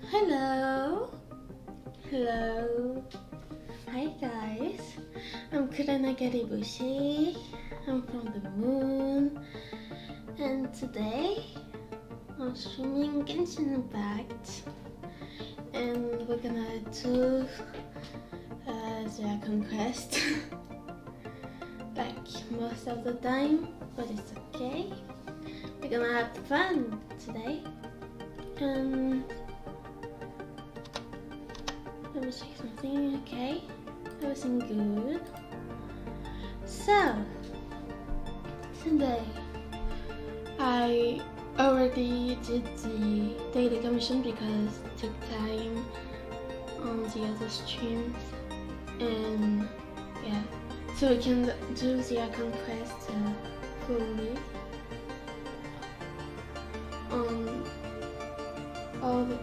Hello. Hello. Hi guys. I'm Kura Nagareboshi. I'm from the moon. And today I'm streaming Genshin Impact. And we're gonna do the conquest. Like most of the time, but it's okay. We're gonna have fun today. And let me check something. Okay, everything good. So today I already did the daily commission because it took time on the other streams, and yeah, so we can do the conquest fully on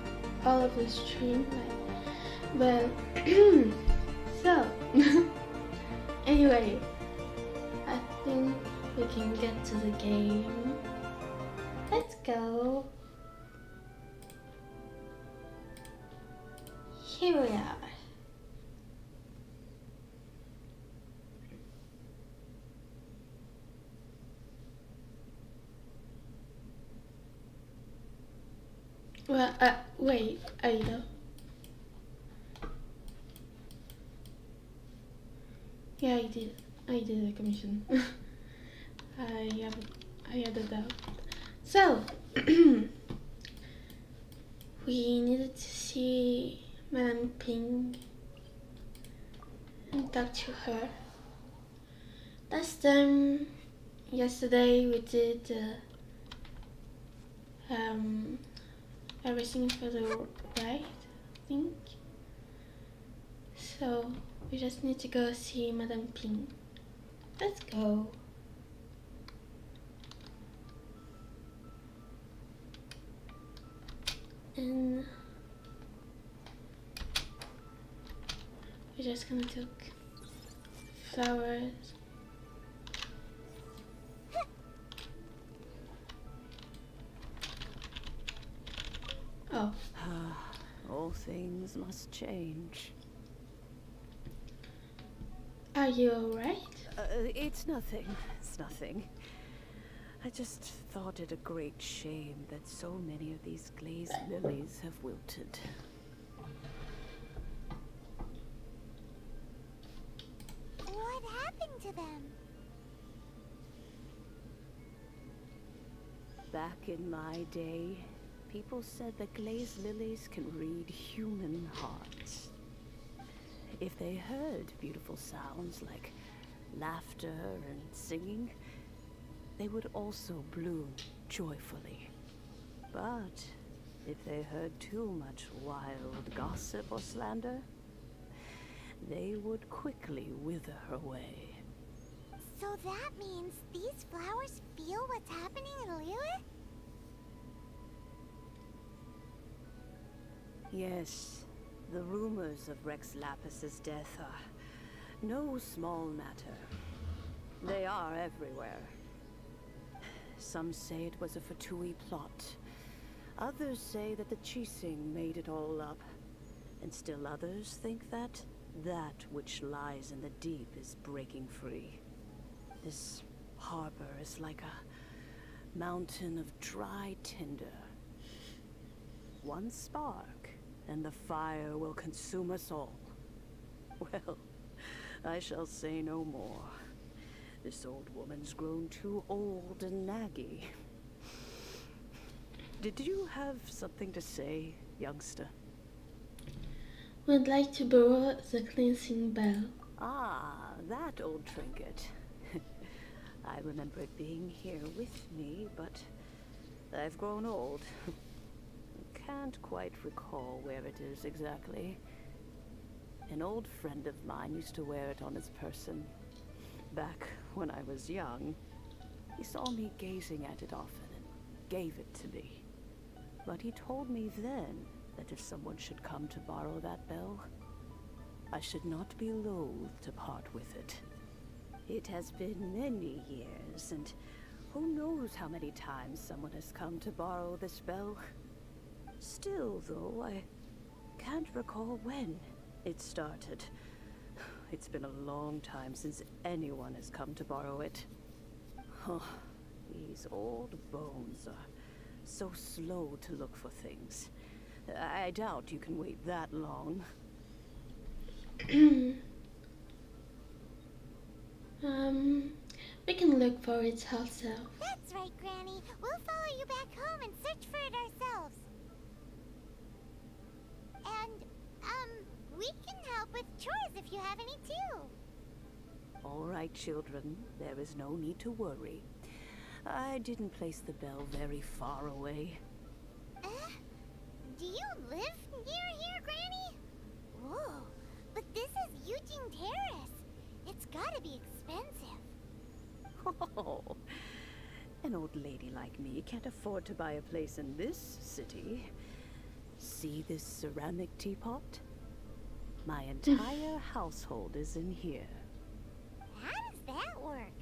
all of the stream. But so anyway, I think we can get to the game. Let's go. Here we are. Well, wait, Aida. Yeah, I did a commission. I had a doubt. So we needed to see Madame Ping and talk to her. Last time, yesterday, we did everything for the right, I think. So we just need to go see Madame Ping. Let's go. And we're just gonna take flowers. Oh. All things must change. Are you alright? It's nothing. It's nothing. I just thought it a great shame that so many of these glazed lilies have wilted. What happened to them? Back in my day, people said that glazed lilies can read human hearts. If they heard beautiful sounds like laughter and singing, they would also bloom joyfully. But if they heard too much wild gossip or slander, they would quickly wither away. So that means these flowers feel what's happening in Lilith? Yes, the rumors of Rex Lapis's death are no small matter. They are everywhere. Some say it was a Fatui plot. Others say that the Chising made it all up. And still others think that which lies in the deep is breaking free. This harbor is like a mountain of dry tinder. One spark, and the fire will consume us all. Well, I shall say no more. This old woman's grown too old and naggy. Did you have something to say, youngster? Would like to borrow the cleansing bell. Ah, that old trinket. I remember it being here with me, but I've grown old. Can't quite recall where it is exactly. An old friend of mine used to wear it on his person. Back when I was young, he saw me gazing at it often and gave it to me. But he told me then that if someone should come to borrow that bell, I should not be loath to part with it. It has been many years, and who knows how many times someone has come to borrow this bell. Still, though, I can't recall when it started. It's been a long time since anyone has come to borrow it. Oh, these old bones are so slow to look for things. I doubt you can wait that long. We can look for it ourselves. That's right, Granny. We'll follow you back home and search for it ourselves. And, we can help with chores if you have any too. All right, children. There is no need to worry. I didn't place the bell very far away. Do you live near here, Granny? Whoa, but this is Eugene Terrace. It's gotta be expensive. Oh, an old lady like me can't afford to buy a place in this city. See this ceramic teapot? My entire household is in here. How does that work?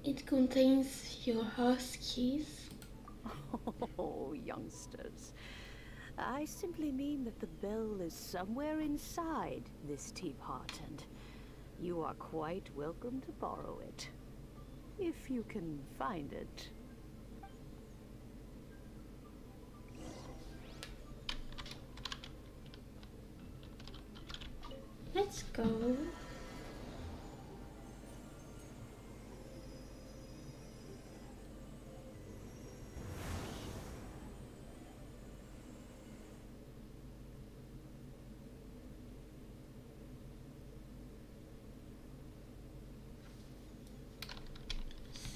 It contains your house keys. Oh, youngsters. I simply mean that the bell is somewhere inside this teapot, and you are quite welcome to borrow it. If you can find it. Let's go.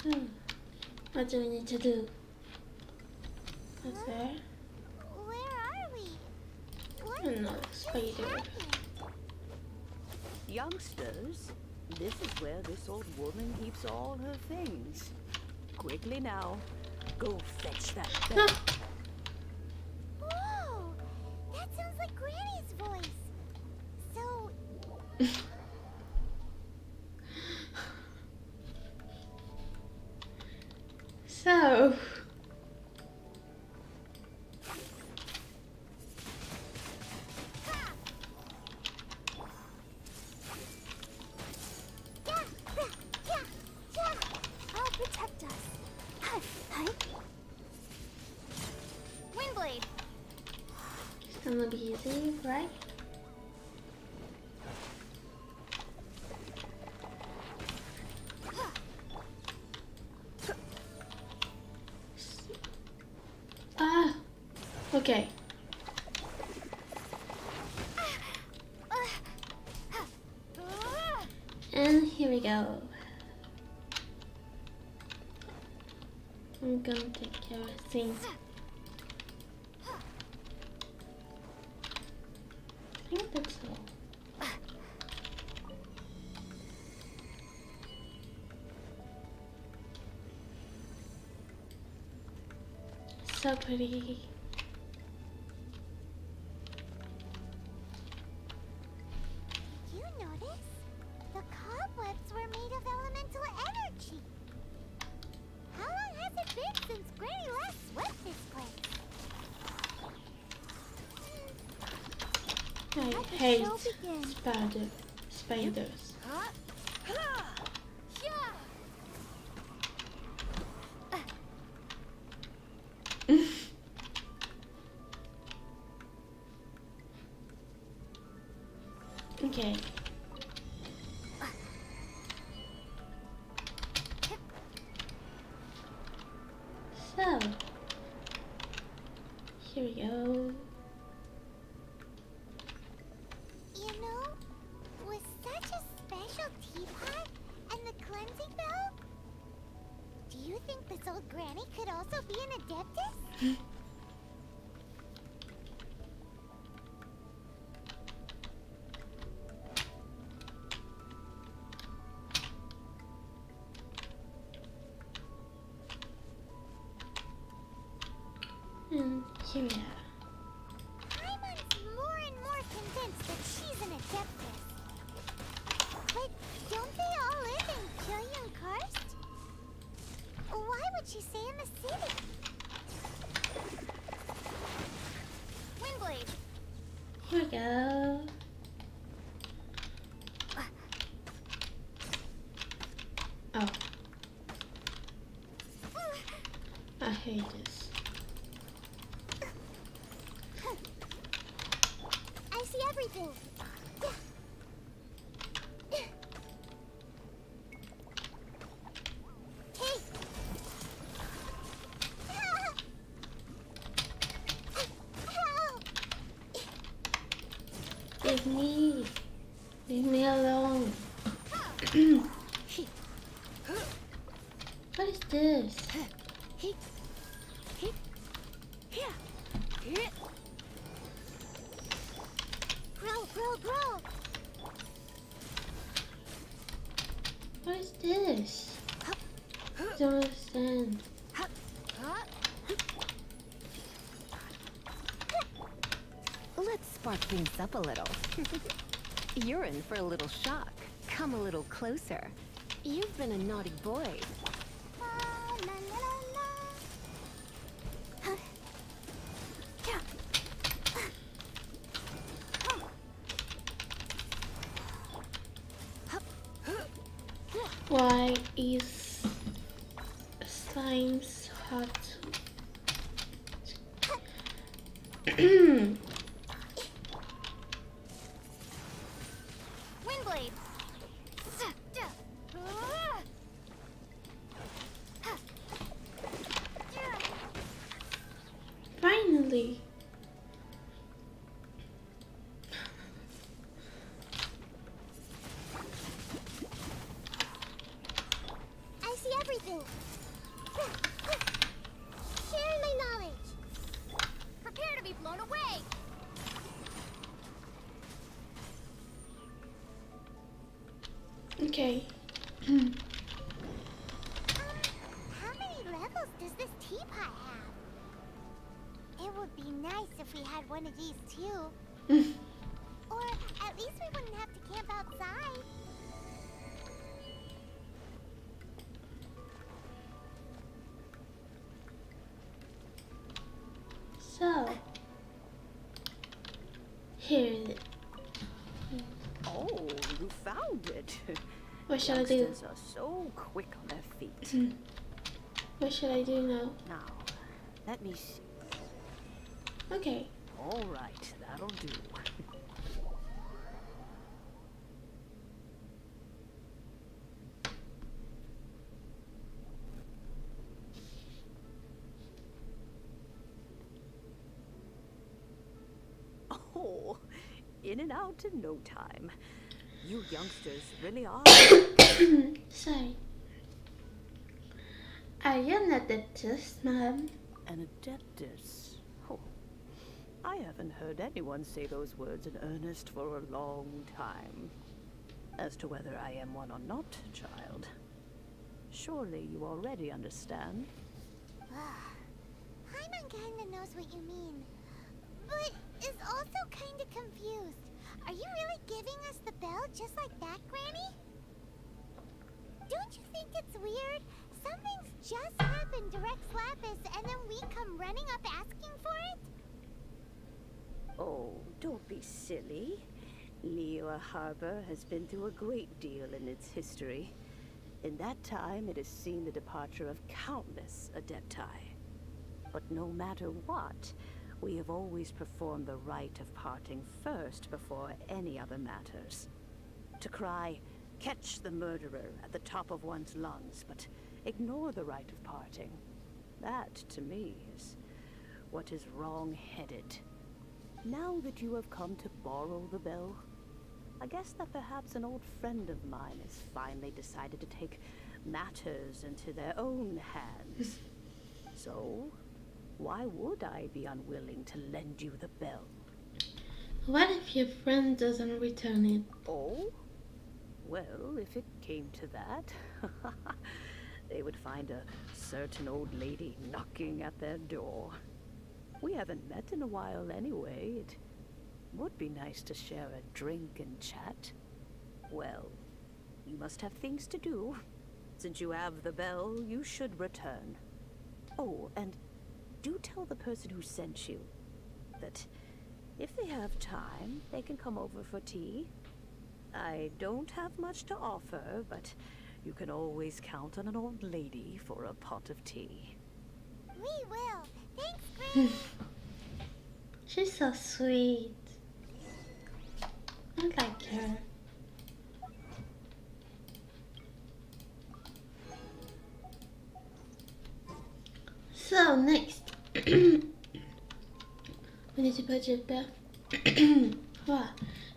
So, what do we need to do? What's there? Where are we? What Oh no, just spider. happened? Youngsters, this is where this old woman keeps all her things. Quickly now, go fetch that bell. Whoa! That sounds like Granny's voice. So, So, I'll protect us. Hi. Windblade. it's gonna be easy, right? Ah, okay. And here we go. I'm gonna take care of things. I think that's all. So pretty. Did you notice? The cobwebs were made of elemental energy. How long has it been since Granny last swept this place? I Let the hate show begin. spiders. Okay. So, here we go. You know, with such a special teapot and the cleansing bell, do you think this old Granny could also be an adeptus? And here we are. Paimon's more and more convinced that she's an adeptus. But don't they all live in Killian Karst? Why would did she say in the city? Windblade. Here we go. Oh. I hate this. I see everything. Hey. Help. Leave me alone. What is this? Grow. What is this? I don't understand. Let's spark things up a little. You're in for a little shock. Come a little closer. You've been a naughty boy. Why is slime so hot? Windblade. Finally. I see everything. Share my knowledge. Prepare to be blown away. Okay. How many levels does this teapot have? It would be nice if we had one of these too. Or at least we wouldn't have to camp outside. So here it is. Oh, you found it. What shall I do? Youngsters are so quick on their feet. What should I do now? Now, let me see. Okay. All right, that'll do. Oh, in and out in no time. You youngsters really are. Sorry. I am not Adeptus, ma'am. An adeptus. Oh, I haven't heard anyone say those words in earnest for a long time. As to whether I am one or not, child, surely you already understand. Paimon kinda knows what you mean, but is also kinda confused. Are you really giving us the bell just like that, Granny? Don't you think it's weird? Something's just happened to Rex Lapis and then we come running up asking for it? Oh, don't be silly. Liyue Harbor has been through a great deal in its history. In that time, it has seen the departure of countless Adepti. But no matter what, we have always performed the rite of parting first before any other matters. To cry, "Catch the murderer," at the top of one's lungs, but ignore the rite of parting. That, to me, is what is wrong-headed. Now that you have come to borrow the bell, I guess that perhaps an old friend of mine has finally decided to take matters into their own hands. So, why would I be unwilling to lend you the bell? What if your friend doesn't return it? Oh? Well, if it came to that, they would find a certain old lady knocking at their door. We haven't met in a while anyway. It would be nice to share a drink and chat. Well, you must have things to do. Since you have the bell, you should return. Oh, and do tell the person who sent you that if they have time, they can come over for tea. I don't have much to offer, but you can always count on an old lady for a pot of tea. We will. Thanks, Granny. She's so sweet. I like her. So next, we need to put the wow.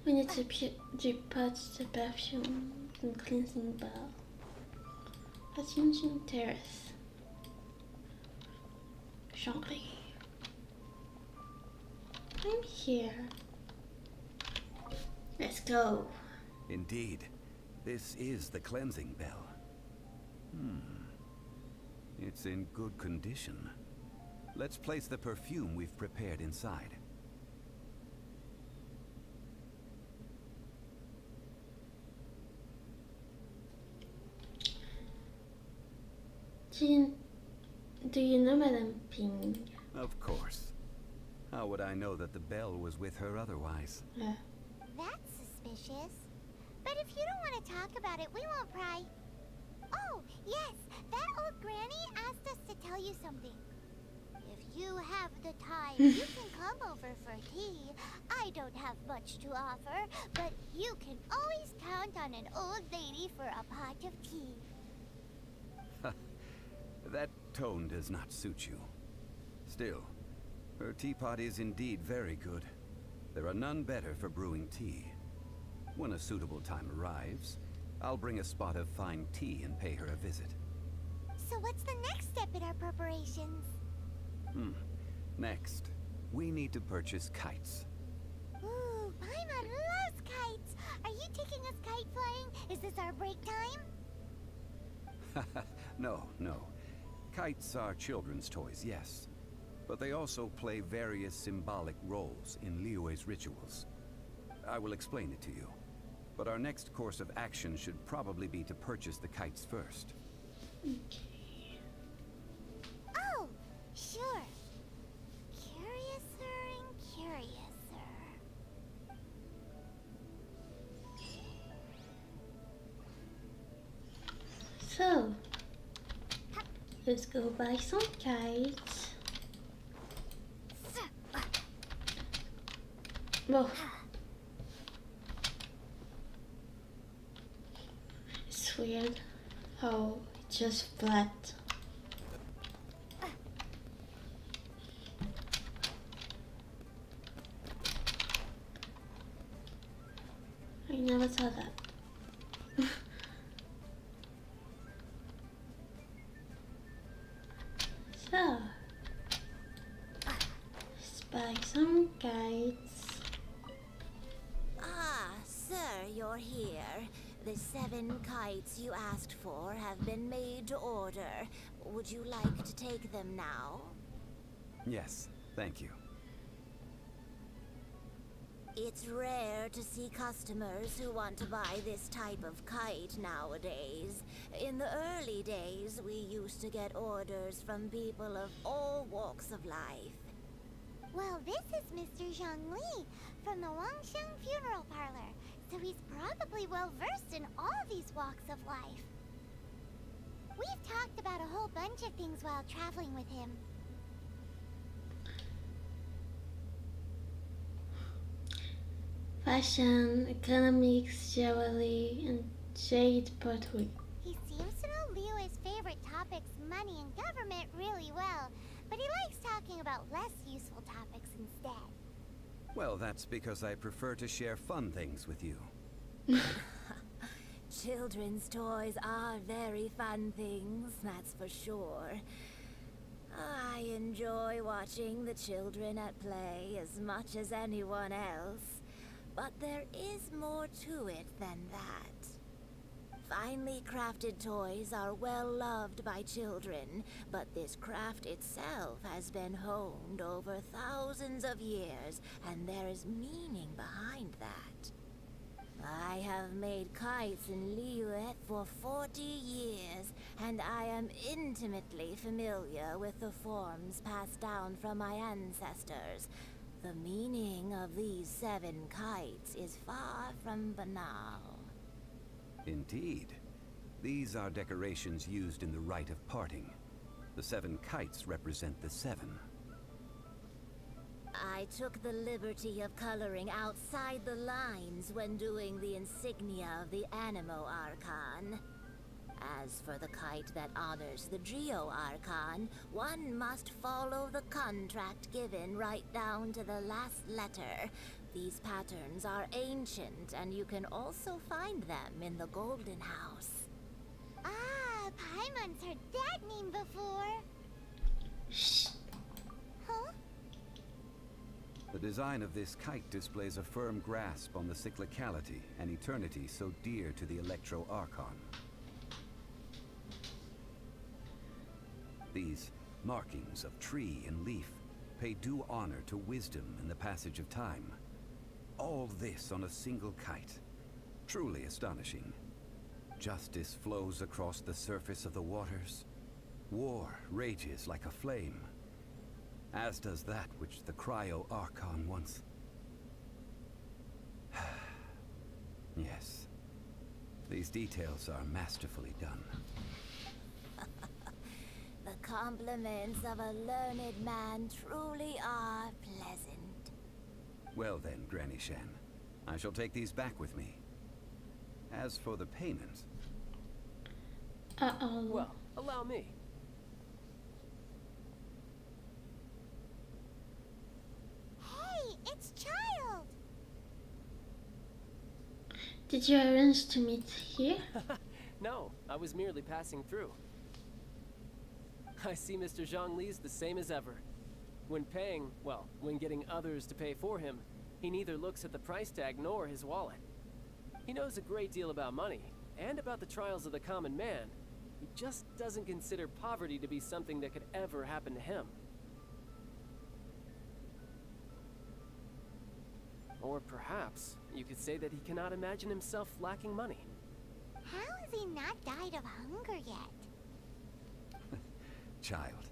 We need to put the perfume and cleansing bell. Attention Terrace. Shangri. I'm here. Let's go. Indeed. This is the cleansing bell. It's in good condition. Let's place the perfume we've prepared inside. Do you know Madame Ping? Of course. How would I know that the bell was with her otherwise? Yeah. That's suspicious. But if you don't want to talk about it, we won't pry. Oh, yes, that old granny asked us to tell you something. If you have the time, you can come over for tea. I don't have much to offer, but you can always count on an old lady for a pot of tea. That tone does not suit you. Still, her teapot is indeed very good. There are none better for brewing tea. When a suitable time arrives, I'll bring a spot of fine tea and pay her a visit. So what's the next step in our preparations? Next, we need to purchase kites. Ooh, Paimon loves kites. Are you taking us kite flying? Is this our break time? No. Kites are children's toys, yes. But they also play various symbolic roles in Liyue's rituals. I will explain it to you. But our next course of action should probably be to purchase the kites first. Oh, sure. Curiouser and curiouser. So, let's go buy some kites. Whoa. It's weird how it's just flat. I never saw that. So, let's buy some kites. Ah, sir, you're here. The 7 kites you asked for have been made to order. Would you like to take them now? Yes, thank you. It's rare to see customers who want to buy this type of kite nowadays. In the early days, we used to get orders from people of all walks of life. Well, this is Mr. Zhongli from the Wangsheng Funeral Parlor, so he's probably well-versed in all these walks of life. We've talked about a whole bunch of things while traveling with him. Fashion, economics, jewelry, and jade pottery. He seems to know Liyue's favorite topics, money and government, really well, but he likes talking about less useful topics instead. Well, that's because I prefer to share fun things with you. Children's toys are very fun things, that's for sure. I enjoy watching the children at play as much as anyone else. But there is more to it than that. Finely crafted toys are well loved by children, but this craft itself has been honed over thousands of years, and there is meaning behind that. I have made kites in Liyue for 40 years, and I am intimately familiar with the forms passed down from my ancestors. The meaning of these 7 kites is far from banal. Indeed. These are decorations used in the rite of parting. The 7 kites represent the 7. I took the liberty of coloring outside the lines when doing the insignia of the Animo Archon. As for the kite that honors the Geo Archon, one must follow the contract given right down to the last letter. These patterns are ancient, and you can also find them in the Golden House. Ah, Paimon's heard that name before. Shh. Huh? The design of this kite displays a firm grasp on the cyclicality and eternity so dear to the Electro Archon. These markings of tree and leaf pay due honor to wisdom and the passage of time. All this on a single kite. Truly astonishing. Justice flows across the surface of the waters. War rages like a flame. As does that which the Cryo Archon once... Yes. These details are masterfully done. The compliments of a learned man truly are pleasant. Well then, Granny Shan. I shall take these back with me. As for the payment... Uh-oh. Well, allow me. Hey, it's Child! Did you arrange to meet here? No, I was merely passing through. I see Mr. Zhongli's the same as ever. When paying, well, when getting others to pay for him, he neither looks at the price tag nor his wallet. He knows a great deal about money, and about the trials of the common man. He just doesn't consider poverty to be something that could ever happen to him. Or perhaps, you could say that he cannot imagine himself lacking money. How has he not died of hunger yet? Child,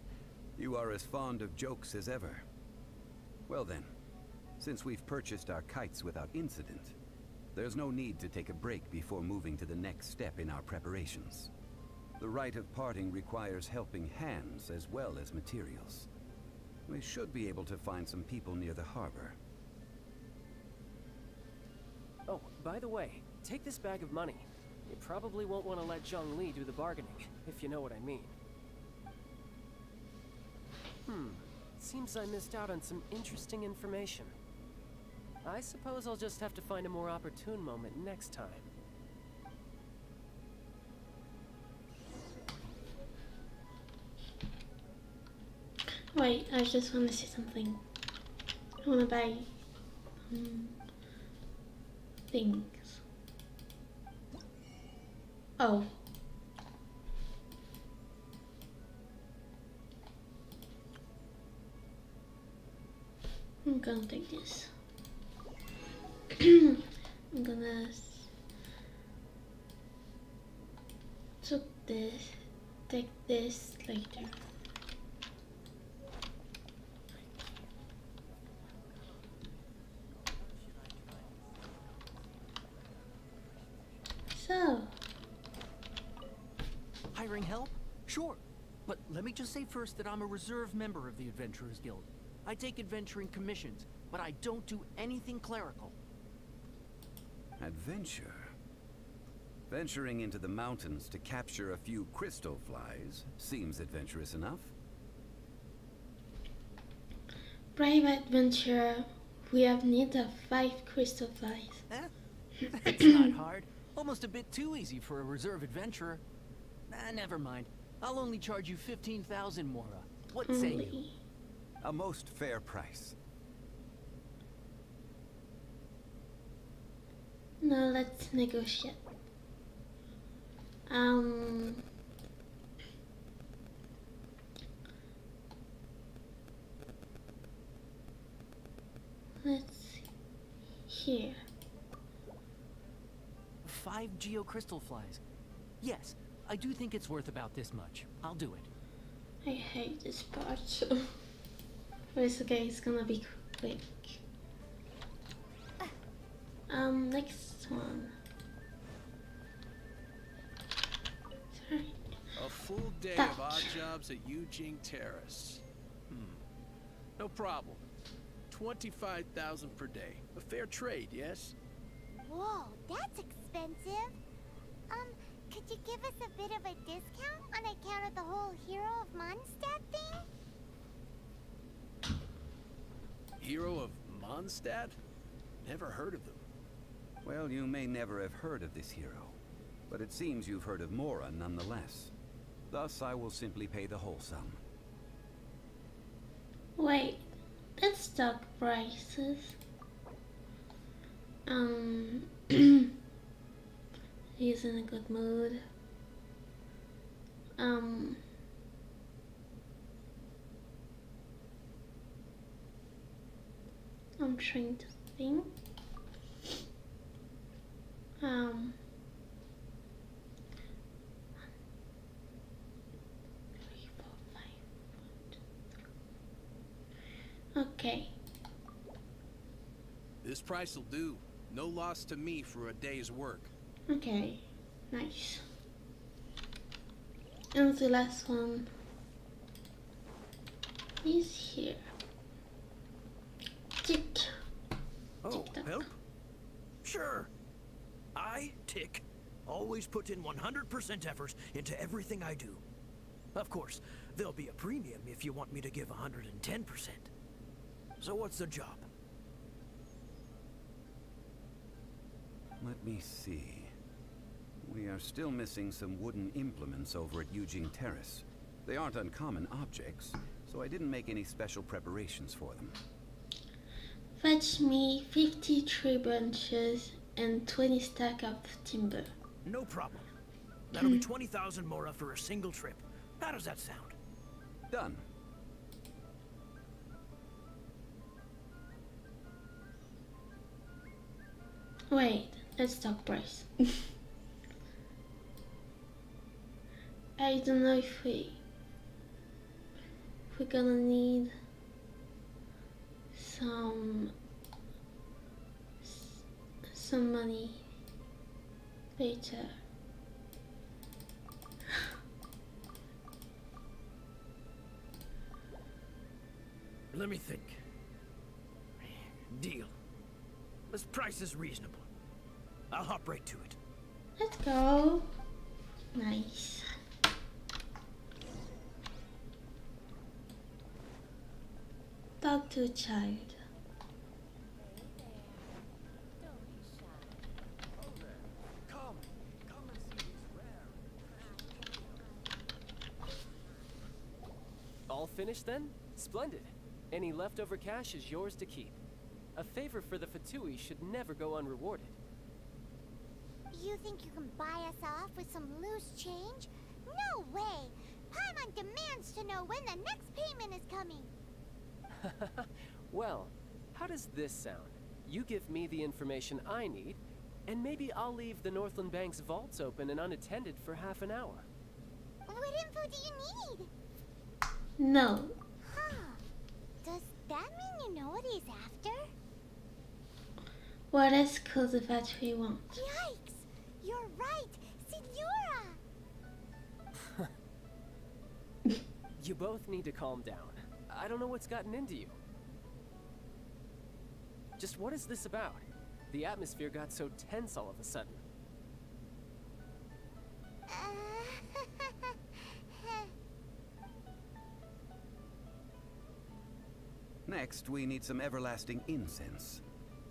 you are as fond of jokes as ever. Well then, since we've purchased our kites without incident, there's no need to take a break before moving to the next step in our preparations. The rite of parting requires helping hands as well as materials. We should be able to find some people near the harbor. Oh, by the way, take this bag of money. You probably won't want to let Zhongli do the bargaining, if you know what I mean. Seems I missed out on some interesting information. I suppose I'll just have to find a more opportune moment next time. Wait, I just want to say something. I want to buy things. Oh. I'm gonna take this. I'm gonna take this later. So, Hiring help? Sure. But let me just say first that I'm a reserve member of the Adventurers Guild. I take adventuring commissions, but I don't do anything clerical. Adventure? Venturing into the mountains to capture a few crystal flies seems adventurous enough. brave adventurer, we have need of 5 crystal flies. That's not hard. Almost a bit too easy for a reserve adventurer. Never mind. I'll only charge you 15,000 Mora. What say you? A most fair price. Now let's negotiate. Let's see here. 5 geocrystal flies. Yes, I do think it's worth about this much. I'll do it. I hate this part. But it's okay, it's gonna be quick. Next one. Sorry. A full day Touch. of odd jobs at Eugene Terrace. No problem. 25,000 per day. A fair trade, yes? Whoa, that's expensive. Could you give us a bit of a discount on account of the whole Hero of Mondstadt thing? Hero of Mondstadt? Never heard of them. Well, you may never have heard of this hero, but it seems you've heard of Mora nonetheless. Thus, I will simply pay the whole sum. Wait, let's talk prices. He's in a good mood. I'm trying to think. 3, 4, 5. Okay. This price'll do. No loss to me for a day's work. Okay. Nice. And the last one is here. Tick. Oh, Tick-tock. help? Sure. I, Tick, always put in 100% effort into everything I do. Of course, there'll be a premium if you want me to give 110%. So what's the job? Let me see. We are still missing some wooden implements over at Eugene Terrace. They aren't uncommon objects, so I didn't make any special preparations for them. Fetch me 50 tree branches and 20 stack of timber. No problem. That'll be 20,000 mora for a single trip. How does that sound? Done. Wait, let's talk price. I don't know if we're gonna need some money later. Let me think. Deal. This price is reasonable. I'll hop right to it. Let's go. Nice. Talk to a child. All finished then? Splendid. Any leftover cash is yours to keep. A favor for the Fatui should never go unrewarded. You think you can buy us off with some loose change? No way! Paimon demands to know when the next payment is coming. Well, how does this sound? You give me the information I need, and maybe I'll leave the Northland Bank's vaults open and unattended for half an hour. What info do you need? No. Huh. Does that mean you know what he's after? What else could the factory want? Yikes! You're right! Signora! You both need to calm down. I don't know what's gotten into you. Just what is this about? The atmosphere got so tense all of a sudden. Next, we need some everlasting incense.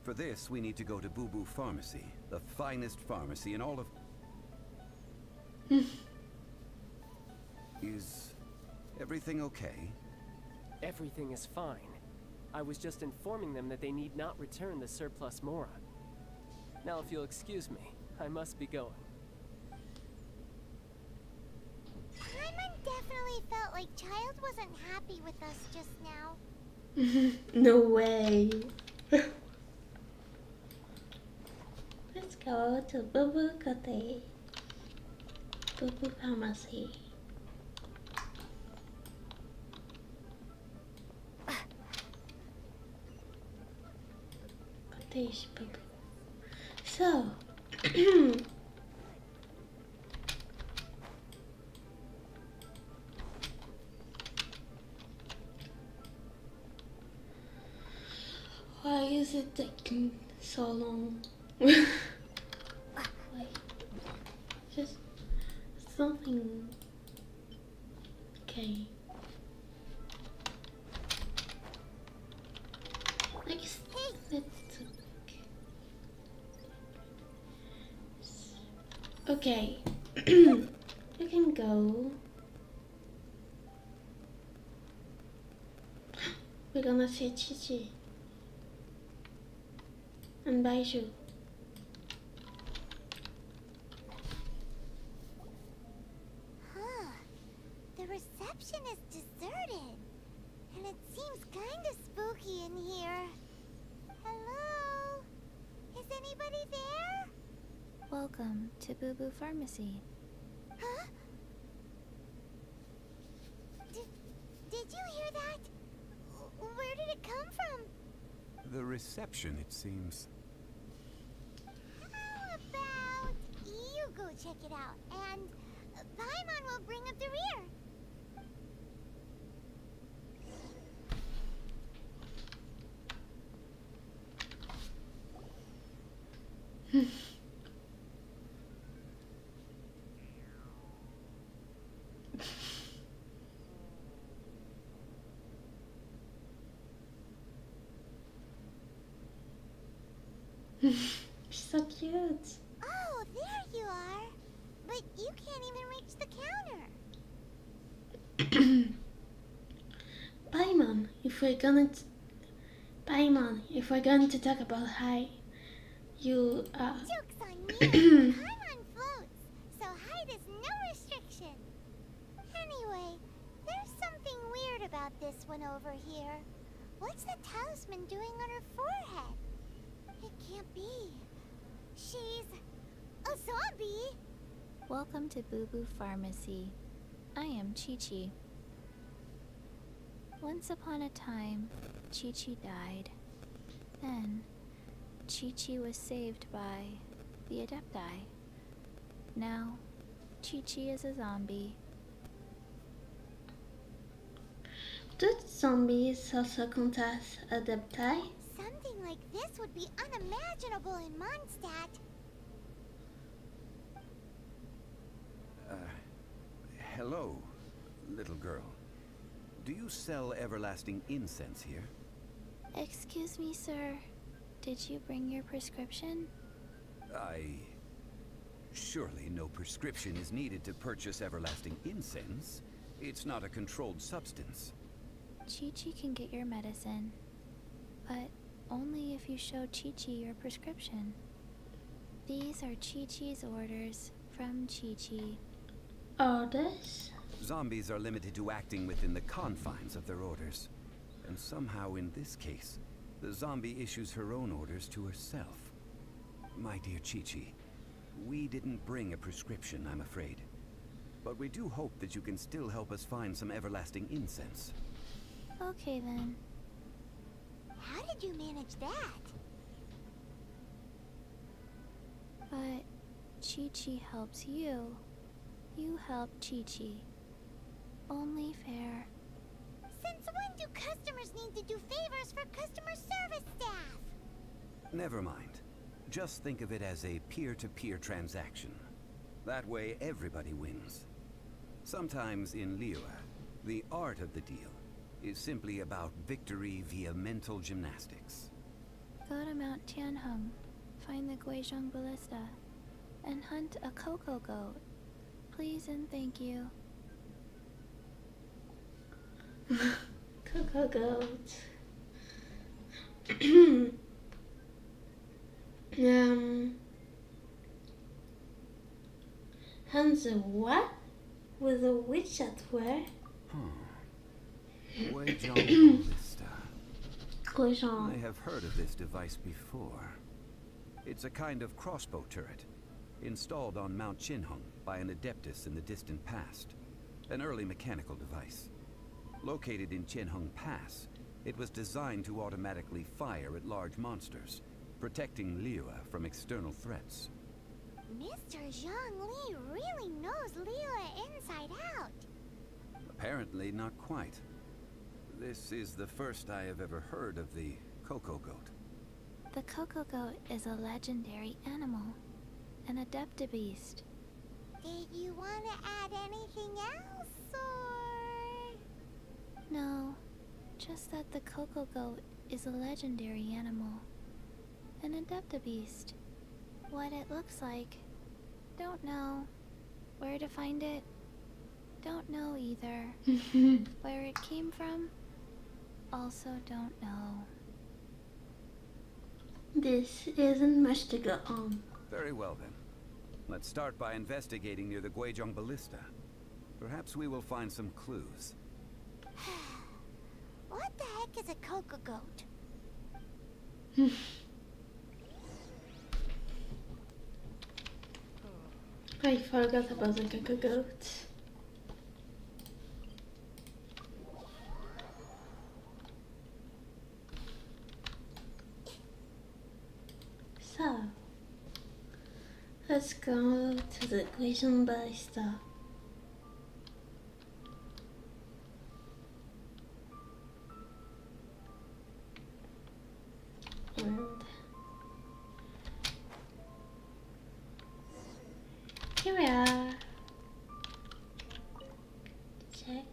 For this, we need to go to Boo Boo Pharmacy, the finest pharmacy in all of... Is everything okay? Everything is fine. I was just informing them that they need not return the surplus Mora. Now, if you'll excuse me, I must be going. Paimon definitely felt like Child wasn't happy with us just now. No way. Let's go to Boo Boo Kote. Boo Boo Pharmacy. Cottage Boo Boo. So, why is it taking so long? Wait, just something. Okay. Next, let's okay. You can go. We're gonna see Chi and Baiju. Huh. The reception is deserted. And it seems kind of spooky in here. Hello? Is anybody there? Welcome to Boo Boo Pharmacy. Huh? Did you hear that? Where did it come from? The reception, it seems. How about you go check it out, and Paimon will bring up the rear. So cute. Oh, there you are. But you can't even reach the counter. Paimon, if we're going to talk about height, you Joke's on you. Paimon floats, so height is no restriction. Anyway, there's something weird about this one over here. What's the talisman doing on her forehead? It can't be. She's a zombie. Welcome to Boo Boo Pharmacy. I am Chi-Chi. Once upon a time, Chi-Chi died. Then, Chi-Chi was saved by the Adepti. Now, Chi-Chi is a zombie. do zombies also count as adepti? Something like this would be unimaginable in Mondstadt. Hello, little girl. Do you sell everlasting incense here? Excuse me, sir. Did you bring your prescription? Surely no prescription is needed to purchase everlasting incense. It's not a controlled substance. Chi-Chi can get your medicine, but only if you show Chi-Chi your prescription. These are Chi-Chi's orders from Chi-Chi. Orders? Zombies are limited to acting within the confines of their orders. And somehow in this case, the zombie issues her own orders to herself. My dear Chi-Chi, we didn't bring a prescription, I'm afraid. But we do hope that you can still help us find some everlasting incense. Okay then. How did you manage that? But Chi-Chi helps you. You help Chi-Chi. Only fair. Since when do customers need to do favors for customer service staff? Never mind. Just think of it as a peer-to-peer transaction. That way everybody wins. Sometimes in Liyue, the art of the deal is simply about victory via mental gymnastics. Go to Mount Tianheng, find the Guizhong Ballista, and hunt a cocoa goat. Please and thank you. Cocoa goat. Hands a what? With a witch at where? Guizhong Ballista. I Guizhong. have heard of this device before. It's a kind of crossbow turret, installed on Mount Chinhung by an Adeptus in the distant past. An early mechanical device. Located in Chinhung Pass, it was designed to automatically fire at large monsters, protecting Liyue from external threats. Mr. Zhongli really knows Liyue inside out. Apparently not quite. This is the first I have ever heard of the Coco Goat. The Coco Goat is a legendary animal, an Adeptabeast. Did you want to add anything else, or...? No, just that the Coco Goat is a legendary animal, an Adeptabeast. What it looks like, don't know. Where to find it, don't know either. Where it came from, also don't know. This isn't much to go on. Very well then. Let's start by investigating near the Guizhong Ballista. Perhaps we will find some clues. What the heck is a Coco Goat? I forgot about the Coco Goat. So, let's go to the Genshin Ballista. And here we are. Check.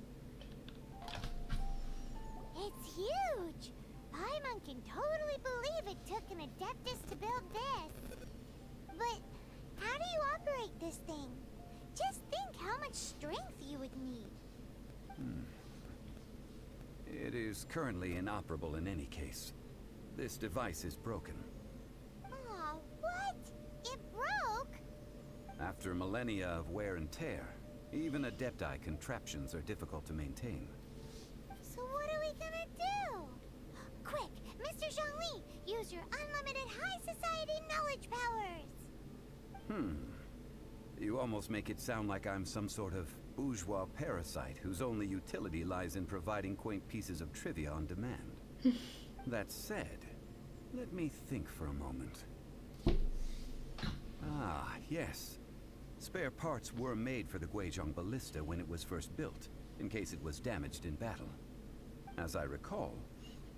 It's huge! Paimon can totally believe it took an Adeptus to build this. But how do you operate this thing? Just think how much strength you would need. It is currently inoperable in any case. This device is broken. Aw, what? It broke? After millennia of wear and tear, even Adepti contraptions are difficult to maintain. So what are we gonna do? Quick, Mr. Zhongli, use your unlimited high society knowledge powers! You almost make it sound like I'm some sort of bourgeois parasite whose only utility lies in providing quaint pieces of trivia on demand. That said, let me think for a moment. Ah, yes. Spare parts were made for the Guizhong Ballista when it was first built, in case it was damaged in battle. As I recall,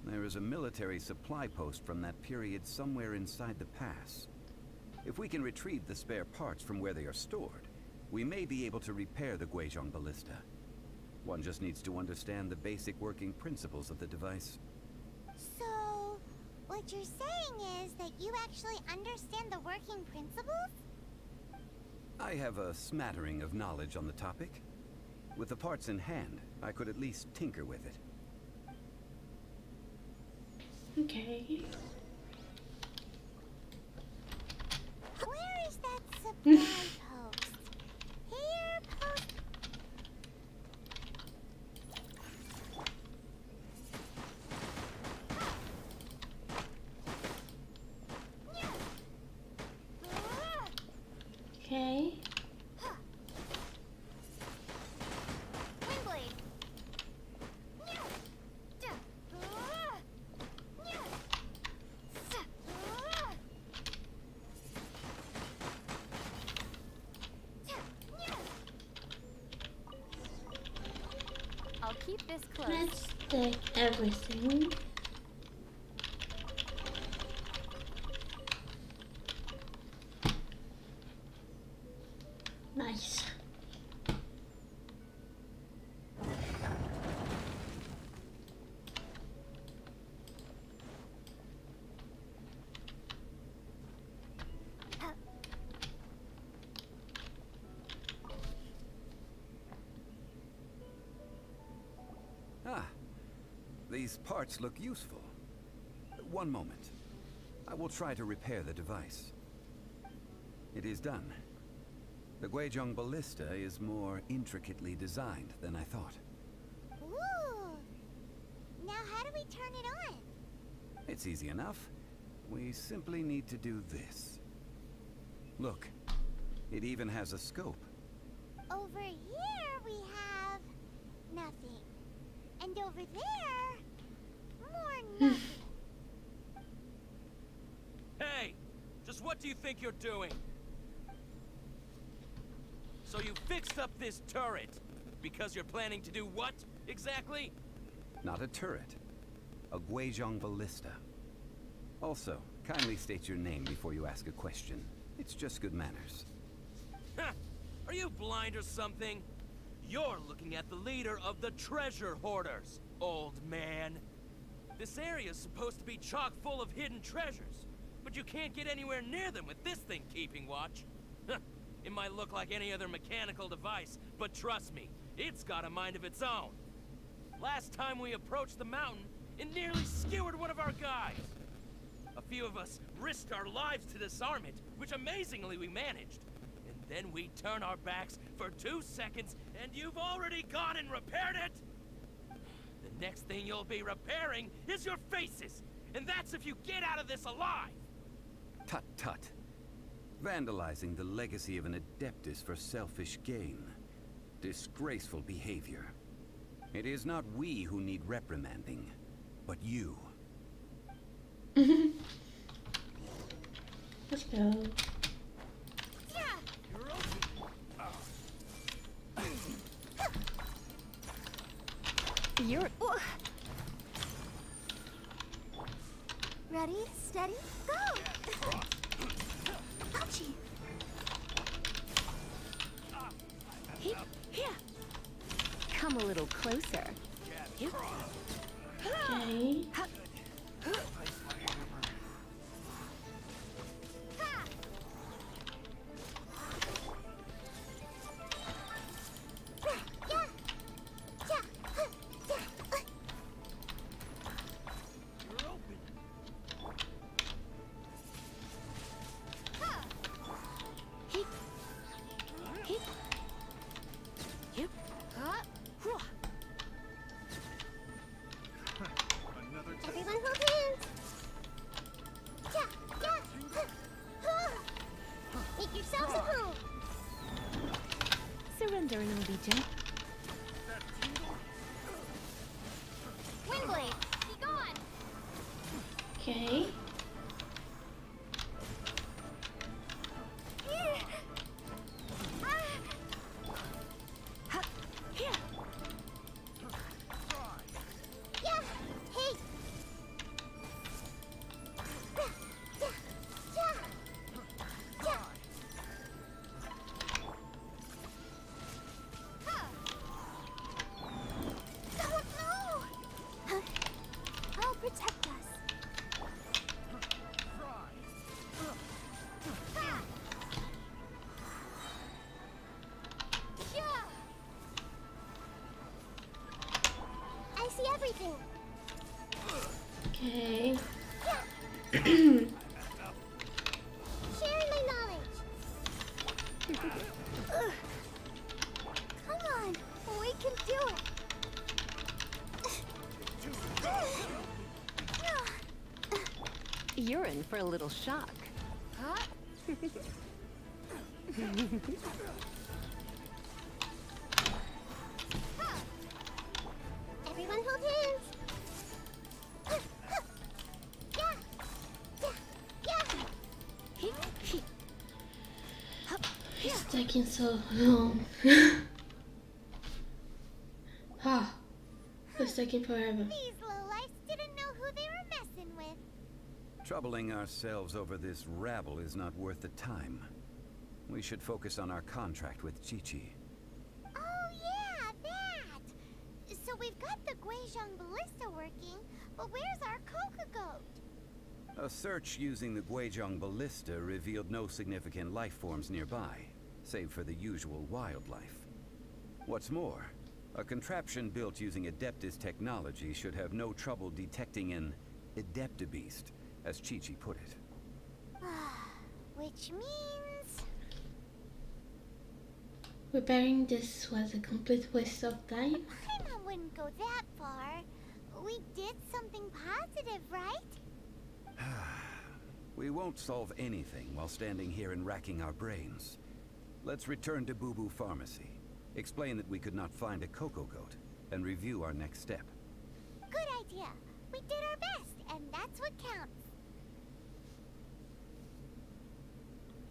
there is a military supply post from that period somewhere inside the pass. If we can retrieve the spare parts from where they are stored, we may be able to repair the Guizhong Ballista. One just needs to understand the basic working principles of the device. So, what you're saying is that you actually understand the working principles? I have a smattering of knowledge on the topic. With the parts in hand, I could at least tinker with it. Okay. Where is that supply post? Here, post. Okay. Windblade. I'll keep this close. Let's take everything. Nice. Ah, these parts look useful. One moment. I will try to repair the device. It is done. The Guizhong Ballista is more intricately designed than I thought. Ooh. Now how do we turn it on? It's easy enough. We simply need to do this. Look, it even has a scope. Over here we have nothing. And over there, more nothing. Hey! Just what do you think you're doing? So you fixed up this turret because you're planning to do what, exactly? Not a turret. A Guizhong ballista. Also, kindly state your name before you ask a question. It's just good manners. Ha! Are you blind or something? You're looking at the leader of the treasure hoarders, old man. This area's supposed to be chock full of hidden treasures, but you can't get anywhere near them with this thing keeping watch. It might look like any other mechanical device, but trust me, it's got a mind of its own. Last time we approached the mountain, it nearly skewered one of our guys. A few of us risked our lives to disarm it, which amazingly we managed. And then we turn our backs for 2 seconds, and you've already gone and repaired it! The next thing you'll be repairing is your faces! And that's if you get out of this alive! Tut tut. Vandalizing the legacy of an Adeptus for selfish gain. Disgraceful behavior. It is not we who need reprimanding, but you. Let's go. You're... Ready, steady, go! Ouchie! Here. Come a little closer. Okay. Everyone hold hands! Make yourselves at home! Surrender and I'll be gentle. Windblade, be gone! Okay. Here. Yeah! Hey! Oh no! I'll protect us. I see everything. Okay. Sharing my knowledge. Come on, we can do it. You're in for a little shock. Everyone hold hands. It's taking so long. It's taking forever. These lowlifes didn't know who they were messing with. Troubling ourselves over this rabble is not worth the time. We should focus on our contract with Chi-Chi. Oh yeah, that! So we've got the Guizhong ballista working, but where's our Coca goat? A search using the Guizhong ballista revealed no significant life forms nearby, save for the usual wildlife. What's more, a contraption built using Adeptus technology should have no trouble detecting an Adeptabeast, as Chi-Chi put it. Which means... Repairing this was a complete waste of time. I wouldn't go that far. We did something positive, right? We won't solve anything while standing here and racking our brains. Let's return to Boo Boo Pharmacy. Explain that we could not find a Coco Goat, and review our next step. Good idea. We did our best, and that's what counts.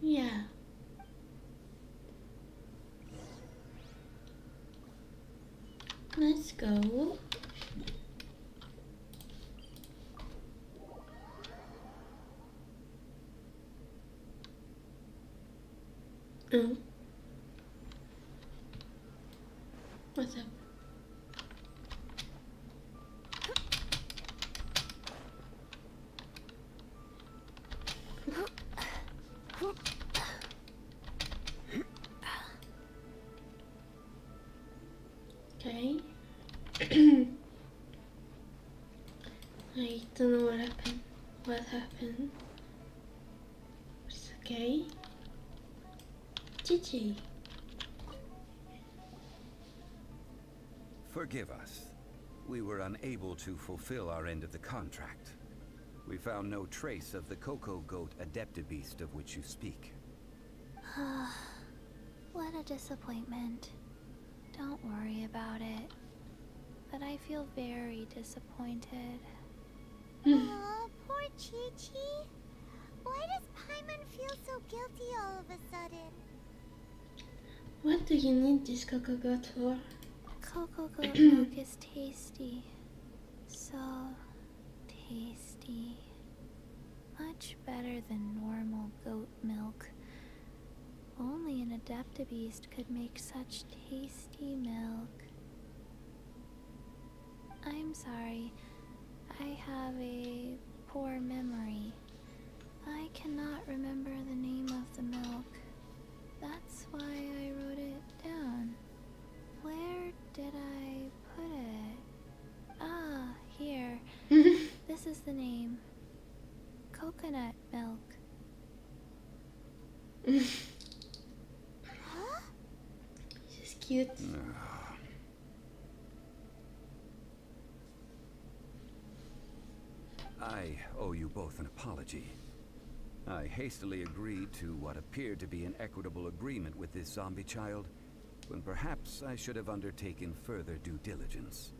Yeah. Let's go. Oh. What's up? Okay. I don't know what happened. What happened? It's okay. GG. Forgive us. We were unable to fulfill our end of the contract. We found no trace of the Coco Goat Adeptibeast of which you speak. What a disappointment. Don't worry about it. But I feel very disappointed. Aw, poor Chi-Chi. Why does Paimon feel so guilty all of a sudden? What do you need this Coco Goat for? Coco Goat milk is tasty. So tasty. Much better than normal goat milk. Only an Adeptibeast could make such tasty milk. I'm sorry. I have a poor memory. I cannot remember the name of the milk. That's why I wrote it down. Where did I put it? Ah, here. This is the name. Coconut milk. Huh? She's cute. I owe you both an apology. I hastily agreed to what appeared to be an equitable agreement with this zombie child, when perhaps I should have undertaken further due diligence.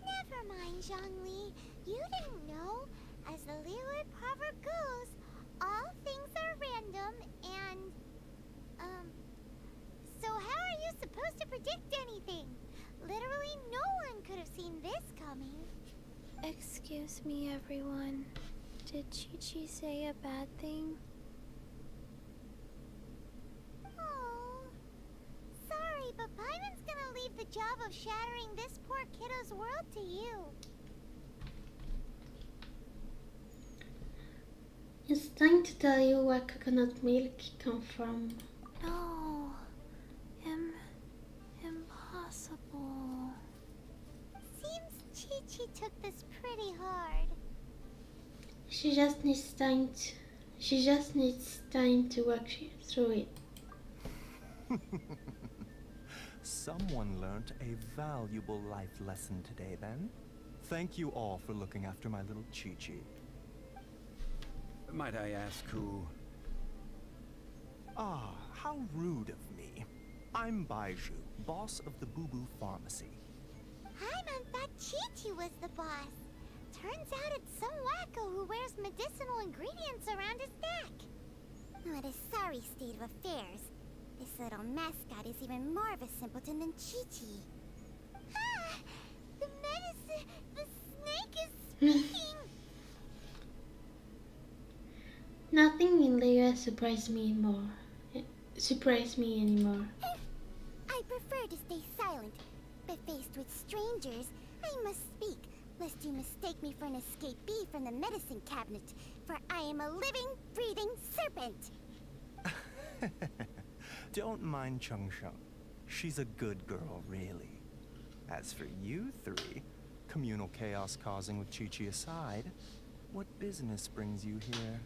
Never mind, Zhongli. You didn't know. As the Liyue proverb goes, all things are random and... So how are you supposed to predict anything? Literally no one could have seen this coming. Excuse me, everyone. Did Chi-Chi say a bad thing? Oh, sorry, but Paimon's gonna leave the job of shattering this poor kiddo's world to you. It's time to tell you where coconut milk come from. No. Impossible. Seems Chi-Chi took this pretty hard. She just needs time to work through it. Someone learnt a valuable life lesson today, then. Thank you all for looking after my little Chi-Chi. Might I ask who... Ah, how rude of me. I'm Baiju, boss of the Boo Boo Pharmacy. Paimon thought Chi-Chi was the boss. Turns out it's some wacko who wears medicinal ingredients around his neck. What a sorry state of affairs. This little mascot is even more of a simpleton than Chi-Chi. Ah! The medicine... The snake is speaking! Nothing in Liyue surprised me anymore. I prefer to stay silent, but faced with strangers, I must speak, lest you mistake me for an escapee from the medicine cabinet, for I am a living, breathing serpent! Don't mind Chung Sheng. She's a good girl, really. As for you three, communal chaos causing with Chi-Chi aside, what business brings you here?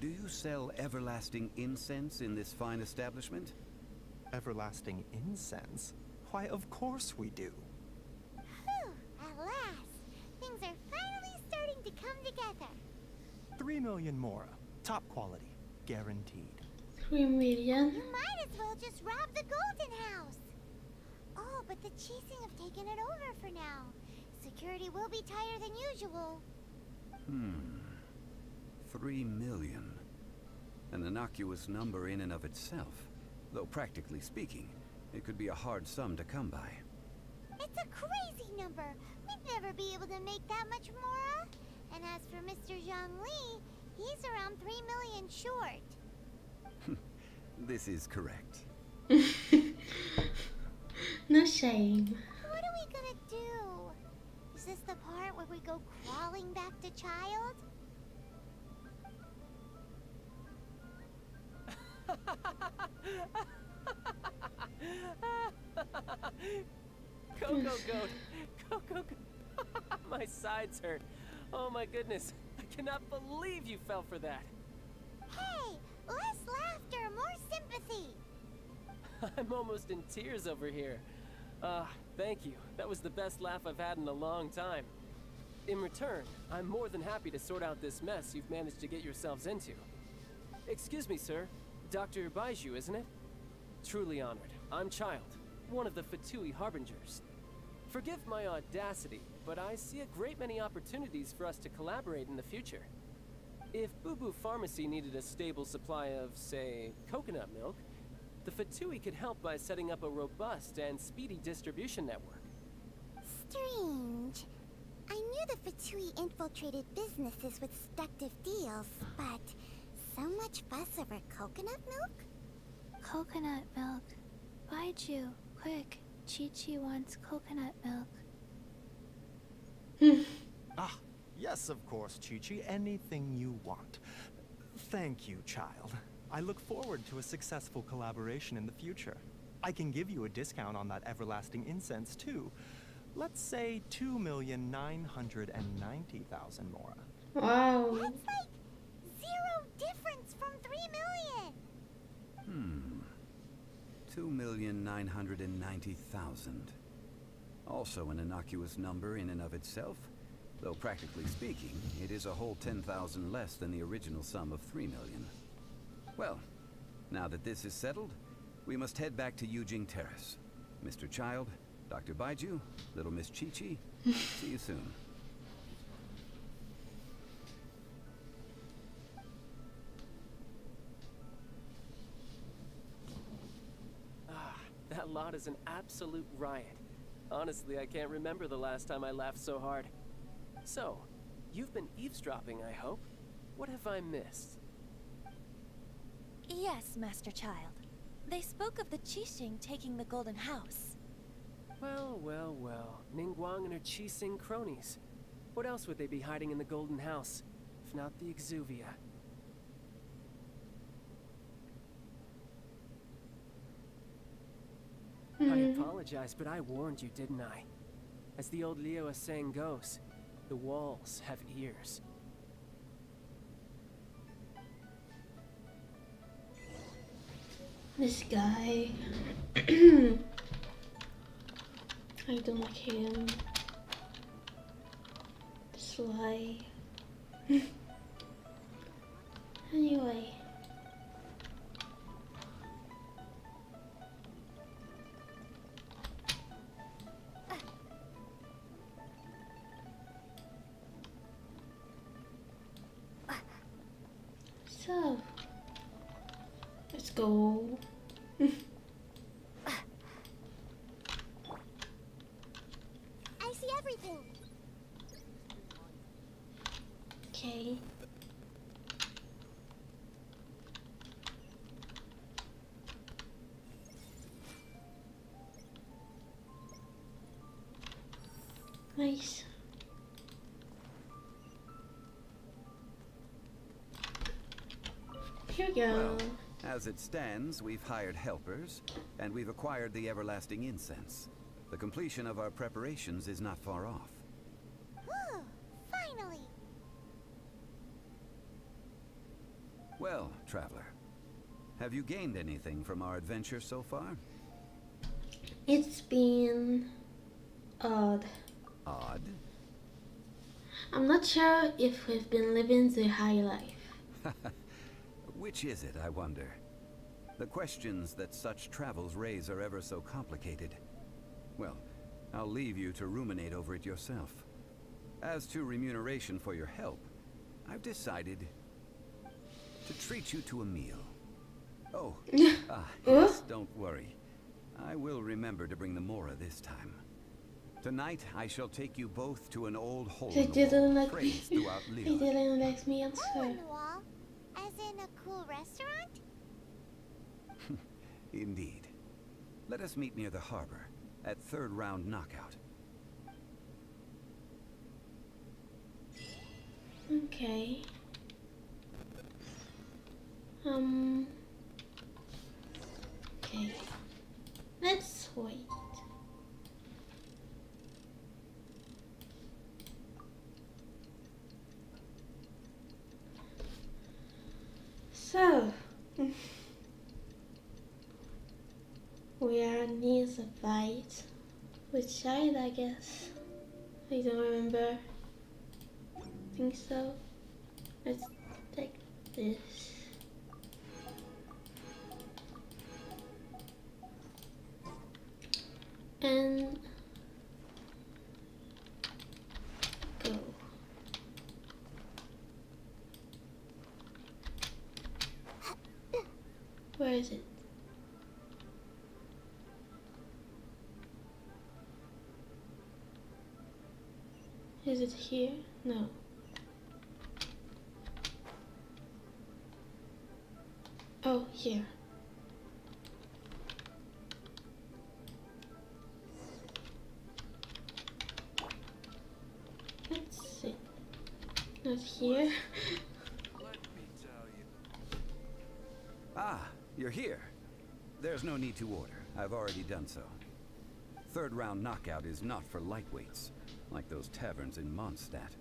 Do you sell everlasting incense in this fine establishment? Everlasting incense? Why, of course we do. Whew, at last. Things are finally starting to come together. 3 million mora. Top quality. Guaranteed. 3 million. You might as well just rob the Golden House. Oh, but the chasing have taken it over for now. Security will be tighter than usual. 3 million. An innocuous number in and of itself. Though practically speaking, it could be a hard sum to come by. It's a crazy number. We'd never be able to make that much more. And as for Mr. Zhongli, he's around 3 million short. This is correct. No shame. What are we gonna do? Is this the part where we go crawling back to Child? Coco Goat! Coco Goat! My sides hurt. Oh my goodness. I cannot believe you fell for that. Hey, less laughter, more sympathy. I'm almost in tears over here. Thank you. That was the best laugh I've had in a long time. In return, I'm more than happy to sort out this mess you've managed to get yourselves into. Excuse me, sir. Dr. Baiju, isn't it? Truly honored. I'm Child, one of the Fatui Harbingers. Forgive my audacity, but I see a great many opportunities for us to collaborate in the future. If Boo Boo Pharmacy needed a stable supply of, say, coconut milk, the Fatui could help by setting up a robust and speedy distribution network. Strange. I knew the Fatui infiltrated businesses with seductive deals, but so much fuss over coconut milk? Coconut milk. Baiju, quick. Chi-Chi wants coconut milk. Ah, yes, of course, Chi-Chi. Anything you want. Thank you, child. I look forward to a successful collaboration in the future. I can give you a discount on that everlasting incense, too. Let's say 2,990,000 mora. Wow. That's like 0 difference from 3 million. 2,990,000. Also an innocuous number in and of itself, though practically speaking, it is a whole 10,000 less than the original sum of 3 million. Well, now that this is settled, we must head back to Yujing Terrace. Mr. Child, Dr. Baiju, little Miss Chi-Chi, see you soon. That lot is an absolute riot. Honestly, I can't remember the last time I laughed so hard. So, you've been eavesdropping, I hope? What have I missed? Yes, Master Child. They spoke of the Qixing taking the Golden House. Well, well, well. Ningguang and her Qixing cronies. What else would they be hiding in the Golden House, if not the Exuvia? I apologize, but I warned you, didn't I? As the old Liyue saying goes, the walls have ears. This guy. I don't like him. Sly. Anyway. So, let's go. I see everything. Okay. Nice. Here we go. Well, as it stands, we've hired helpers, and we've acquired the everlasting incense. The completion of our preparations is not far off. Whew, finally. Well, traveler, have you gained anything from our adventure so far? It's been odd. Odd? I'm not sure if we've been living the high life. Which is it, I wonder? The questions that such travels raise are ever so complicated. Well, I'll leave you to ruminate over it yourself. As to remuneration for your help, I've decided to treat you to a meal. Oh, yes, don't worry. I will remember to bring the Mora this time. Tonight, I shall take you both to an old hole He in the didn't wall, let praised me. throughout He Liyue. didn't let me answer. Hole in the wall? As in a cool restaurant? Indeed. Let us meet near the harbor, at third round knockout. Okay. Okay. Let's wait. So, we are near the fight. Which side, I guess? I don't remember. Think so. Let's take this. And go. Where is it? Is it here? No. Oh, here. Let's see. Not here. Let me tell you. Ah, you're here. There's no need to order. I've already done so. Third round knockout is not for lightweights, like those taverns in Mondstadt.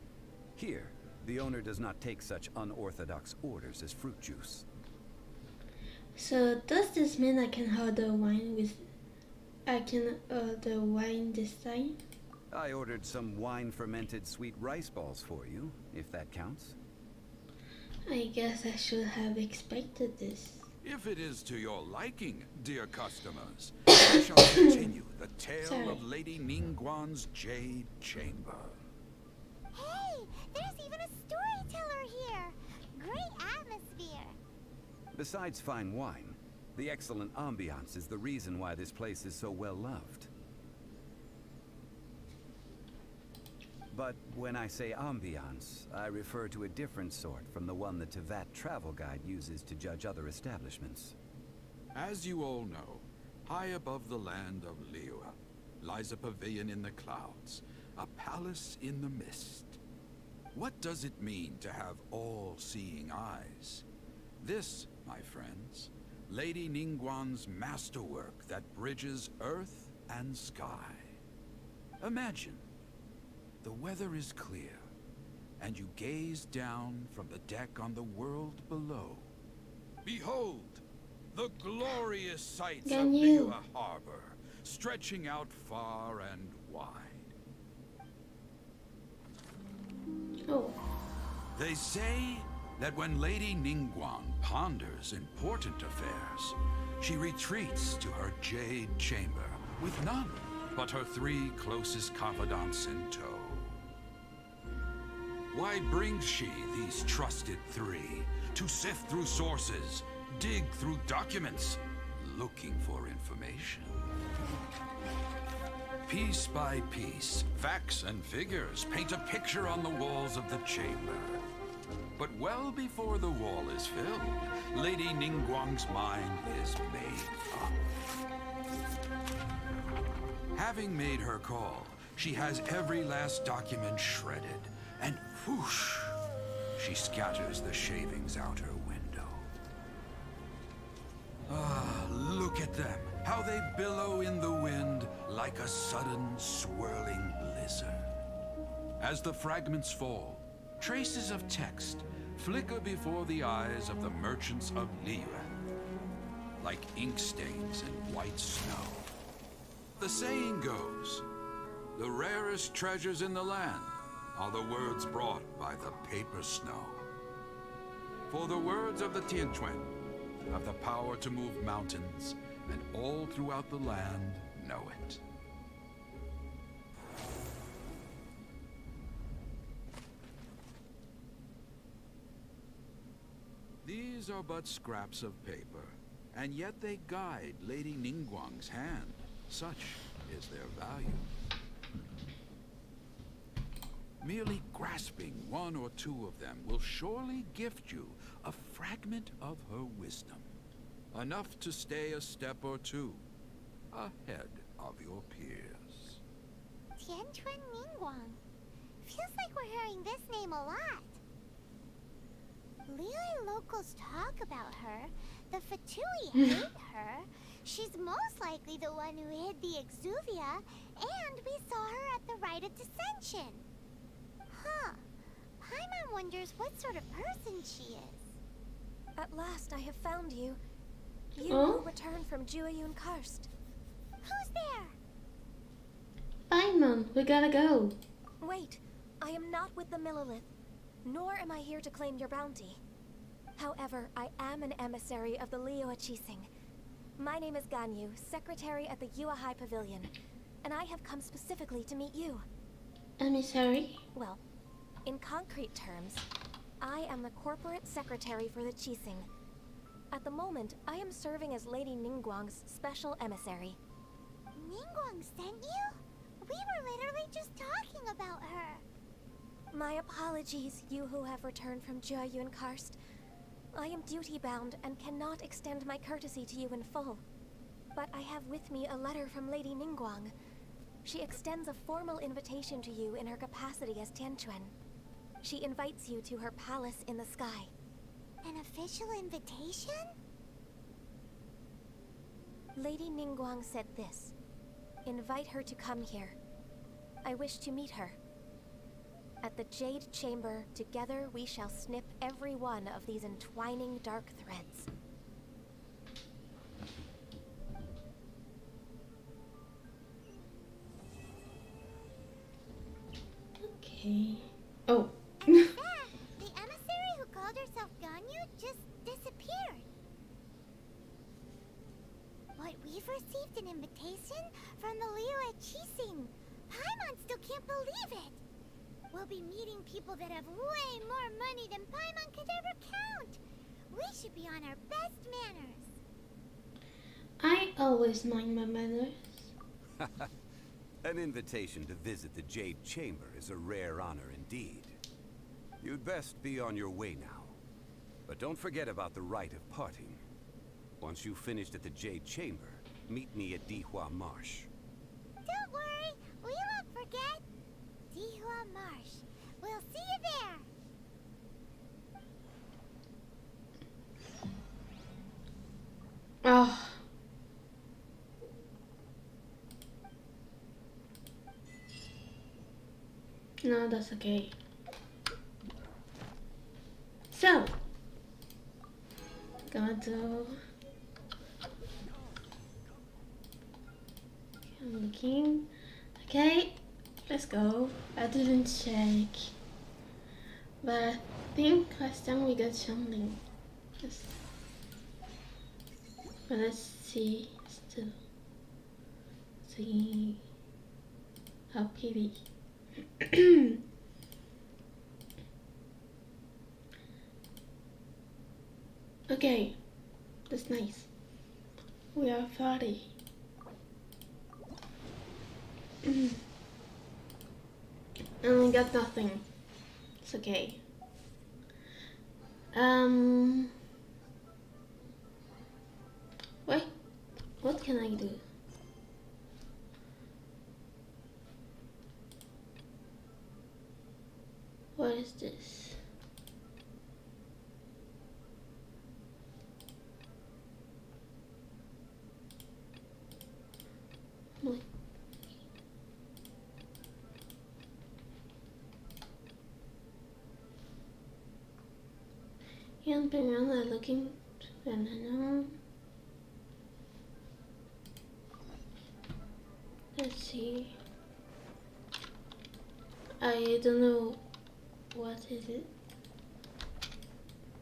Here, the owner does not take such unorthodox orders as fruit juice. So does this mean I can order wine this time? I ordered some wine-fermented sweet rice balls for you, if that counts. I guess I should have expected this. If it is to your liking, dear customers, we shall continue the tale of Lady Ningguang's Jade Chamber. Hey, there's even a storyteller here. Great atmosphere. Besides fine wine, the excellent ambiance is the reason why this place is so well loved. But when I say ambiance, I refer to a different sort from the one the Tevat travel guide uses to judge other establishments. As you all know, high above the land of Liyue lies a pavilion in the clouds, a palace in the mist. What does it mean to have all-seeing eyes? This, my friends, Lady Ningguang's masterwork that bridges earth and sky. Imagine, the weather is clear, and you gaze down from the deck on the world below. Behold, the glorious sights of Liyue Harbor, stretching out far and wide. Oh. They say that when Lady Ningguang ponders important affairs, she retreats to her jade chamber with none but her 3 closest confidants in tow. Why brings she these trusted 3 to sift through sources, dig through documents, looking for information? Piece by piece, facts and figures paint a picture on the walls of the chamber. But well before the wall is filled, Lady Ningguang's mind is made up. Having made her call, she has every last document shredded, and whoosh, she scatters the shavings out her window. Ah, look at them, how they billow in the wind like a sudden swirling blizzard. As the fragments fall, traces of text flicker before the eyes of the merchants of Liyue, like ink stains in white snow. The saying goes, the rarest treasures in the land are the words brought by the paper snow. For the words of the Tianquan have the power to move mountains, and all throughout the land know it. These are but scraps of paper, and yet they guide Lady Ningguang's hand. Such is their value. Merely grasping one or two of them will surely gift you a fragment of her wisdom. Enough to stay a step or two ahead of your peers. Tianquan Ningguang. Feels like we're hearing this name a lot. Liyue locals talk about her. The Fatui hate her. She's most likely the one who hid the Exuvia, and we saw her at the Rite of Descension. Huh. Paimon wonders what sort of person she is. At last I have found you. You Oh? who returned from Jueyun Karst. Who's there? Paimon, we gotta go. Wait, I am not with the Millelith, nor am I here to claim your bounty. However, I am an emissary of the Liyue Qixing. My name is Ganyu, secretary at the Yue High Pavilion, and I have come specifically to meet you. Emissary? Well, in concrete terms, I am the corporate secretary for the Qixing. At the moment, I am serving as Lady Ningguang's special emissary. Ningguang sent you? We were literally just talking about her. My apologies, you who have returned from Jueyun Karst. I am duty-bound and cannot extend my courtesy to you in full. But I have with me a letter from Lady Ningguang. She extends a formal invitation to you in her capacity as Tianquan. She invites you to her palace in the sky. An official invitation? Lady Ningguang said this. Invite her to come here. I wish to meet her. At the Jade Chamber, together we shall snip every one of these entwining dark threads. Okay. Oh. The emissary who called herself Ganyu just disappeared. But we've received an invitation from the Liyue Qixing. Paimon still can't believe it. We'll be meeting people that have way more money than Paimon could ever count. We should be on our best manners. I always mind my manners. An invitation to visit the Jade Chamber is a rare honor indeed. You'd best be on your way now. But don't forget about the rite of parting. Once you've finished at the Jade Chamber, meet me at Dihua Marsh. Don't worry, we won't forget. Dihua Marsh. We'll see you there. Oh. No, that's okay. So, going to. I'm looking. Okay, let's go. I didn't check, but I think last time we got something. But let's see. Still, see how PV. Okay, that's nice. We are 40. And we got nothing. It's okay. Wait, what can I do? What is this? Wait. Young people are looking and I know. Let's see. I don't know. What is it?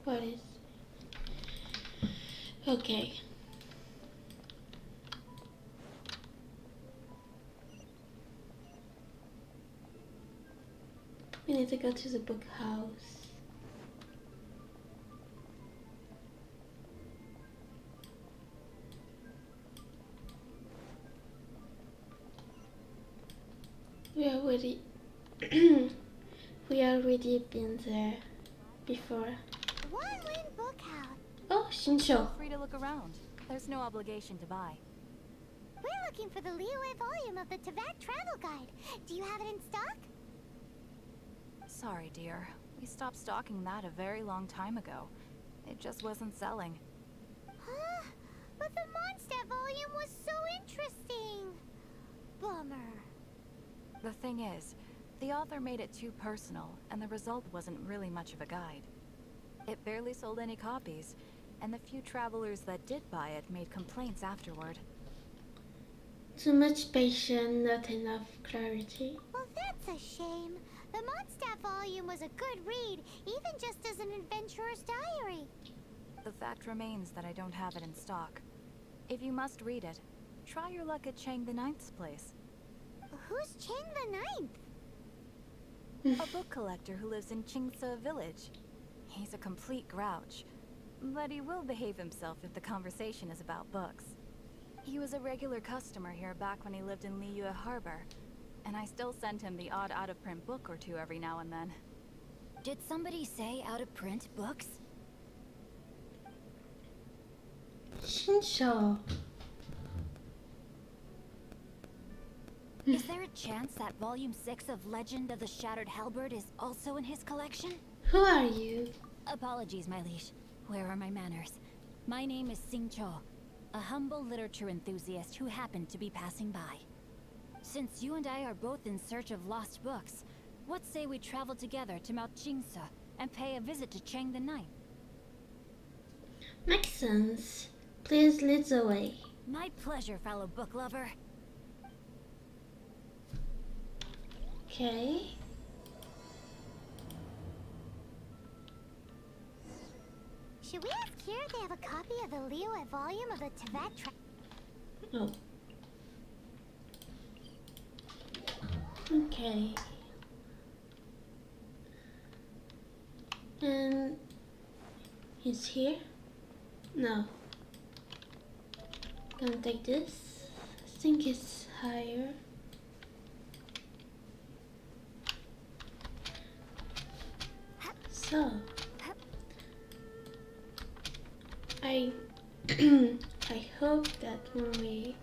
What is? Okay. We need to go to the book house. We already we already been there before. One Lin Book House. Oh, Shinsho. Feel free to look around. There's no obligation to buy. We're looking for the Liyue volume of the Teyvat Travel Guide. Do you have it in stock? Sorry, dear. We stopped stocking that a very long time ago. It just wasn't selling. Huh? But the Mondstadt volume was so interesting. Bummer. The thing is, the author made it too personal, and the result wasn't really much of a guide. It barely sold any copies, and the few travelers that did buy it made complaints afterward. Too much patience, not enough clarity. Well, that's a shame. The Mondstadt volume was a good read, even just as an adventurer's diary. The fact remains that I don't have it in stock. If you must read it, try your luck at Chang the Ninth's place. Who's Chang the Ninth? A book collector who lives in Qingce village. He's a complete grouch, but he will behave himself if the conversation is about books. He was a regular customer here back when he lived in Liyue Harbor, and I still send him the odd out-of-print book or two every now and then. Did somebody say out-of-print books? Shinsho. Is there a chance that Volume 6 of Legend of the Shattered Halberd is also in his collection? Who are you? Apologies, my liege. Where are my manners? My name is Sing Cho, a humble literature enthusiast who happened to be passing by. Since you and I are both in search of lost books, what say we travel together to Mount Qingce and pay a visit to Chang the Ninth? Makes sense. Please lead the way. My pleasure, fellow book lover. Okay. Should we ask here if they have a copy of the Liyue volume of the Teyvat Oh. Okay. And he's here? No. Gonna take this. I think it's higher. So I I hope that when we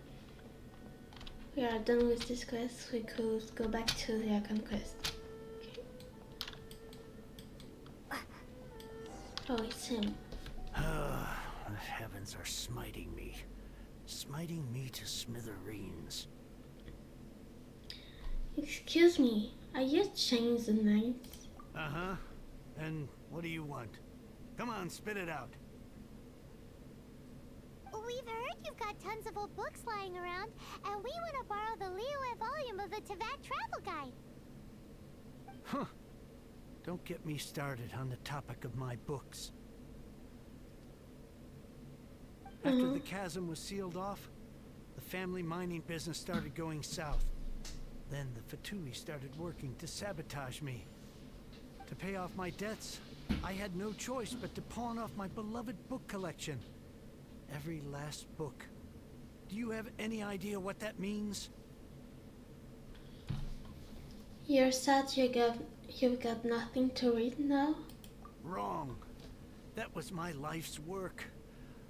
are done with this quest, we could go back to the Archon quest. Okay. Oh, it's him. The heavens are smiting me. Smiting me to smithereens. Excuse me, are you Chang the Ninth? Uh-huh. And what do you want? Come on, spit it out. We've heard you've got tons of old books lying around, and we want to borrow the Liyue volume of the Teyvat Travel Guide. Huh. Don't get me started on the topic of my books. After the chasm was sealed off, the family mining business started going south. Then the Fatui started working to sabotage me. To pay off my debts, I had no choice but to pawn off my beloved book collection. Every last book. Do you have any idea what that means? You're sad you've got nothing to read now? Wrong. That was my life's work.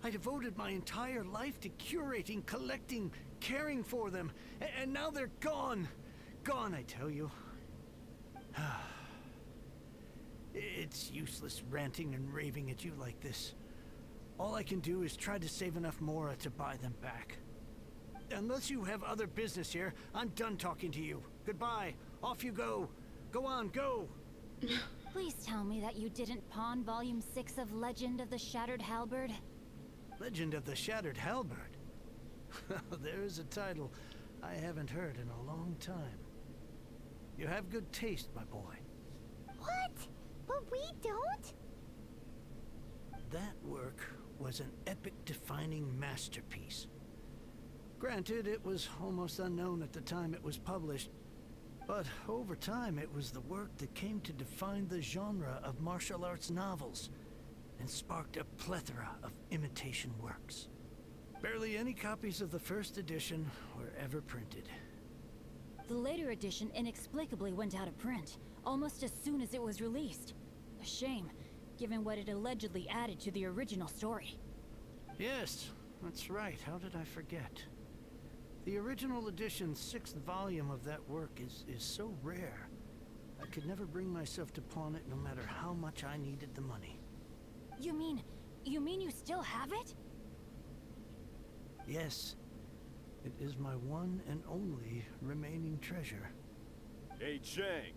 I devoted my entire life to curating, collecting, caring for them, and now they're gone. Gone, I tell you. It's useless ranting and raving at you like this. All I can do is try to save enough Mora to buy them back. Unless you have other business here, I'm done talking to you. Goodbye. Off you go. Go on, go. Please tell me that you didn't pawn Volume 6 of Legend of the Shattered Halberd. Legend of the Shattered Halberd? There's a title I haven't heard in a long time. You have good taste, my boy. What? But we don't? That work was an epic-defining masterpiece. Granted, it was almost unknown at the time it was published, but over time it was the work that came to define the genre of martial arts novels and sparked a plethora of imitation works. Barely any copies of the first edition were ever printed. The later edition inexplicably went out of print, almost as soon as it was released. A shame, given what it allegedly added to the original story. Yes, that's right. How did I forget? The original edition's 6th volume of that work is so rare. I could never bring myself to pawn it no matter how much I needed the money. You mean you still have it? Yes. It is my one and only remaining treasure. Hey, Chang.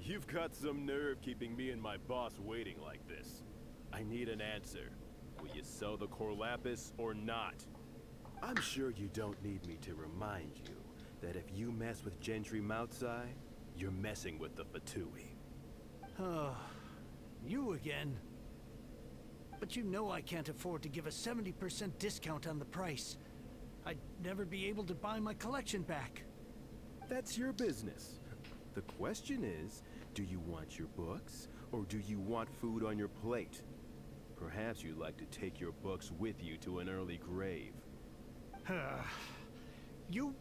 You've got some nerve keeping me and my boss waiting like this. I need an answer. Will you sell the core lapis or not? I'm sure you don't need me to remind you that if you mess with Gentry Moutsai, you're messing with the Fatui. Oh, you again. But you know I can't afford to give a 70% discount on the price. I'd never be able to buy my collection back. That's your business. The question is, do you want your books, or do you want food on your plate? Perhaps you'd like to take your books with you to an early grave. You...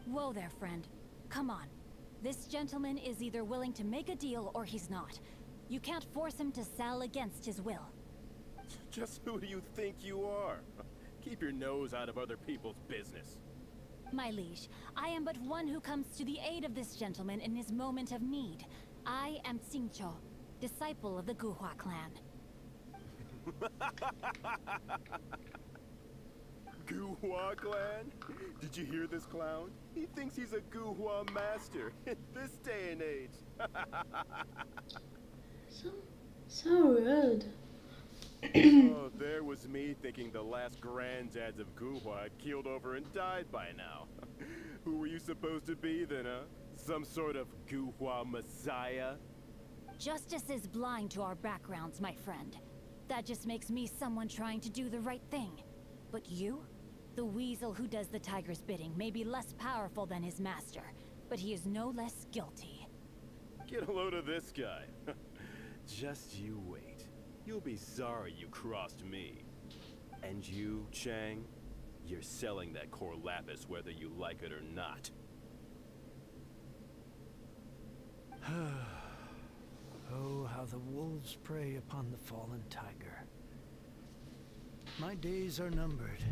Whoa there, friend. Come on. This gentleman is either willing to make a deal or he's not. You can't force him to sell against his will. Just who do you think you are? Keep your nose out of other people's business. My liege, I am but one who comes to the aid of this gentleman in his moment of need. I am Xingqiu, disciple of the Guhua clan. Guhua clan? Did you hear this clown? He thinks he's a Guhua master in this day and age. So rude. Oh, there was me thinking the last granddads of Guhua had keeled over and died by now. Who were you supposed to be then, huh? Some sort of Guhua messiah? Justice is blind to our backgrounds, my friend. That just makes me someone trying to do the right thing. But you? The weasel who does the tiger's bidding may be less powerful than his master, but he is no less guilty. Get a load of this guy. Just you wait. You'll be sorry you crossed me. And you, Chang, you're selling that core lapis whether you like it or not. Oh, how the wolves prey upon the fallen tiger. My days are numbered.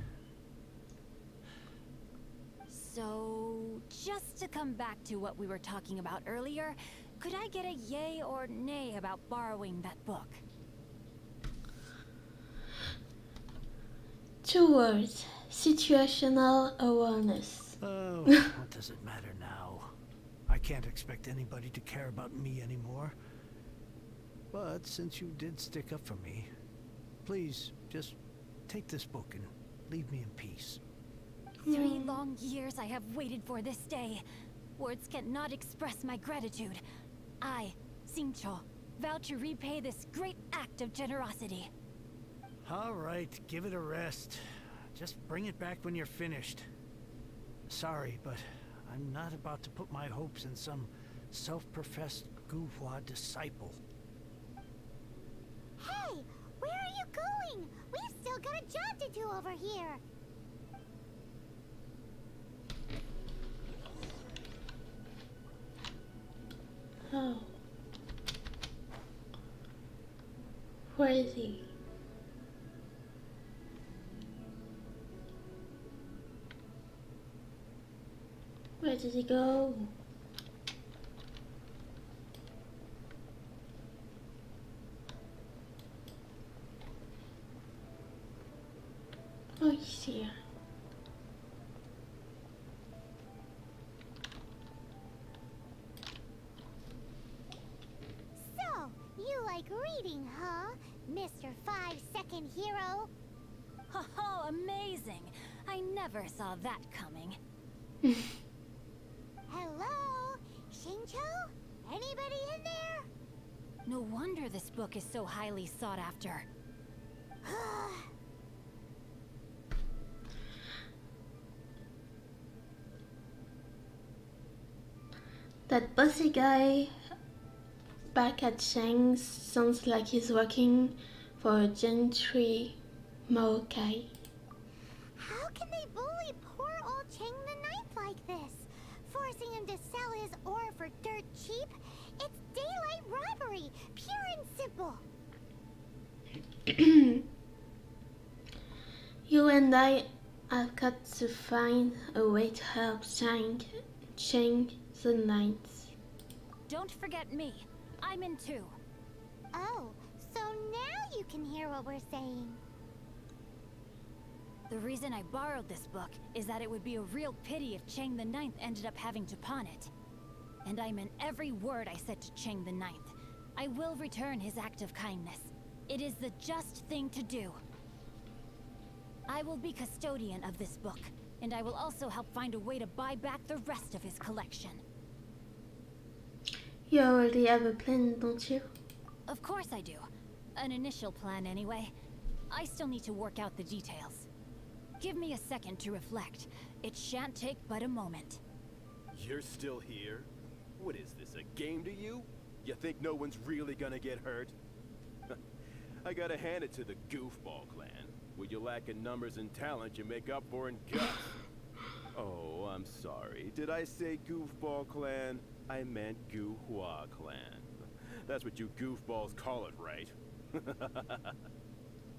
So, just to come back to what we were talking about earlier, could I get a yay or nay about borrowing that book? 2 words. Situational awareness. Oh, what does it matter now? I can't expect anybody to care about me anymore. But since you did stick up for me, please, just take this book and leave me in peace. 3 long years I have waited for this day. Words cannot express my gratitude. I, Xingqiu, vow to repay this great act of generosity. All right, give it a rest. Just bring it back when you're finished. Sorry, but I'm not about to put my hopes in some self-professed Guhua disciple. Hey, where are you going? We've still got a job to do over here. Oh. Where is he? Where did he go? Oh, he's here. So, you like reading, huh? Mr. 5-second hero? Oh, amazing! I never saw that coming. Hello? Shincho? Anybody in there? No wonder this book is so highly sought after. That bossy guy back at Shang's sounds like he's working for a gentry Maokai. How can they bully poor old Chang the Ninth like this? Forcing him to sell his ore for dirt cheap? It's daylight robbery, pure and simple. You and I have got to find a way to help Chang the Ninth. Don't forget me. I'm in too. Oh, so now you can hear what we're saying. The reason I borrowed this book is that it would be a real pity if Chang the Ninth ended up having to pawn it. And I meant every word I said to Chang the Ninth. I will return his act of kindness. It is the just thing to do. I will be custodian of this book, and I will also help find a way to buy back the rest of his collection. You already have a plan, don't you? Of course I do. An initial plan anyway. I still need to work out the details. Give me a second to reflect. It shan't take but a moment. You're still here? What is this, a game to you? You think no one's really gonna get hurt? I gotta hand it to the Goofball clan. What you lack in numbers and talent, you make up for in guts. Oh, I'm sorry. Did I say Goofball clan? I meant Guhua clan. That's what you goofballs call it, right?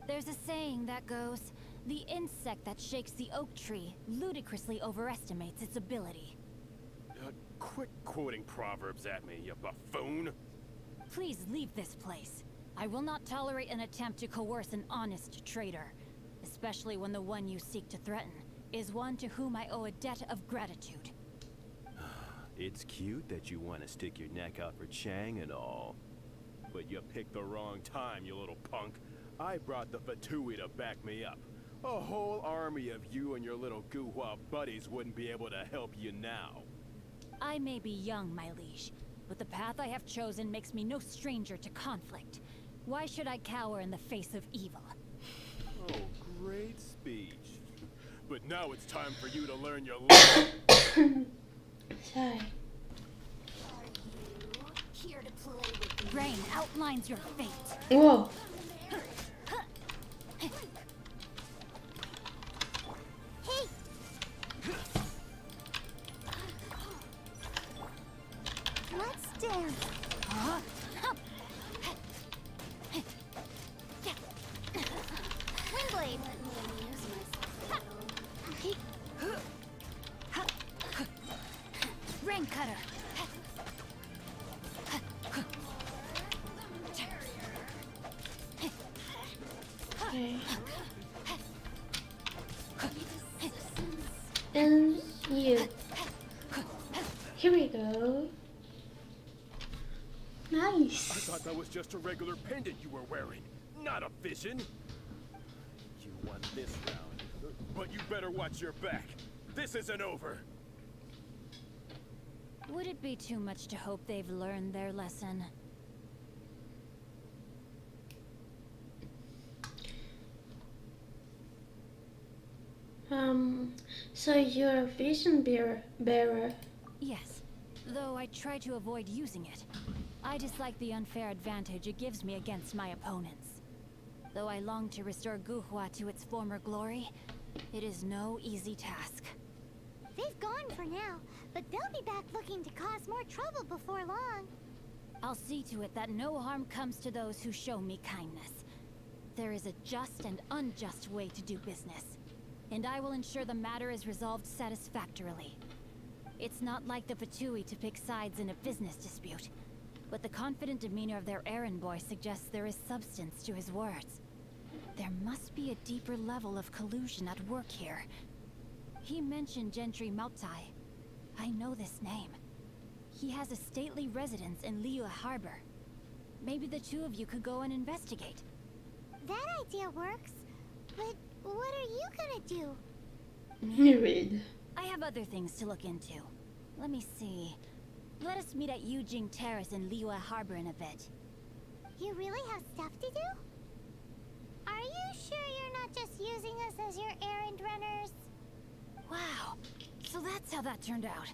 There's a saying that goes, the insect that shakes the oak tree ludicrously overestimates its ability. Quit quoting proverbs at me, you buffoon! Please leave this place. I will not tolerate an attempt to coerce an honest trader, especially when the one you seek to threaten is one to whom I owe a debt of gratitude. It's cute that you want to stick your neck out for Chang and all. But you picked the wrong time, you little punk. I brought the Fatui to back me up. A whole army of you and your little Guhua buddies wouldn't be able to help you now. I may be young, my liege, but the path I have chosen makes me no stranger to conflict. Why should I cower in the face of evil? Oh, great speech. But now it's time for you to learn your lesson. Sorry. Here to play with Rain outlines your fate. Whoa. Hey! Let's dance. Windblade. Rain cutter. Okay. And you. Here we go. Nice. I thought that was just a regular pendant you were wearing, not a vision. You won this round, but you better watch your back. This isn't over. Would it be too much to hope they've learned their lesson? So you're a vision bearer? Yes, though I try to avoid using it. I dislike the unfair advantage it gives me against my opponents. Though I long to restore Guhua to its former glory, it is no easy task. They've gone for now, but they'll be back looking to cause more trouble before long. I'll see to it that no harm comes to those who show me kindness. There is a just and unjust way to do business, and I will ensure the matter is resolved satisfactorily. It's not like the Fatui to pick sides in a business dispute, but the confident demeanor of their errand boy suggests there is substance to his words. There must be a deeper level of collusion at work here. He mentioned Gentry Mautai. I know this name. He has a stately residence in Liyue Harbor. Maybe the two of you could go and investigate. That idea works, but what are you gonna do? me. Read. I have other things to look into. Let me see. Let us meet at Yujing Terrace in Liyue Harbor in a bit. You really have stuff to do? Are you sure you're not just using us as your errand runners? Wow. So that's how that turned out.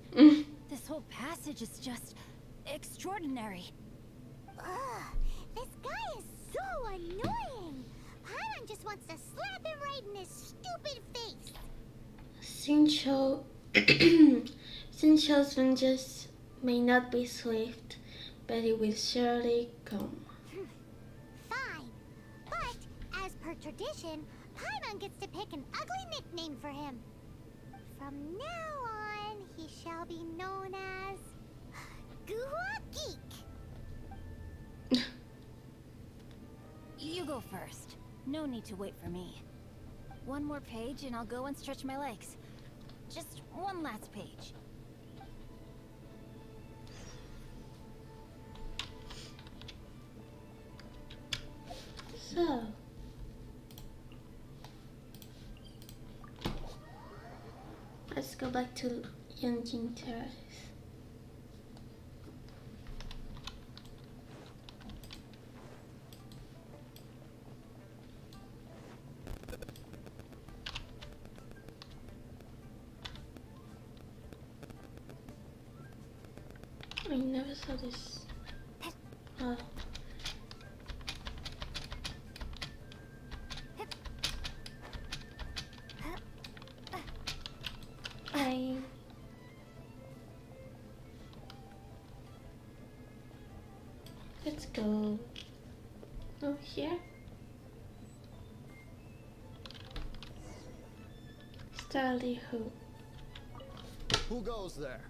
This whole passage is just extraordinary. Ugh, this guy is so annoying. Paimon just wants to slap him right in his stupid face. Sincho's vengeance may not be swift, but it will surely come. Fine, but as per tradition, Paimon gets to pick an ugly nickname for him. From now on, he shall be known as Guhua Geek. You go first. No need to wait for me. One more page and I'll go and stretch my legs. Just one last page. So, let's go back to Genshin Terrace. I never saw this. Oh. Let's go. Oh, here. Starly Hope. Who goes there?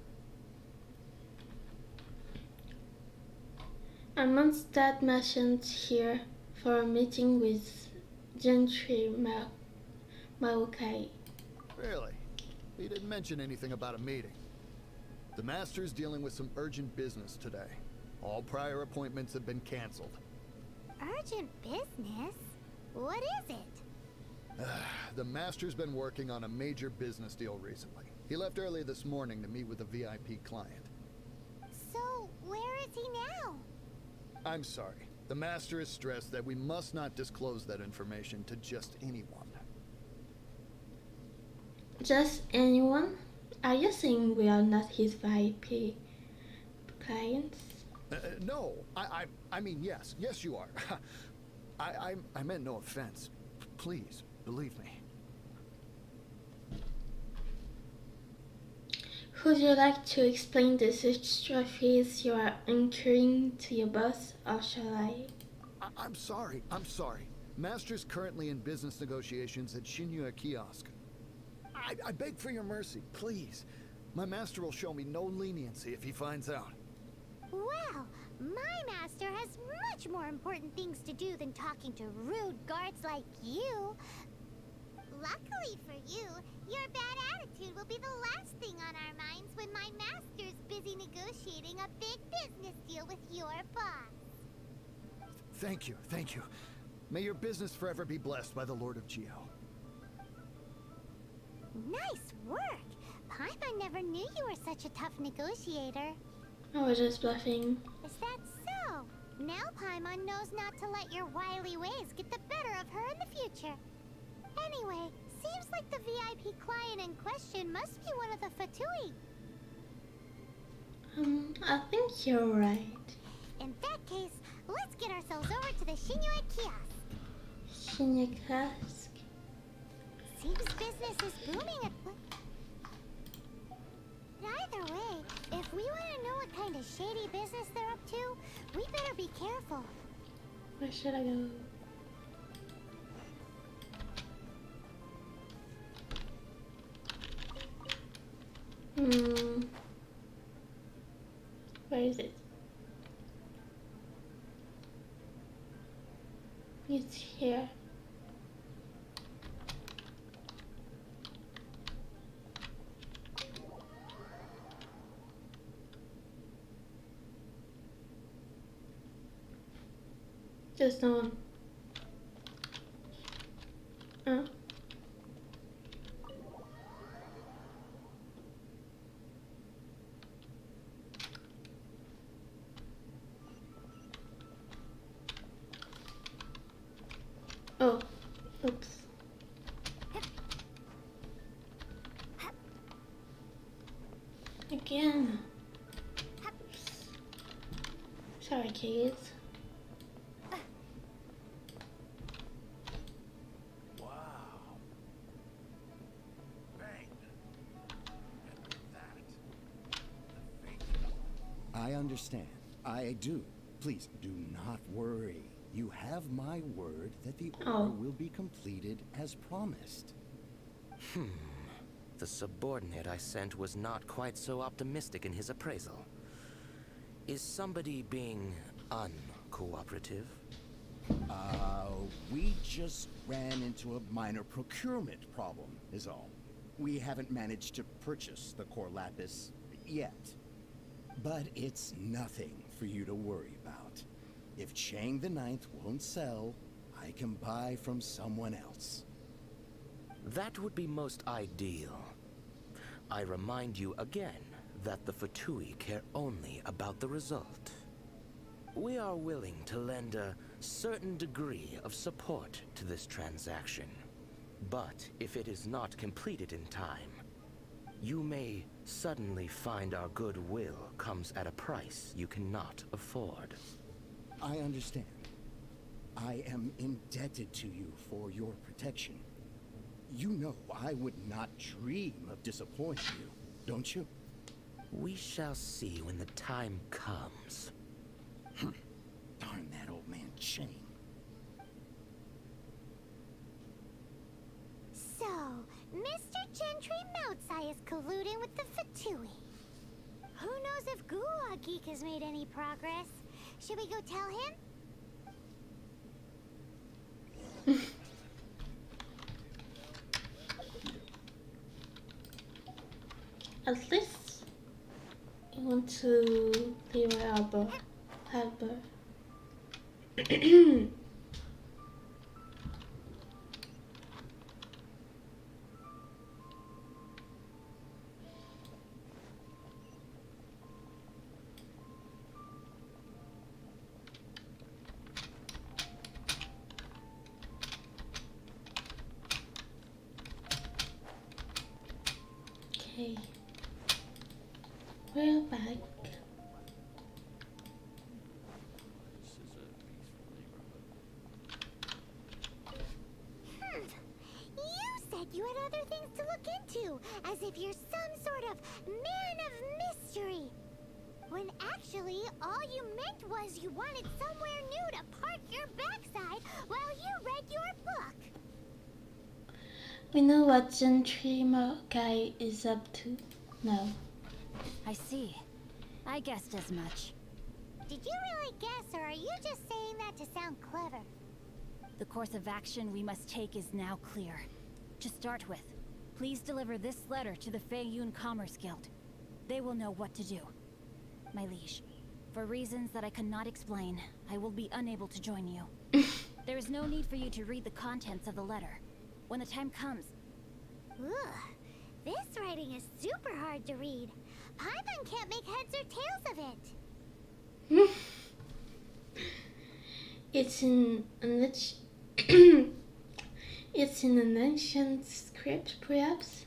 Amundstad mentioned here for a meeting with Gentry Maokai. Really? He didn't mention anything about a meeting. The Master's dealing with some urgent business today. All prior appointments have been canceled. Urgent business? What is it? The Master's been working on a major business deal recently. He left early this morning to meet with a VIP client. So, where is he now? I'm sorry. The Master is stressed that we must not disclose that information to just anyone. Just anyone? Are you saying we are not his VIP clients? No, I mean yes. Yes, you are. I meant no offense. Please, believe me. Would you like to explain the extra fees you are incurring to your boss, or shall I? I'm sorry. Master's currently in business negotiations at Shinya Kiosk. I beg for your mercy, please. My master will show me no leniency if he finds out. Well, my master has much more important things to do than talking to rude guards like you. Luckily for you, your bad attitude will be the last thing on our minds when my master's busy negotiating a big business deal with your boss. Thank you. May your business forever be blessed by the Lord of Geo. Nice work! Paimon never knew you were such a tough negotiator. I was just bluffing. Is that so? Now Paimon knows not to let your wily ways get the better of her in the future. Anyway, seems like the VIP client in question must be one of the Fatui. I think you're right. In that case, let's get ourselves over to the Shinya Kiosk. Shinya Kiosk? Seems business is booming at... Either way, if we want to know what kind of shady business they're up to, we better be careful. Where should I go? Where is it? It's here. Just no one. Again. Sorry, kids. Wow. Bang. And with that, the fate. I understand. I do. Please do not worry. You have my word that the order will be completed as promised. The subordinate I sent was not quite so optimistic in his appraisal. Is somebody being uncooperative? We just ran into a minor procurement problem, is all. We haven't managed to purchase the core lapis yet. But it's nothing for you to worry about. If Chang the Ninth won't sell, I can buy from someone else. That would be most ideal. I remind you again that the Fatui care only about the result. We are willing to lend a certain degree of support to this transaction. But if it is not completed in time, you may suddenly find our goodwill comes at a price you cannot afford. I understand. I am indebted to you for your protection. You know I would not dream of disappointing you, don't you? We shall see when the time comes. Darn that old man Chang. So, Mr. Gentry Moutsai is colluding with the Fatui. Who knows if Gua Geek has made any progress? Should we go tell him? At least you want to leave her harbor. Okay. We're back. You said you had other things to look into, as if you're some sort of man of mystery. When actually, all you meant was you wanted somewhere new to park your backside while you read your book. We know what Gentry guy is up to now. I see. I guessed as much. Did you really guess, or are you just saying that to sound clever? The course of action we must take is now clear. To start with, please deliver this letter to the Feiyun Commerce Guild. They will know what to do. My liege, for reasons that I cannot explain, I will be unable to join you. There is no need for you to read the contents of the letter. When the time comes... Ugh, this writing is super hard to read. Paimon can't make heads or tails of it. It's in an it's in an ancient script, perhaps?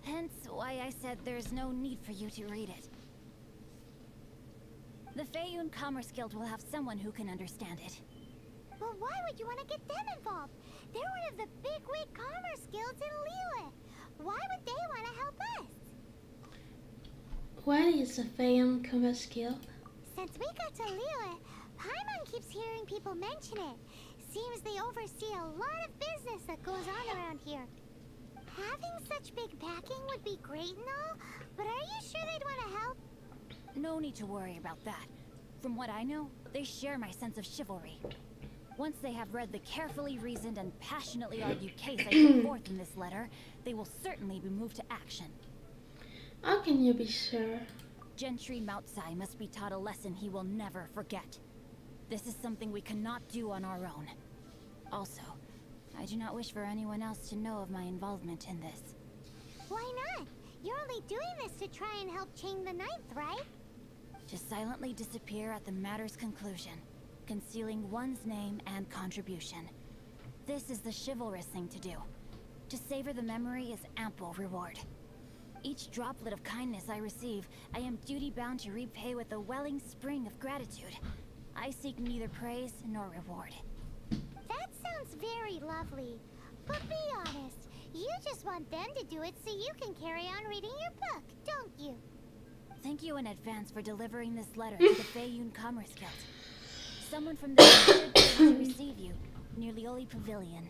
Hence why I said there's no need for you to read it. The Feiyun Commerce Guild will have someone who can understand it. Well, why would you want to get them involved? They're one of the bigwig commerce guilds in Liyue. Why would they want to help us? What is the Feiyun Commerce Guild? Since we got to Liyue, Paimon keeps hearing people mention it. Seems they oversee a lot of business that goes on around here. Having such big backing would be great and all, but are you sure they'd want to help? No need to worry about that. From what I know, they share my sense of chivalry. Once they have read the carefully reasoned and passionately argued case I put forth in this letter, they will certainly be moved to action. How can you be sure? Gentry Moutsai must be taught a lesson he will never forget. This is something we cannot do on our own. Also, I do not wish for anyone else to know of my involvement in this. Why not? You're only doing this to try and help Chang the Ninth, right? To silently disappear at the matter's conclusion, concealing one's name and contribution. This is the chivalrous thing to do. To savor the memory is ample reward. Each droplet of kindness I receive, I am duty-bound to repay with a welling spring of gratitude. I seek neither praise nor reward. That sounds very lovely. But be honest, you just want them to do it so you can carry on reading your book, don't you? Thank you in advance for delivering this letter to the Feiyun Commerce Guild. Someone from the should be able to receive you near Lioli Pavilion.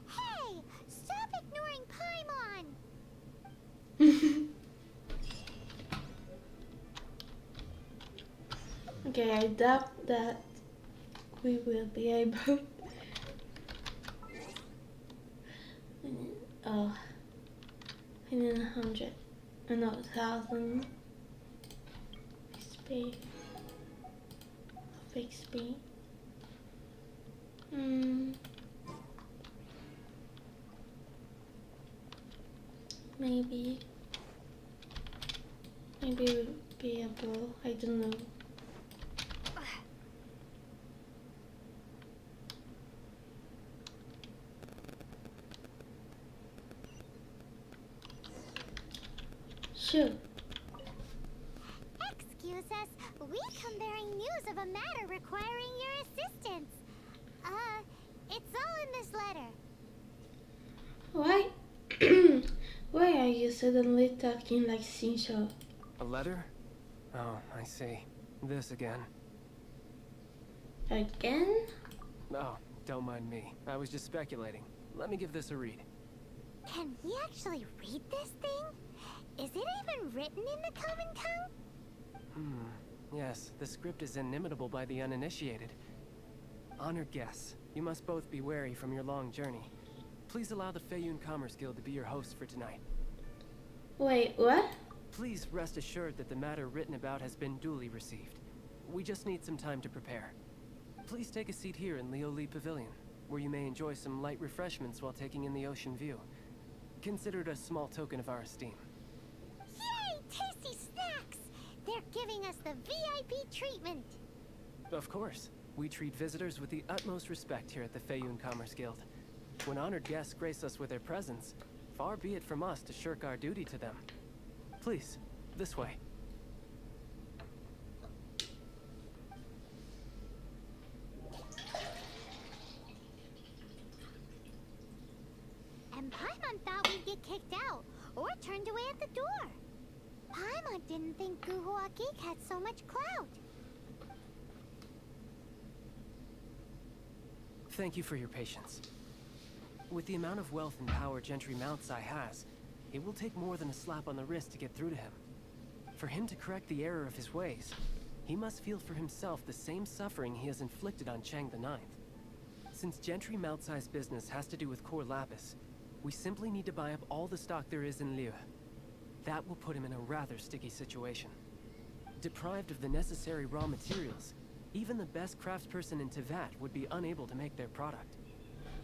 Hey! Stop ignoring Paimon! Okay, I doubt that we will be able. Oh, I need 100. No, 1,000 XP. Of XP. Maybe we'll be able. I don't know. Sure. Excuse us, we come bearing news of a matter requiring your assistance. It's all in this letter. Why? Why are you suddenly talking like Shinsho? A letter? Oh, I see. This again. Again? Oh, don't mind me. I was just speculating. Let me give this a read. Can we actually read this thing? Is it even written in the common tongue? Yes, the script is inimitable by the uninitiated. Honored guests, you must both be wary from your long journey. Please allow the Feiyun Commerce Guild to be your host for tonight. Wait, what? Please rest assured that the matter written about has been duly received. We just need some time to prepare. Please take a seat here in Lioli Pavilion, where you may enjoy some light refreshments while taking in the ocean view. Consider it a small token of our esteem. Yay! Tasty snacks! They're giving us the VIP treatment. Of course. We treat visitors with the utmost respect here at the Feiyun Commerce Guild. When honored guests grace us with their presence, far be it from us to shirk our duty to them. Please, this way. And Paimon thought we'd get kicked out, or turned away at the door. Paimon didn't think Guhua Geek had so much clout. Thank you for your patience. With the amount of wealth and power Gentry Mountsai has, it will take more than a slap on the wrist to get through to him. For him to correct the error of his ways, he must feel for himself the same suffering he has inflicted on Chang the Ninth. Since Gentry Mountsai's business has to do with core lapis, we simply need to buy up all the stock there is in Liyue. That will put him in a rather sticky situation. Deprived of the necessary raw materials, even the best craftsperson in Tevat would be unable to make their product.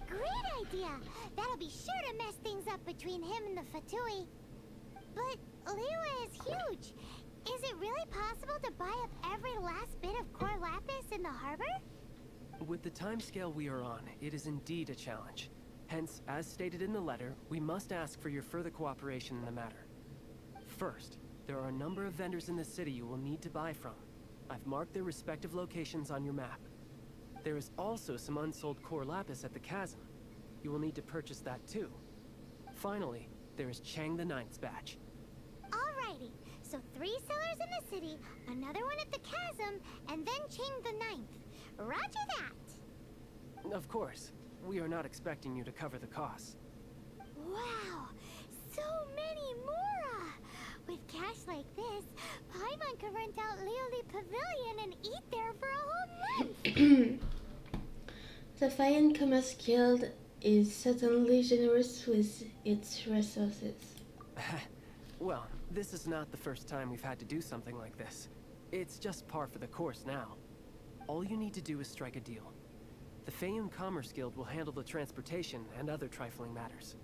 Great idea! That'll be sure to mess things up between him and the Fatui. But Liyue is huge. Is it really possible to buy up every last bit of core lapis in the harbor? With the timescale we are on, it is indeed a challenge. Hence, as stated in the letter, we must ask for your further cooperation in the matter. First, there are a number of vendors in the city you will need to buy from. I've marked their respective locations on your map. There is also some unsold core lapis at the chasm. You will need to purchase that too. Finally, there is Chang the Ninth's batch. Alrighty, so 3 sellers in the city, another one at the chasm, and then Chang the Ninth. Roger that! Of course, we are not expecting you to cover the costs. Wow, so many Mora! With cash like this, Paimon could rent out Lioli Pavilion and eat there for a whole month! The Feiyun Commerce Guild is certainly generous with its resources. Well, this is not the first time we've had to do something like this. It's just par for the course now. All you need to do is strike a deal. The Feiyun Commerce Guild will handle the transportation and other trifling matters.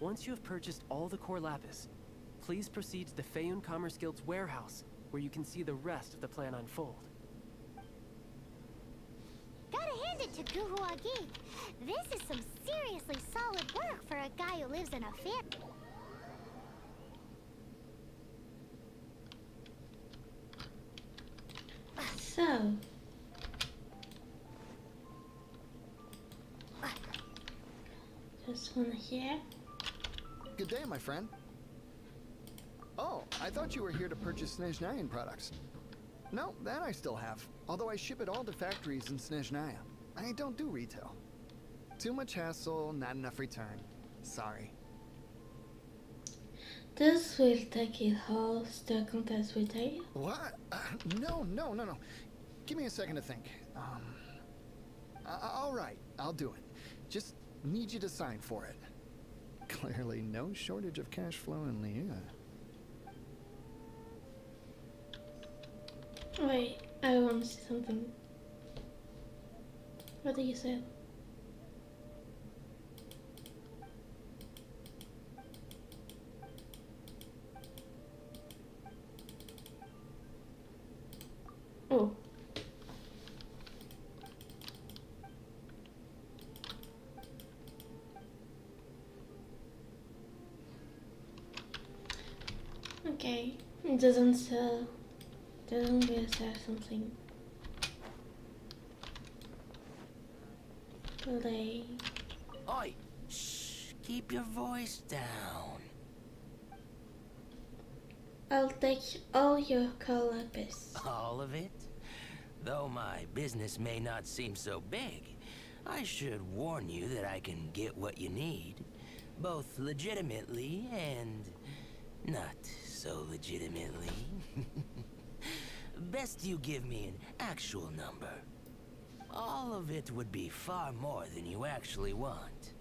Once you have purchased all the core lapis, please proceed to the Feiyun Commerce Guild's warehouse, where you can see the rest of the plan unfold. Gotta hand it to Guhua Geek. This is some seriously solid work for a guy who lives in a So, just one here. Good day, my friend. Oh, I thought you were here to purchase Snezhnayan products. No, that I still have. Although I ship it all to factories in Snezhnaya. I don't do retail. Too much hassle, not enough return. Sorry. This will take it all the contest retail. What? No. Give me a second to think. All right, I'll do it. Just need you to sign for it. Clearly no shortage of cash flow in Liyue. Wait, I want to see something. What did you say? Oh. Okay, it doesn't sell. Doesn't really sell something. Play. Oi! Shh! Keep your voice down. I'll take all your colobus. All of it? Though my business may not seem so big, I should warn you that I can get what you need, both legitimately and not so legitimately. Best you give me an actual number. All of it would be far more than you actually want.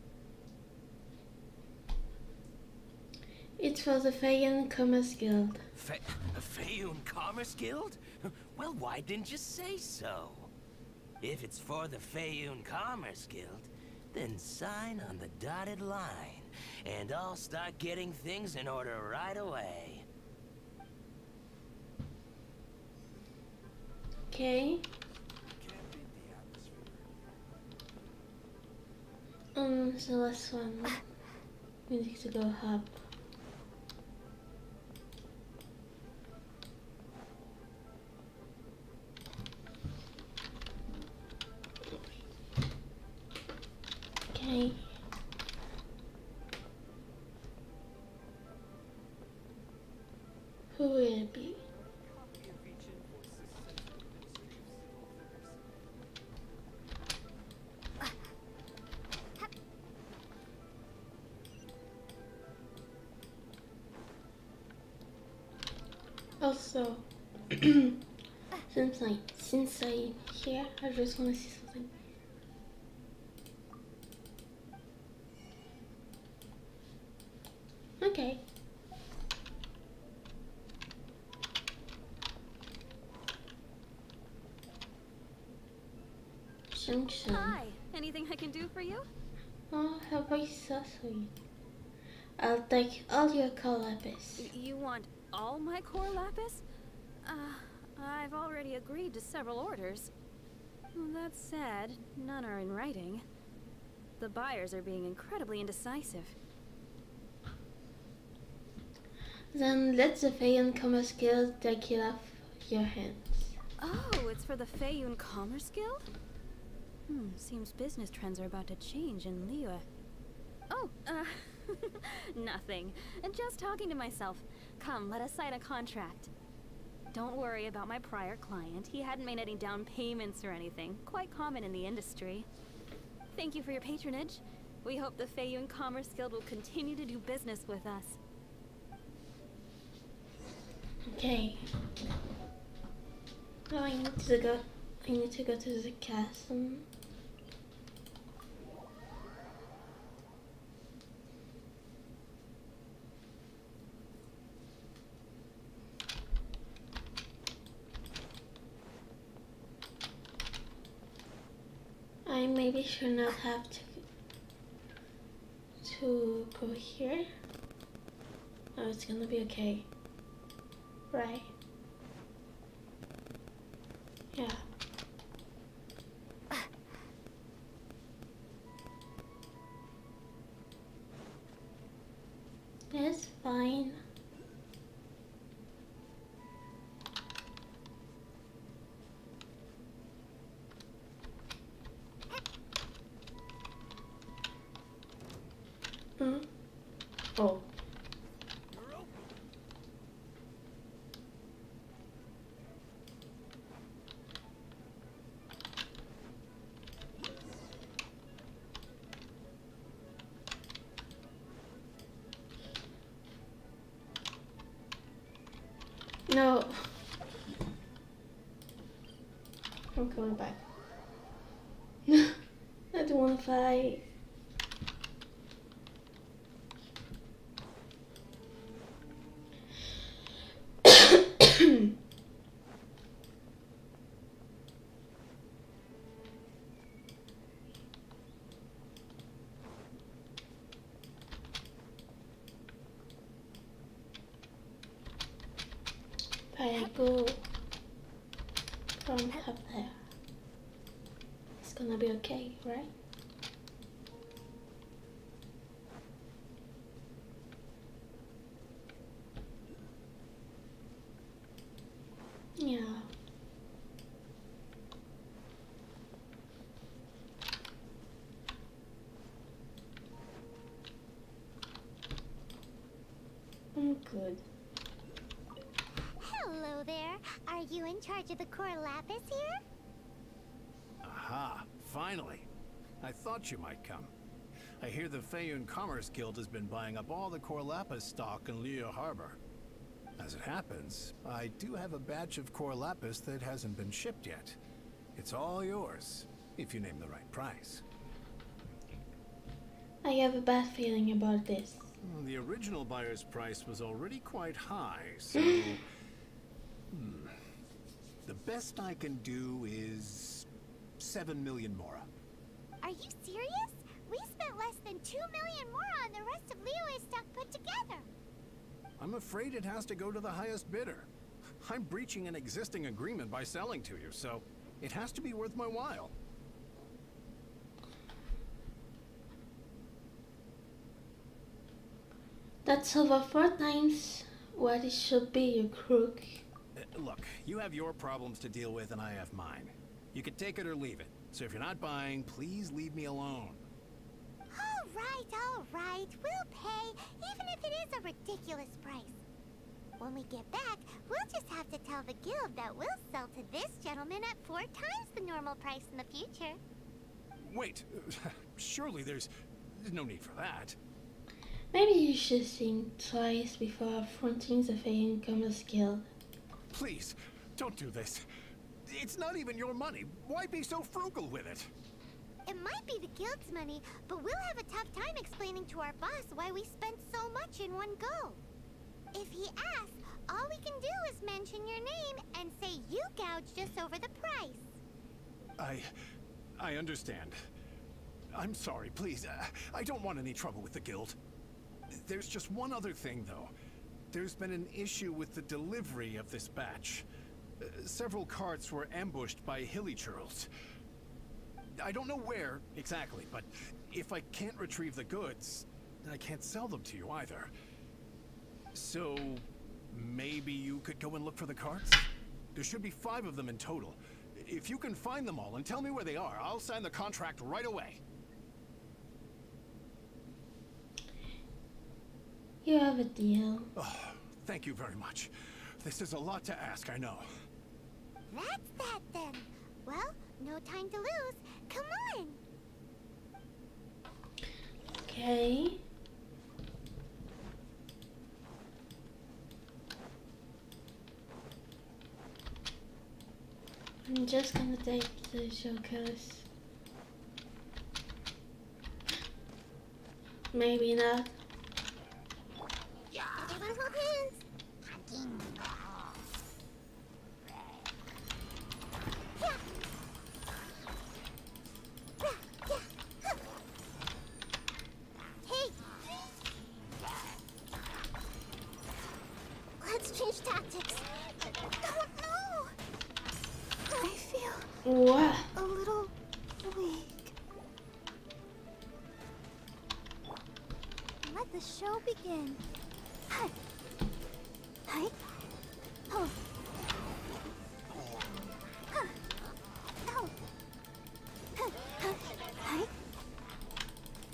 It's for the Feiyan Commerce Guild. Feyun Commerce Guild? Well, why didn't you say so? If it's for the Feyun Commerce Guild, then sign on the dotted line, and I'll start getting things in order right away. Okay. So last one. We need to go up. Okay. Who will it be? Also, since I'm here, I just want to see something. Okay. Junction. Hi, anything I can do for you? Oh, her voice is so sweet. I'll take all your colobus. You want all my core lapis? I've already agreed to several orders. That said, none are in writing. The buyers are being incredibly indecisive. Then let the Feiyan Commerce Guild take it off your hands. Oh, it's for the Feyun Commerce Guild? Seems business trends are about to change in Liyue. Oh, nothing. Just talking to myself. Come, let us sign a contract. Don't worry about my prior client. He hadn't made any down payments or anything. Quite common in the industry. Thank you for your patronage. We hope the Feyun Commerce Guild will continue to do business with us. Okay. Now I need to go to the castle. I maybe should not have to go here. Oh, it's gonna be okay. Right. Yeah. It's fine. No. I'm coming back. I don't want to fight. I go from up there. It's gonna be okay, right? Yeah. I'm good. Hello there. Are you in charge of the core lapis here? Aha, finally. I thought you might come. I hear the Feiyun Commerce Guild has been buying up all the core lapis stock in Liyue Harbor. As it happens, I do have a batch of core lapis that hasn't been shipped yet. It's all yours, if you name the right price. I have a bad feeling about this. The original buyer's price was already quite high, so... The best I can do is 7 million mora. Are you serious? We spent less than 2 million more on the rest of Liyue's stock put together. I'm afraid it has to go to the highest bidder. I'm breaching an existing agreement by selling to you, so it has to be worth my while. That's over 4 times what it should be, you crook. Look, you have your problems to deal with and I have mine. You can take it or leave it. So if you're not buying, please leave me alone. All right. We'll pay, even if it is a ridiculous price. When we get back, we'll just have to tell the guild that we'll sell to this gentleman at 4 times the normal price in the future. Wait, surely there's no need for that. Maybe you should think twice before affronting the Feiyun Commerce Guild. Please, don't do this. It's not even your money. Why be so frugal with it? It might be the guild's money, but we'll have a tough time explaining to our boss why we spent so much in one go. If he asks, all we can do is mention your name and say you gouged us over the price. I understand. I'm sorry, please. I don't want any trouble with the guild. There's just one other thing, though. There's been an issue with the delivery of this batch. Several carts were ambushed by hilly churls. I don't know where exactly, but if I can't retrieve the goods, I can't sell them to you either. So maybe you could go and look for the carts? There should be 5 of them in total. If you can find them all and tell me where they are, I'll sign the contract right away. You have a deal. Oh, thank you very much. This is a lot to ask, I know. That's that then. Well, no time to lose. Come on. Okay. I'm just gonna take the jokers. Maybe not. Everyone hold hands. Hey! Let's change tactics. Oh no! I feel What? a little weak. Let the show begin. Hi. Hi. Oh. Huh. Oh. Huh. Huh. Hi.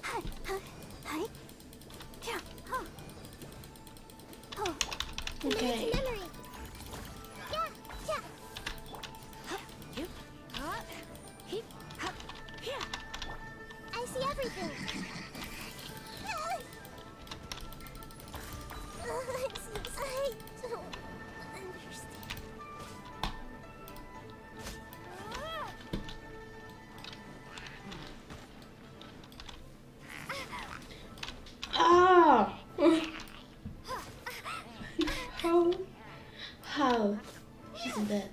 Hi. Huh. Hi. Yeah. Oh. Oh. Okay. Memory. Yeah. Yeah. I see everything. I don't understand. How? How? He's dead.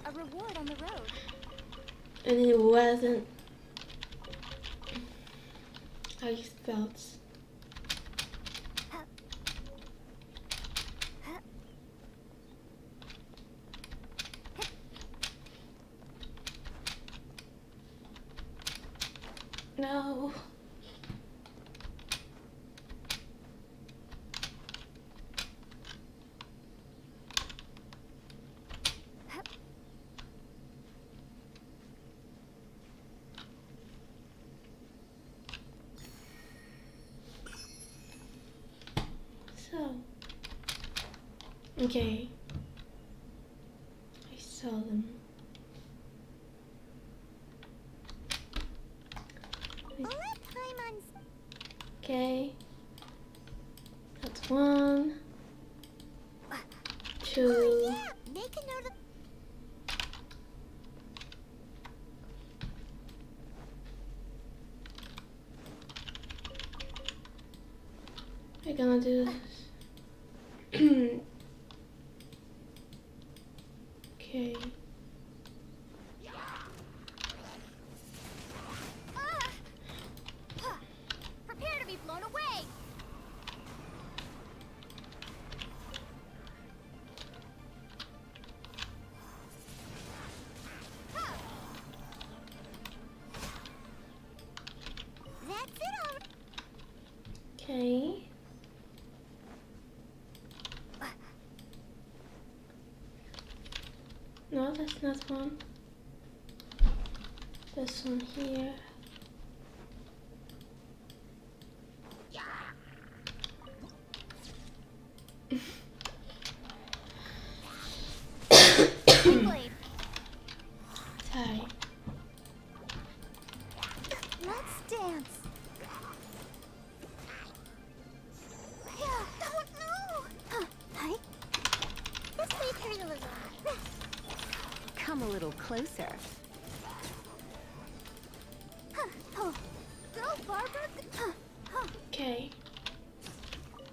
A reward on the road. And it wasn't how he felt. No. So, okay, I saw them. Okay, that's one, two. Oh, yeah. Make a note of. We're gonna do this. Okay. Prepare to be blown away. That's it all. Okay. No, that's not one. This one here. Sorry. Let's dance. Yeah, oh no! Hi. This may hurt a little. Come a little closer. Oh, go, Barbara. Okay.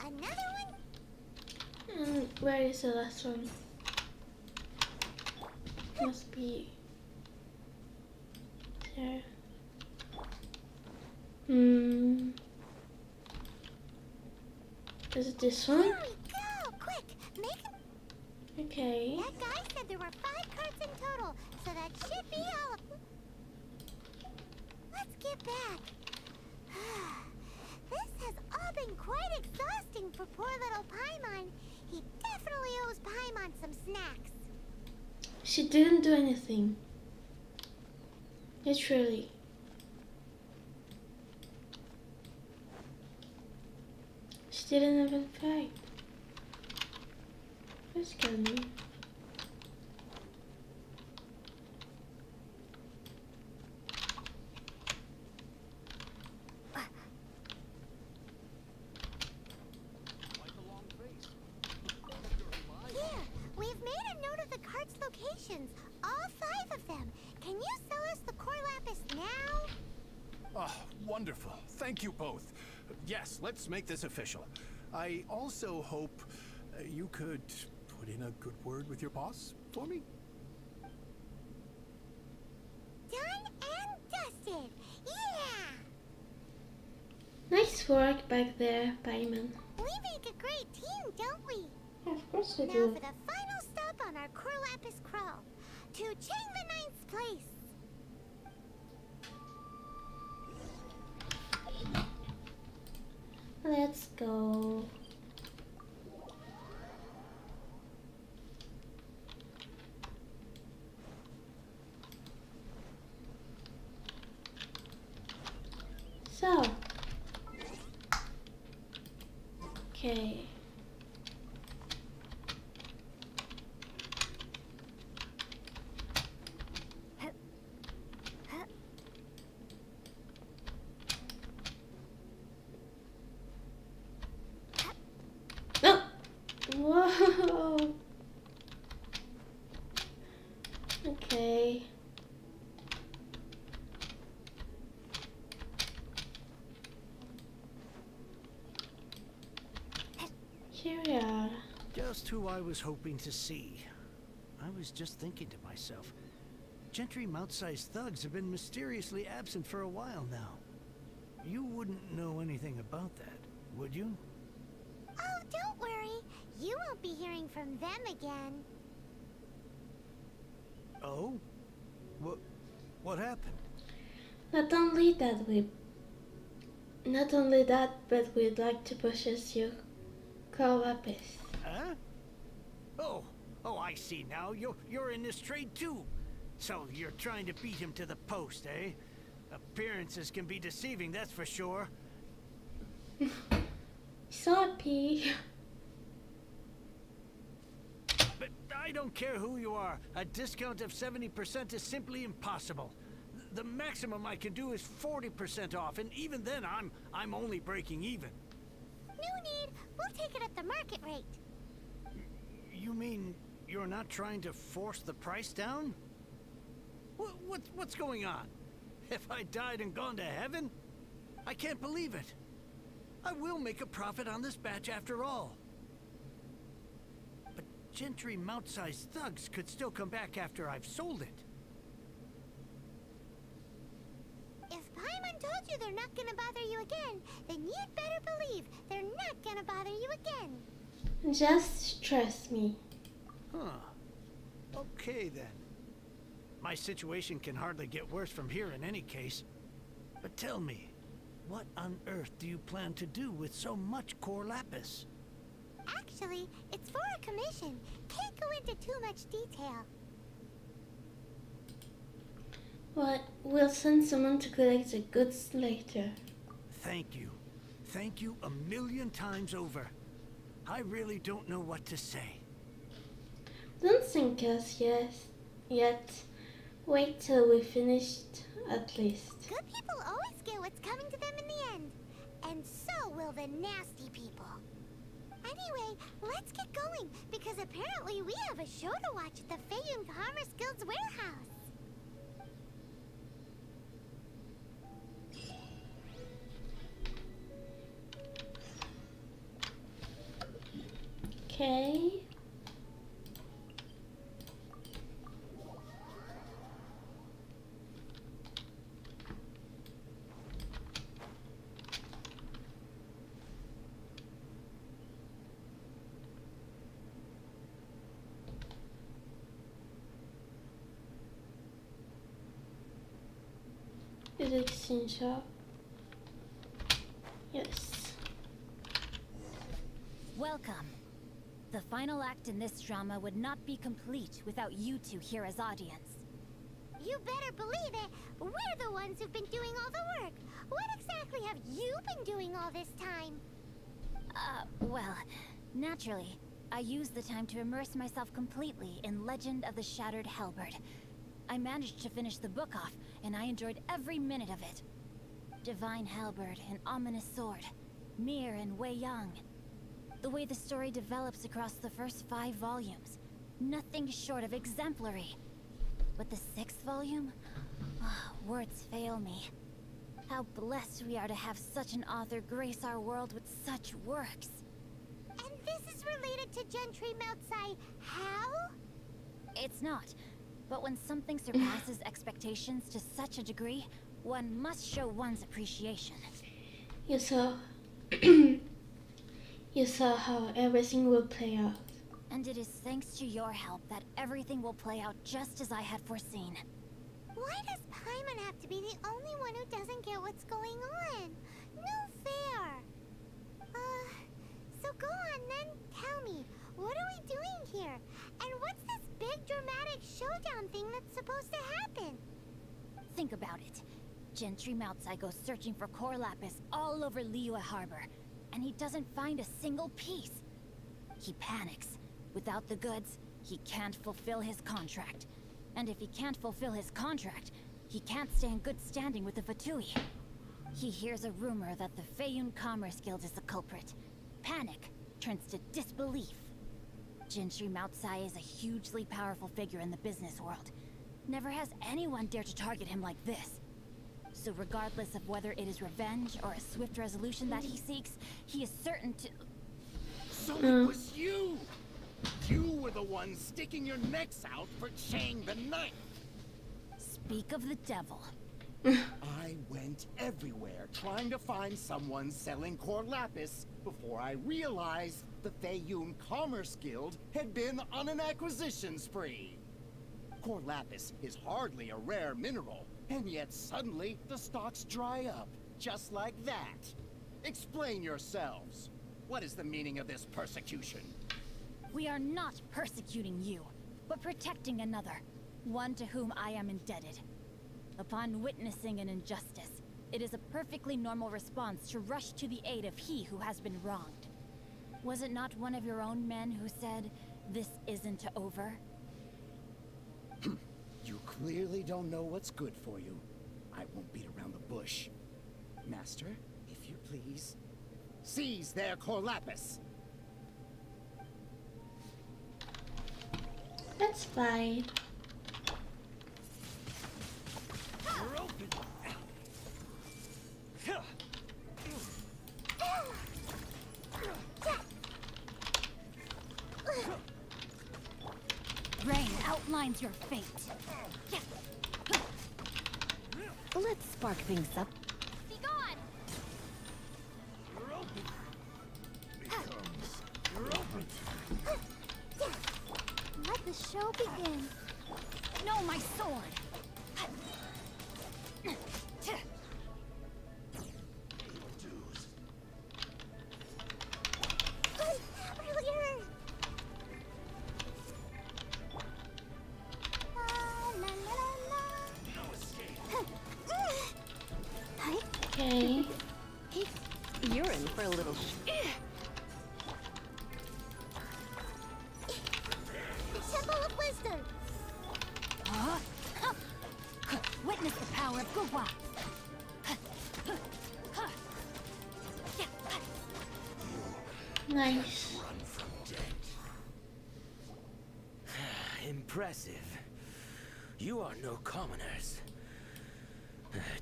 Another one? And where is the last one? Must be there. Is it this one? Here we go! Quick, make it. Okay. That guy said there were 5 carts in total, so that should be all of them. Let's get back. This has all been quite exhausting for poor little Paimon. He definitely owes Paimon some snacks. She didn't do anything. Literally. She didn't even fight. That's scared me. Here, we've made a note of the cart's locations. All 5 of them. Can you sell us the core lapis now? Oh, wonderful. Thank you both. Yes, let's make this official. I also hope you could put in a good word with your boss for me. Done and dusted. Yeah! Nice work back there, Paimon. We make a great team, don't we? Yeah, of course we Now do. for the final stop on our core lapis crawl. To Chain the Ninth's place. Let's go. So. Okay. No! Whoa! Okay. Here we are. Just who I was hoping to see. I was just thinking to myself, Gentry mount-sized thugs have been mysteriously absent for a while now. You wouldn't know anything about that, would you? Oh, don't worry. You won't be hearing from them again. Oh? What happened? Not only that, but we'd like to purchase your core lapis. Huh? Oh, I see now. You're in this trade too. So you're trying to beat him to the post, eh? Appearances can be deceiving, that's for sure. Sloppy. But I don't care who you are. A discount of 70% is simply impossible. The maximum I can do is 40% off, and even then I'm only breaking even. No need. We'll take it at the market rate. You mean you're not trying to force the price down? What's going on? Have I died and gone to heaven? I can't believe it. I will make a profit on this batch after all. But Gentry mount-sized thugs could still come back after I've sold it. If Paimon told you they're not gonna bother you again, then you'd better believe they're not gonna bother you again. Just trust me. Huh. Okay then. My situation can hardly get worse from here in any case. But tell me, what on earth do you plan to do with so much core lapis? Actually, it's for a commission. Can't go into too much detail. Well, we'll send someone to collect the goods later. Thank you. Thank you a million times over. I really don't know what to say. Don't thank us yet. Wait till we finished, at least. Good people always get what's coming to them in the end. And so will the nasty people. Anyway, let's get going, because apparently we have a show to watch at the Feiyun Commerce Guild's warehouse. Okay. Is it exchange shop? Yes. Welcome. The final act in this drama would not be complete without you two here as audience. You better believe it. We're the ones who've been doing all the work. What exactly have you been doing all this time? Well, naturally, I used the time to immerse myself completely in Legend of the Shattered Halberd. I managed to finish the book off, and I enjoyed every minute of it. Divine Halberd, an ominous sword. Mir and Wei Yang. The way the story develops across the first 5 volumes. Nothing short of exemplary. But the 6th volume? Words fail me. How blessed we are to have such an author grace our world with such works. And this is related to Gentry Meltsai how? It's not. But when something surpasses expectations to such a degree, one must show one's appreciation. You saw... You saw how everything will play out. And it is thanks to your help that everything will play out just as I had foreseen. Why does Paimon have to be the only one who doesn't get what's going on? No fair. So go on then, tell me, what are we doing here? And what's this big dramatic showdown thing that's supposed to happen? Think about it. Gentry Moutsai goes searching for core lapis all over Liyue Harbor, and he doesn't find a single piece. He panics. Without the goods, he can't fulfill his contract. And if he can't fulfill his contract, he can't stay in good standing with the Fatui. He hears a rumor that the Feiyun Commerce Guild is the culprit. Panic turns to disbelief. Gentry Moutsai is a hugely powerful figure in the business world, Never has anyone dared to target him like this. So regardless of whether it is revenge or a swift resolution that he seeks, he is certain to... So it was you! You were the one sticking your necks out for Chang the Ninth! Speak of the devil. I went everywhere trying to find someone selling core lapis before I realized the Feiyun Commerce Guild had been on an acquisition spree. Core lapis is hardly a rare mineral, and yet suddenly the stocks dry up, just like that. Explain yourselves. What is the meaning of this persecution? We are not persecuting you, but protecting another, one to whom I am indebted. Upon witnessing an injustice, it is a perfectly normal response to rush to the aid of he who has been wronged. Was it not one of your own men who said, "This isn't over"? You clearly don't know what's good for you. I won't beat around the bush. Master, if you please, seize their core lapis. That's fine. You're open. Rain outlines your fate. Let's spark things up. Be gone! You're open. You're open. Let the show begin. No, my sword! Earlier! La la la la. No escape. Okay. You're in for a little Temple of Wisdom. Huh? Witness the power of Kura. Nice. Run from death. Impressive. You are no commoners.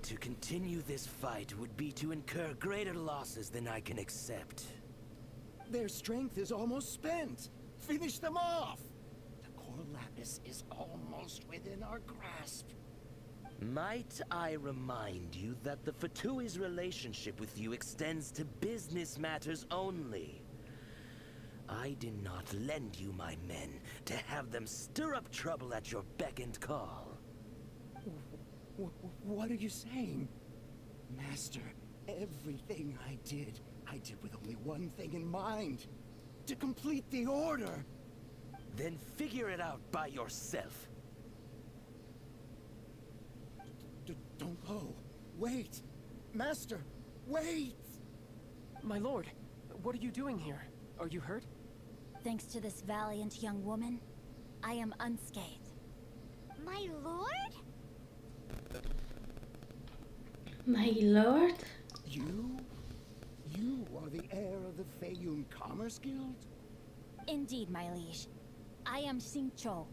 To continue this fight would be to incur greater losses than I can accept. Their strength is almost spent. Finish them off. The core lapis is almost within our grasp. Might I remind you that the Fatui's relationship with you extends to business matters only? I did not lend you my men to have them stir up trouble at your beck and call. What are you saying? Master, everything I did with only one thing in mind. To complete the order. Then figure it out by yourself. Don't go. Wait. Master, wait! My lord, what are you doing here? Are you hurt? Thanks to this valiant young woman, I am unscathed. My lord? My lord? You? You are the heir of the Feiyun Commerce Guild? Indeed, my liege. I am Xingqiu,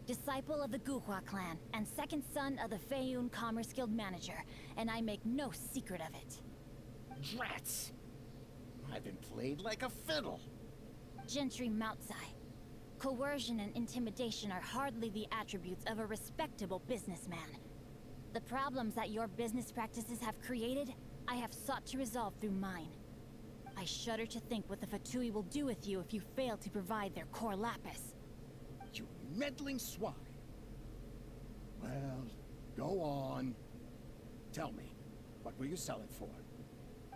disciple of the Guhua clan and second son of the Feiyun Commerce Guild manager, and I make no secret of it. Drats! I've been played like a fiddle. Gentry Moutsai. Coercion and intimidation are hardly the attributes of a respectable businessman. The problems that your business practices have created, I have sought to resolve through mine. I shudder to think what the Fatui will do with you if you fail to provide their core lapis. You meddling swine. Well, go on. Tell me, what will you sell it for?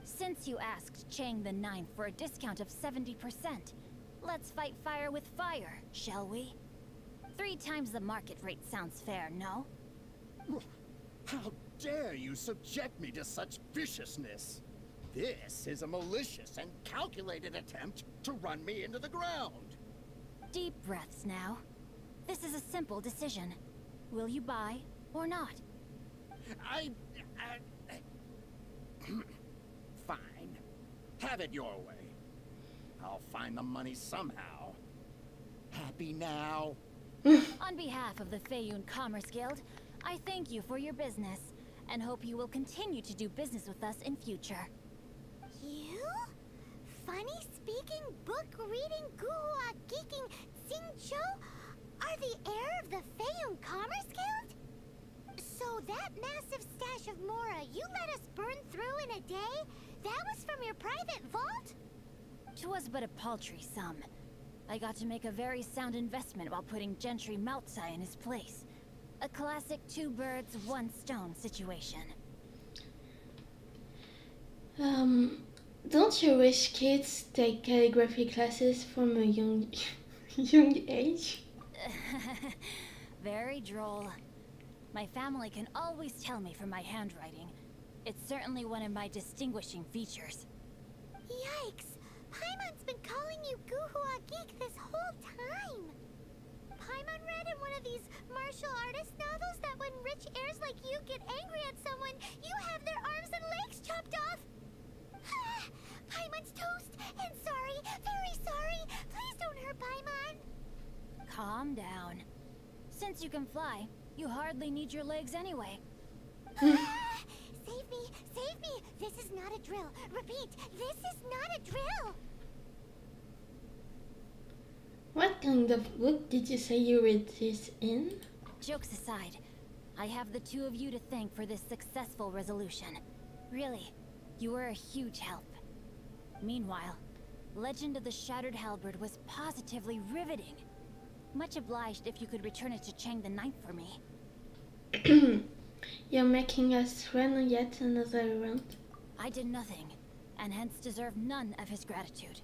Since you asked Chang the Ninth for a discount of 70%, let's fight fire with fire, shall we? 3 times the market rate sounds fair, no? How dare you subject me to such viciousness? This is a malicious and calculated attempt to run me into the ground. Deep breaths now. This is a simple decision. Will you buy or not? Fine. Have it your way. I'll find the money somehow. Happy now? On behalf of the Feiyun Commerce Guild, I thank you for your business, and hope you will continue to do business with us in future. You? Funny speaking, book reading, guhua geeking Xingqiu are the heir of the Feiyun Commerce Guild? So that massive stash of Mora you let us burn through in a day, that was from your private vault? 'Twas but a paltry sum. I got to make a very sound investment while putting Gentry Moutsai in his place. A classic two birds, one stone situation. Don't you wish kids take calligraphy classes from a young age? Very droll. My family can always tell me from my handwriting. It's certainly one of my distinguishing features. Yikes! Paimon's been calling you Guhua Geek this whole time! Paimon read in one of these martial artist novels that when rich heirs like you get angry at someone, you have their arms and legs chopped off! Paimon's toast! And sorry! Very sorry! Please don't hurt Paimon! Calm down. Since you can fly, you hardly need your legs anyway. Save me! Save me! This is not a drill! Repeat! This is not a drill! What kind of book did you say you read this in? Jokes aside, I have the two of you to thank for this successful resolution. Really, you were a huge help. Meanwhile, Legend of the Shattered Halberd was positively riveting. Much obliged if you could return it to Chang the Ninth for me. You're making us run yet another round. I did nothing, and hence deserve none of his gratitude.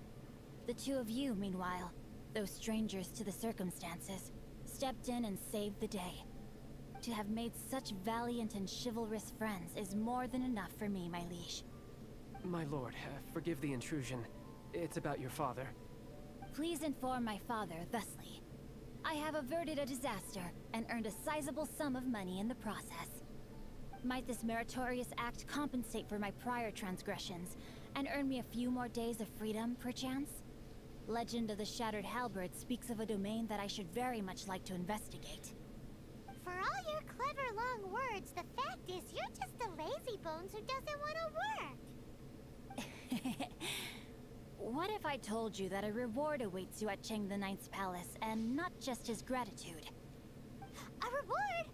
The two of you, meanwhile, though strangers to the circumstances, stepped in and saved the day. To have made such valiant and chivalrous friends is more than enough for me, my liege. My lord, forgive the intrusion. It's about your father. Please inform my father thusly. I have averted a disaster and earned a sizable sum of money in the process. Might this meritorious act compensate for my prior transgressions and earn me a few more days of freedom, perchance? Legend of the Shattered Halberd speaks of a domain that I should very much like to investigate. For all your clever long words, the fact is you're just a lazy bones who doesn't want to work. What if I told you that a reward awaits you at Chang the Ninth's palace, and not just his gratitude? A reward?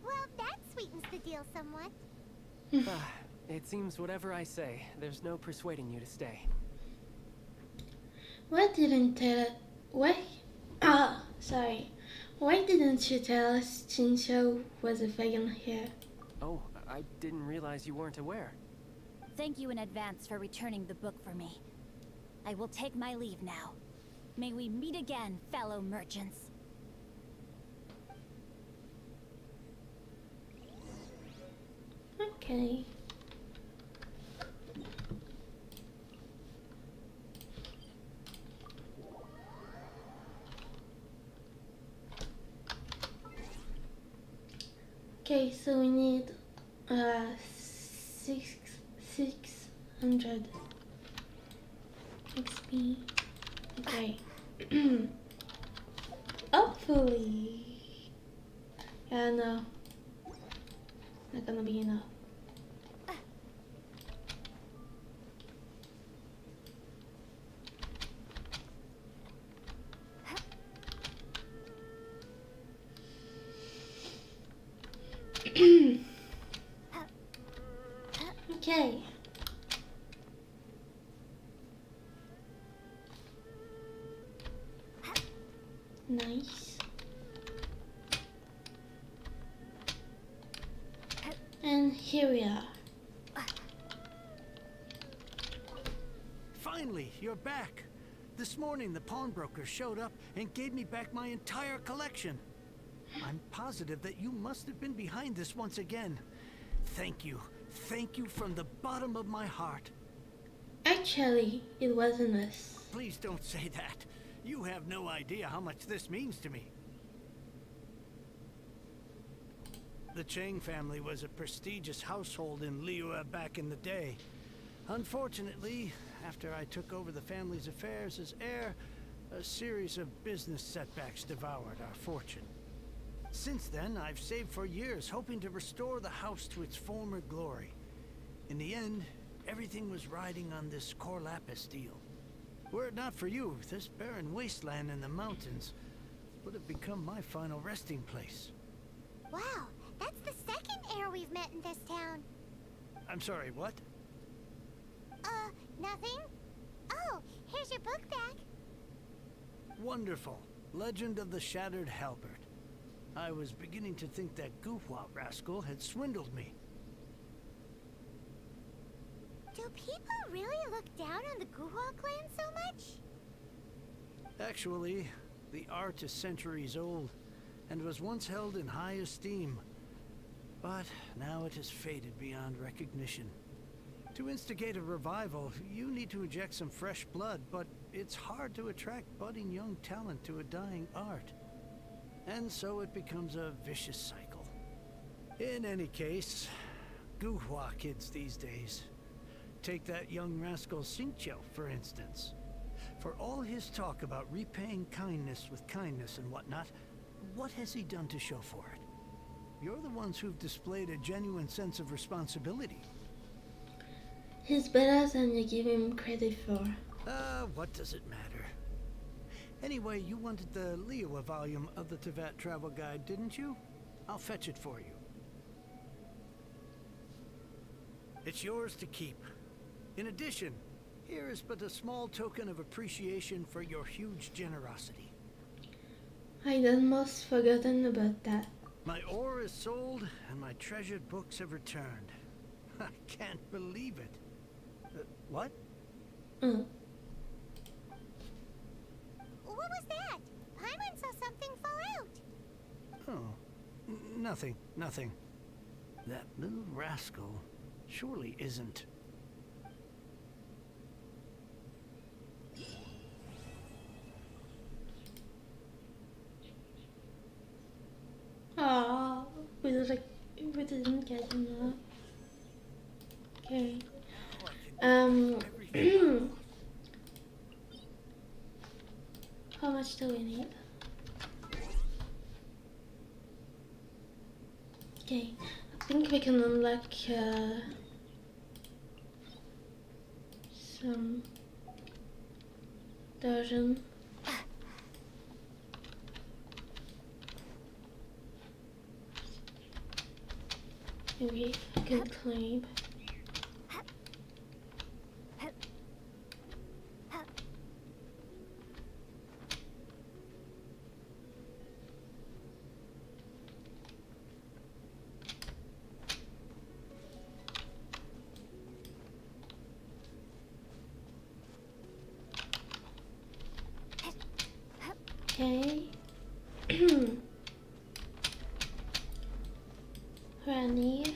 Well, that sweetens the deal somewhat. It seems whatever I say, there's no persuading you to stay. Why didn't you tell us Xingqiu was a vegan here? Oh, I didn't realize you weren't aware. Thank you in advance for returning the book for me. I will take my leave now. May we meet again, fellow merchants. Okay. Okay, so we need 600 XP. Okay. Hopefully. Yeah, no. Not gonna be enough. Okay. Nice. And here we are. Finally, you're back. This morning, the pawnbroker showed up and gave me back my entire collection. I'm positive that you must have been behind this once again. Thank you. Thank you from the bottom of my heart. Actually, it wasn't us. Please don't say that. You have no idea how much this means to me. The Chang family was a prestigious household in Liyue back in the day. Unfortunately, after I took over the family's affairs as heir, A series of business setbacks devoured our fortune. Since then, I've saved for years, hoping to restore the house to its former glory. In the end, everything was riding on this Core Lapis deal. Were it not for you, this barren wasteland in the mountains would have become my final resting place. Wow, that's the second heir we've met in this town. I'm sorry, what? Nothing? Oh, here's your book back. Wonderful. Legend of the Shattered Halberd. I was beginning to think that Guhua rascal had swindled me. Do people really look down on the Guhua clan so much? Actually, the art is centuries old, and was once held in high esteem. But now it has faded beyond recognition. To instigate a revival, you need to inject some fresh blood, but it's hard to attract budding young talent to a dying art. And so it becomes a vicious cycle. In any case, Guhua kids these days. Take that young rascal Xingqiu, for instance. For all his talk about repaying kindness with kindness and whatnot, what has he done to show for it? You're the ones who've displayed a genuine sense of responsibility. He's better than you give him credit for. What does it matter? Anyway, you wanted the Liyue volume of the Teyvat travel guide, didn't you? I'll fetch it for you. It's yours to keep. In addition, here is but a small token of appreciation for your huge generosity. I'd almost forgotten about that. My ore is sold, and my treasured books have returned. I can't believe it. What? What was that? Paimon saw something fall out. Oh, nothing. That little rascal surely isn't. Oh, we didn't get enough. Okay. How much do we need? Okay, I think we can unlock some dungeon. Maybe I can climb. Okay. Rani.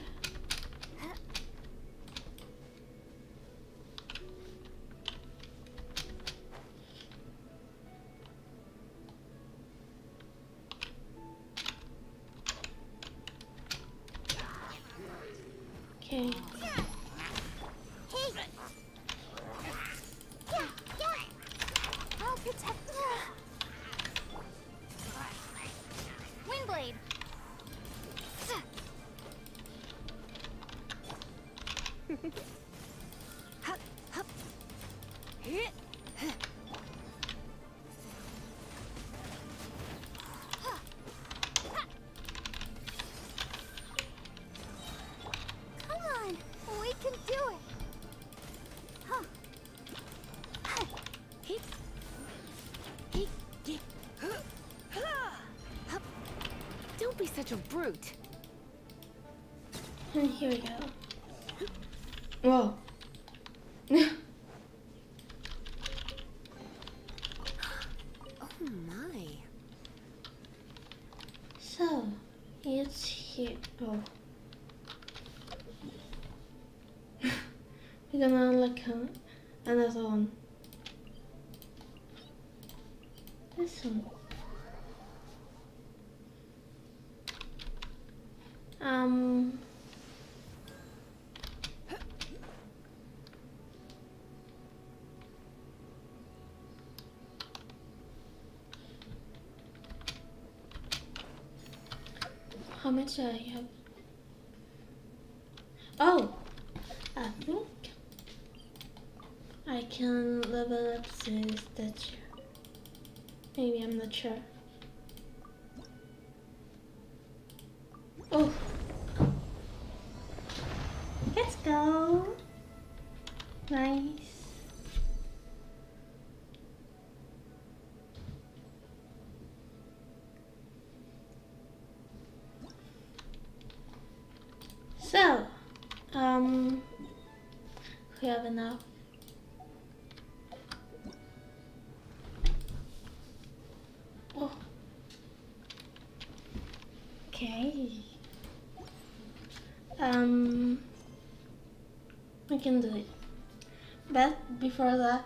Okay. I'll protect you. Windblade. Come on, we can do it. Don't be such a brute. And here we go. Whoa. Oh my. So, it's here. Oh. We're gonna unlock another one. This one. How much do I have? Oh, I think I can level up the statue. Maybe, I'm not sure. Oh, let's go. Nice. So, we have enough. Oh. Okay. We can do it. But before that,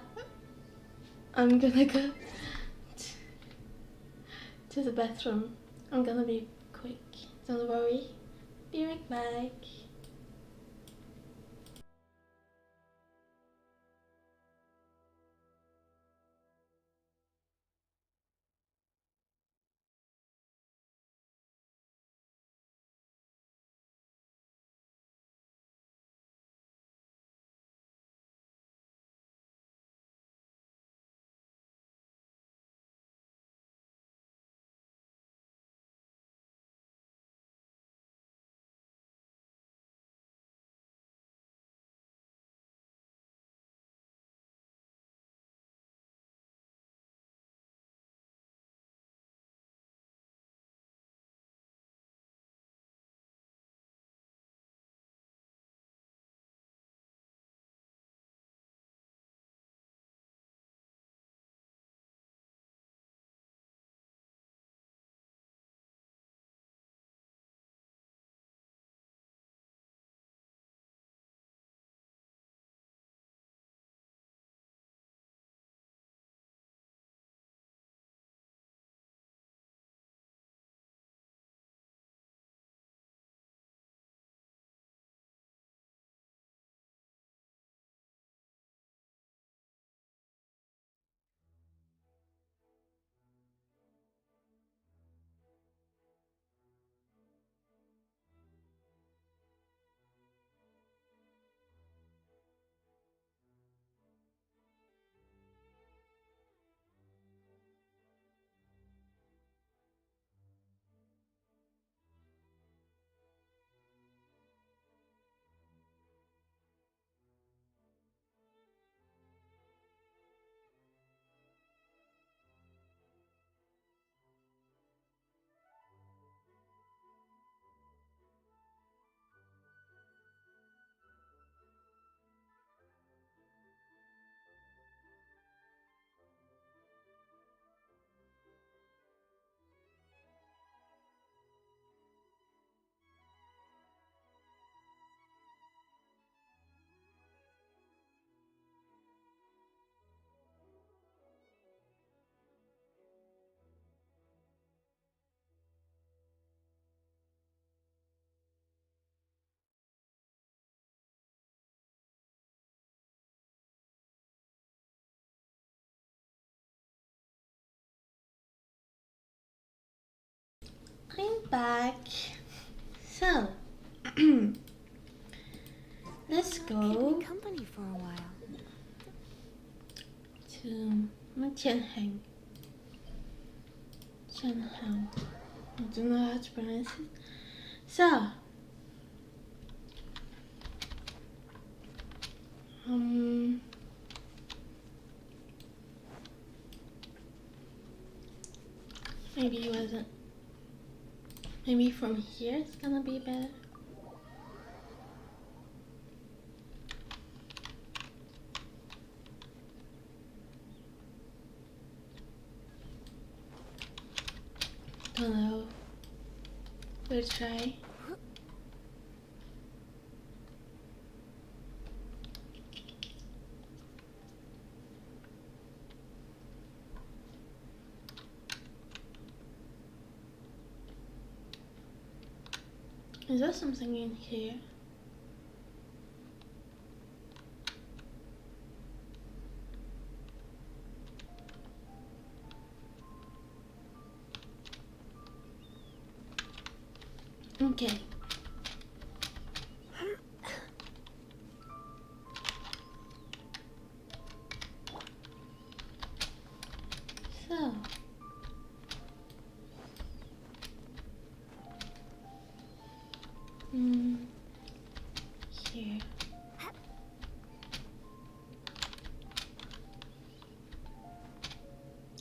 I'm gonna go to the bathroom. I'm gonna be quick. Don't worry. Be right back. I'm back. So, let's go Keep me company for a while. to Tianheng. Tianheng. I don't know how to pronounce it. So, maybe it wasn't. Maybe from here it's gonna be better. Don't know. We'll try. Is there something in here? Okay. So. Here.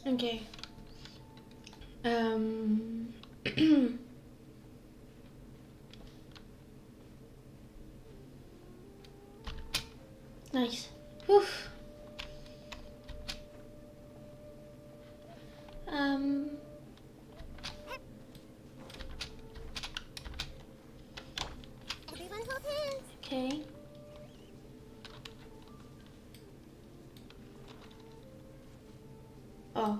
Okay. Nice. Whew. Everyone hold hands. Okay. Oh.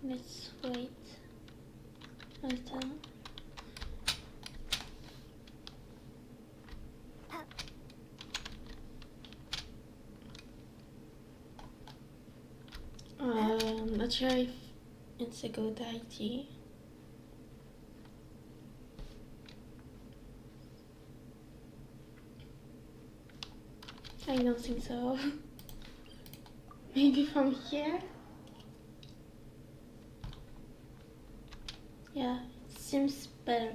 Let's wait a little. Not sure if it's a good idea. I don't think so. Maybe from here? Yeah, seems better.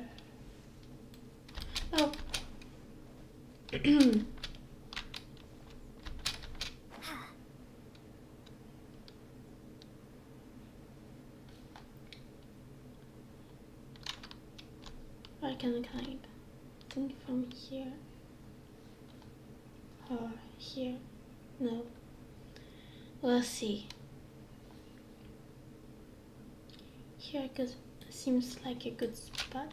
Oh. I can climb. I think from here. Or here. No. We'll see. Here seems like a good spot.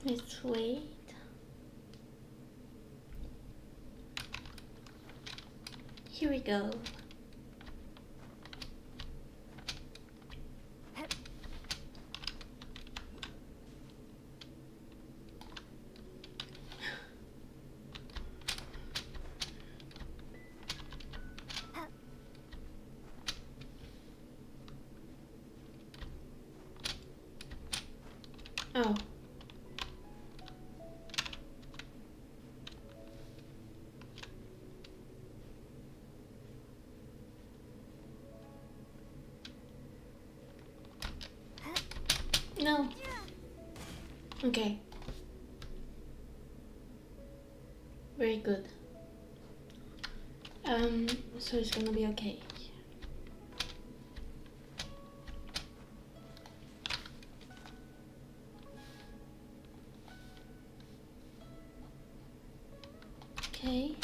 Let's wait. Here we go. Oh. No. Okay. Very good. So it's gonna be okay. Okay.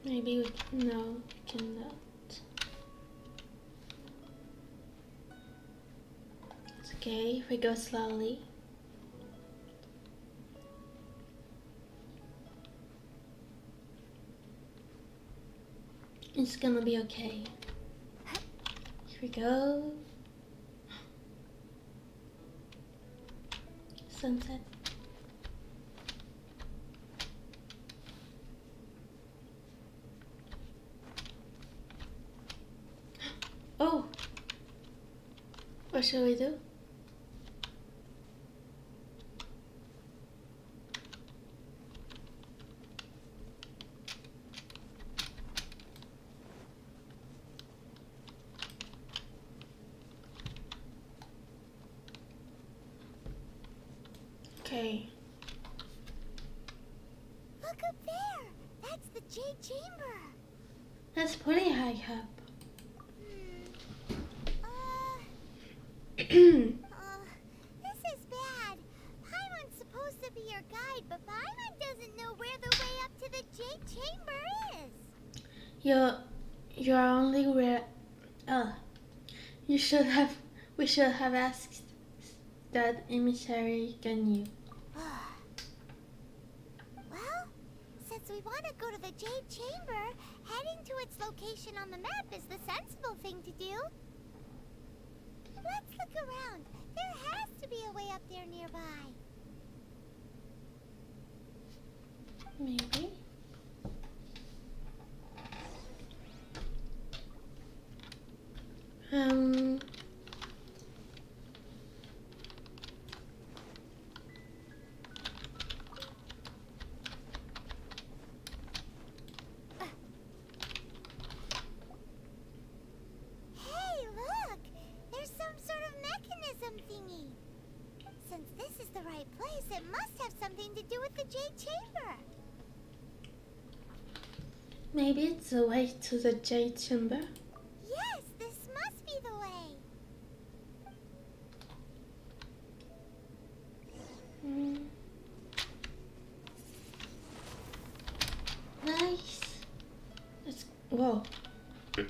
Maybe no, we cannot. It's okay if we go slowly. It's gonna be okay. Here we go. Sunset. Oh! What shall we do? Okay. Look up there! That's the Jade Chamber! That's pretty high up. This is bad. Paimon's supposed to be your guide, but Paimon doesn't know where the way up to the Jade Chamber is. You're only where. We should have asked that emissary Ganyu. Well, since we want to go to the Jade Chamber, Heading to its location on the map is the sensible thing to do. Let's look around. There has to be a way up there nearby. Maybe. Hey, look! There's some sort of mechanism thingy. Since this is the right place, it must have something to do with the Jade Chamber. Maybe it's the way to the Jade Chamber. Yes, this must be the way. Nice. Let's. Whoa. It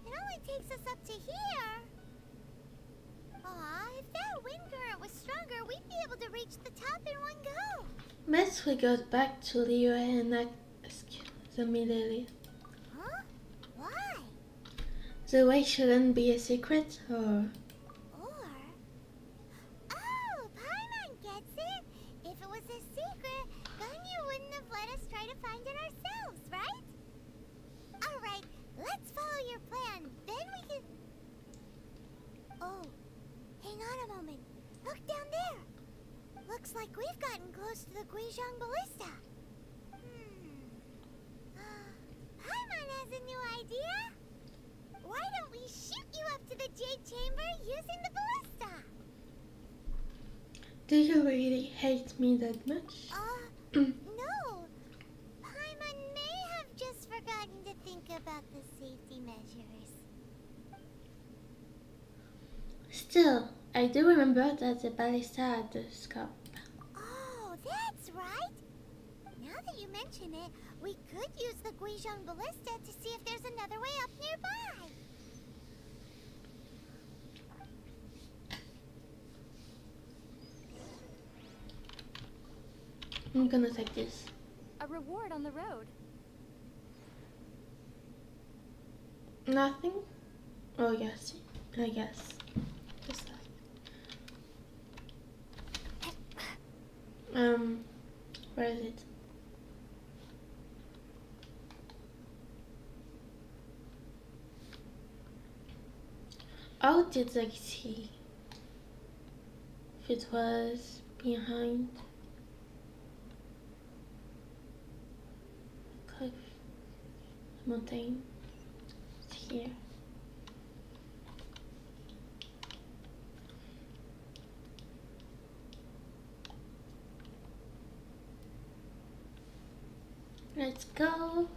only takes us up to here. Aw, if that wind current was stronger, we'd be able to reach the top in one go. Let's we go back to Liyue and ask them immediately. Huh? Why? The way shouldn't be a secret, or Oh, Paimon gets it. If it was a secret, Ganyu wouldn't have let us try to find it ourselves, right? Alright, let's follow your plan. Then we can... Oh, hang on a moment. Look down there. Looks like we've gotten close to the Guizhong Ballista. Paimon has a new idea. Why don't we shoot you up to the Jade Chamber using the ballista? do you really hate me that much? No. Paimon may have just forgotten to think about the safety measures. Still, I do remember that the ballista had the scope. Oh, that's right. Now that you mention it, we could use the Guizhong Ballista to see if there's another way up nearby. I'm gonna take this. A reward on the road. Nothing? Oh, yes. I guess. Just like. Where is it? How did I see if it was behind a cliff, a mountain? It's here. Let's go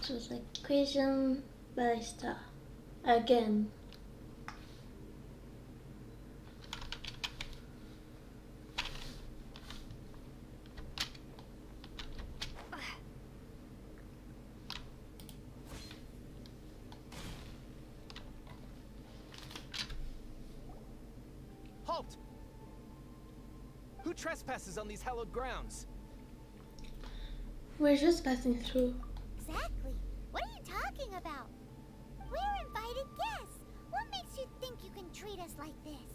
to the Guizhong Ballista again. Halt! Who trespasses on these hallowed grounds? We're just passing through. Exactly. What are you talking about? We're invited guests. What makes you think you can treat us like this?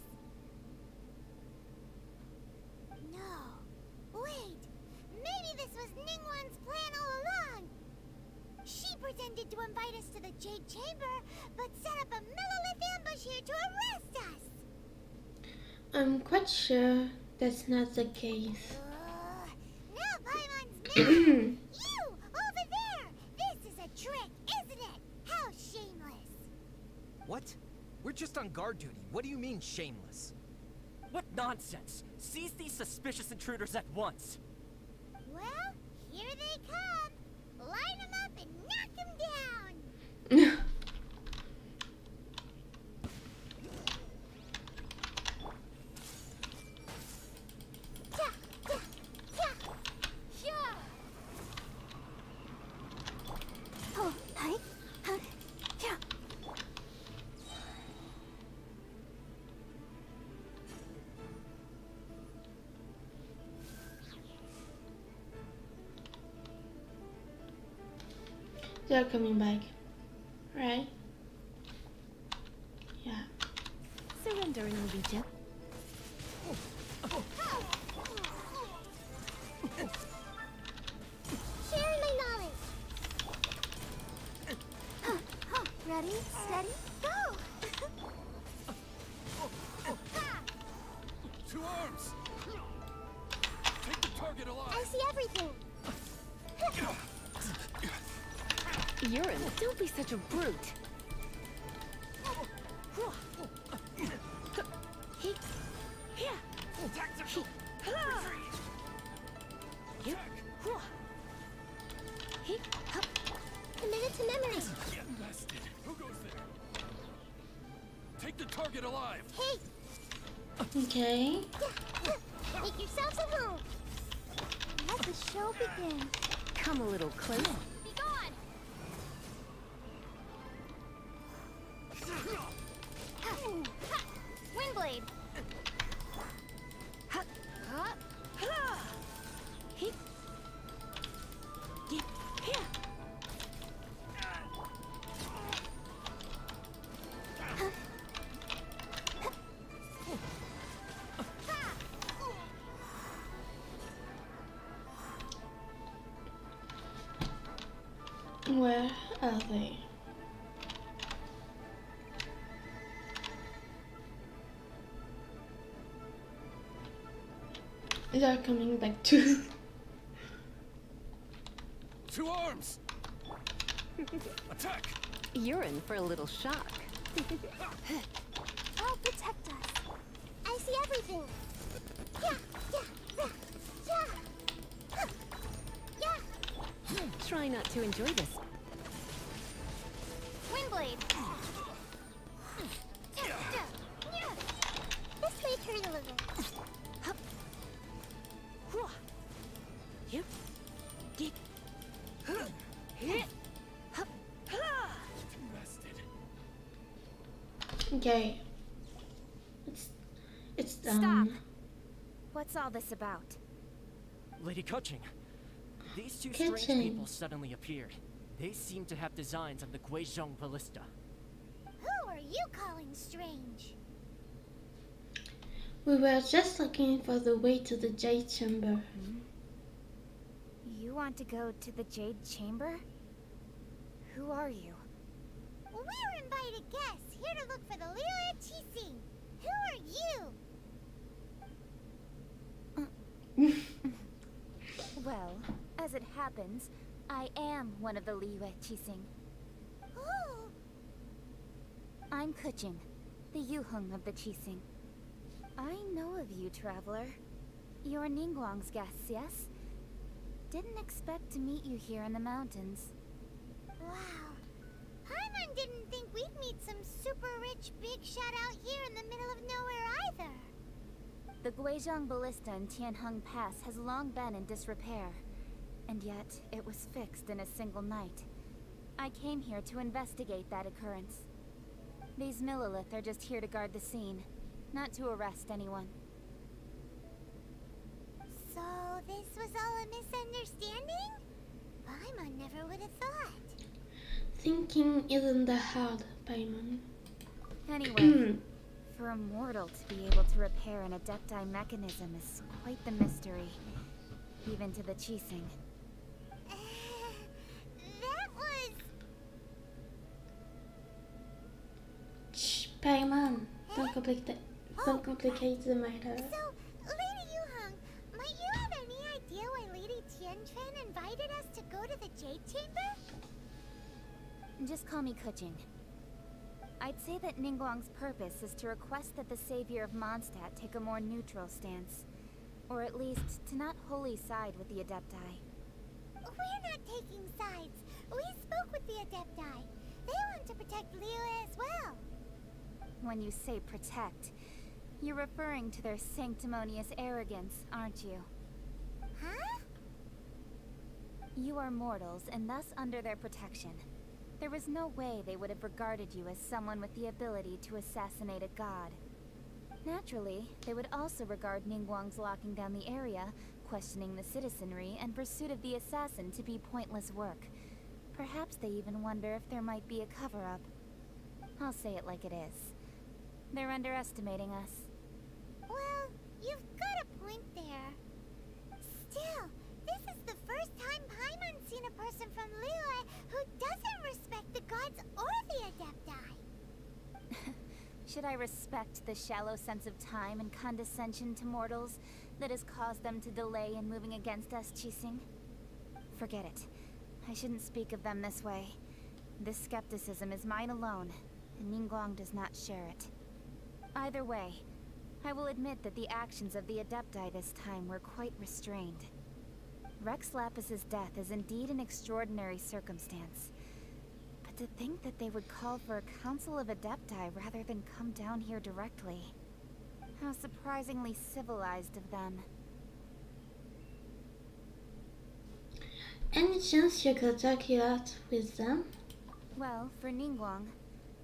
No. Wait. Maybe this was Ningguang's plan all along. She pretended to invite us to the Jade Chamber, but set up a millilith ambush here to arrest us. I'm quite sure that's not the case. Now Paimon's mad. You! Over there! This is a trick, isn't it? How shameless. What? We're just on guard duty. What do you mean, shameless? What nonsense! Seize these suspicious intruders at once! Well, here they come. Line them up and knock them down. They're coming back, right? Yeah. Surrendering will be gentle. Share my knowledge. Ready, steady, go! Two arms! Take the target alive! I see everything. Urine, don't be such a brute. Committed to memory. Bastard! Who goes there? Take the target alive! Hey, Okay. make yourselves at home. Let the show begin. Come a little closer. Be gone. Windblade. Where are they? They're coming back too. Two arms! Attack! You're in for a little shock. I'll protect us. I see everything. Yeah, yeah, yeah, yeah. Try not to enjoy this. Windblade. This may hurt a little. Okay. It's done. Stop. What's all this about? Lady Kuching, these two Kuching. strange people suddenly appeared. They seem to have designs of the Guizhong Ballista. Who are you calling strange? We were just looking for the way to the Jade Chamber. You want to go to the Jade Chamber? Who are you? We're invited guests here to look for the Liyue Qixing. Who are you? Well, as it happens, I am one of the Liyue Qixing. Oh, I'm Kuching, the Yuheng of the Qixing. I know of you, traveler. You're Ningguang's guests, yes? Didn't expect to meet you here in the mountains. wow. Paimon didn't think we'd meet some super rich big shot out here in the middle of nowhere either. The Guizhong Ballista in Tianheng Pass has long been in disrepair, and yet it was fixed in a single night. I came here to investigate that occurrence. These Millilith are just here to guard the scene, not to arrest anyone. So this was all a misunderstanding? Paimon never would have thought. Thinking isn't that hard, Paimon. Anyway, for a mortal to be able to repair an Adepti mechanism is quite the mystery, even to the Qixing. That was... Shh, Paimon. Don't complicate the matter. So, Lady Yuheng, might you have any idea why Lady Tianquan invited us to go to the Jade Chamber? Just call me Kuching. I'd say that Ningguang's purpose is to request that the savior of Mondstadt take a more neutral stance. Or at least, to not wholly side with the Adepti. We're not taking sides. We spoke with the Adepti. They want to protect Liyue as well. When you say protect, you're referring to their sanctimonious arrogance, aren't you? Huh? You are mortals, and thus under their protection. There was no way they would have regarded you as someone with the ability to assassinate a god. Naturally, they would also regard Ningguang's locking down the area, questioning the citizenry, and pursuit of the assassin to be pointless work. Perhaps they even wonder if there might be a cover-up. I'll say it like it is. They're underestimating us. Well, you've got a point there. Still, this is the first time Paimon's seen a person from Liyue who doesn't respect the gods or the Adepti. Should I respect the shallow sense of time and condescension to mortals that has caused them to delay in moving against us, Qixing? Forget it. I shouldn't speak of them this way. This skepticism is mine alone, and Ningguang does not share it. Either way, I will admit that the actions of the Adepti this time were quite restrained. Rex Lapis's death is indeed an extraordinary circumstance. But to think that they would call for a council of Adepti rather than come down here directly. How surprisingly civilized of them. Any chance you could talk it out with them? Well, for Ningguang,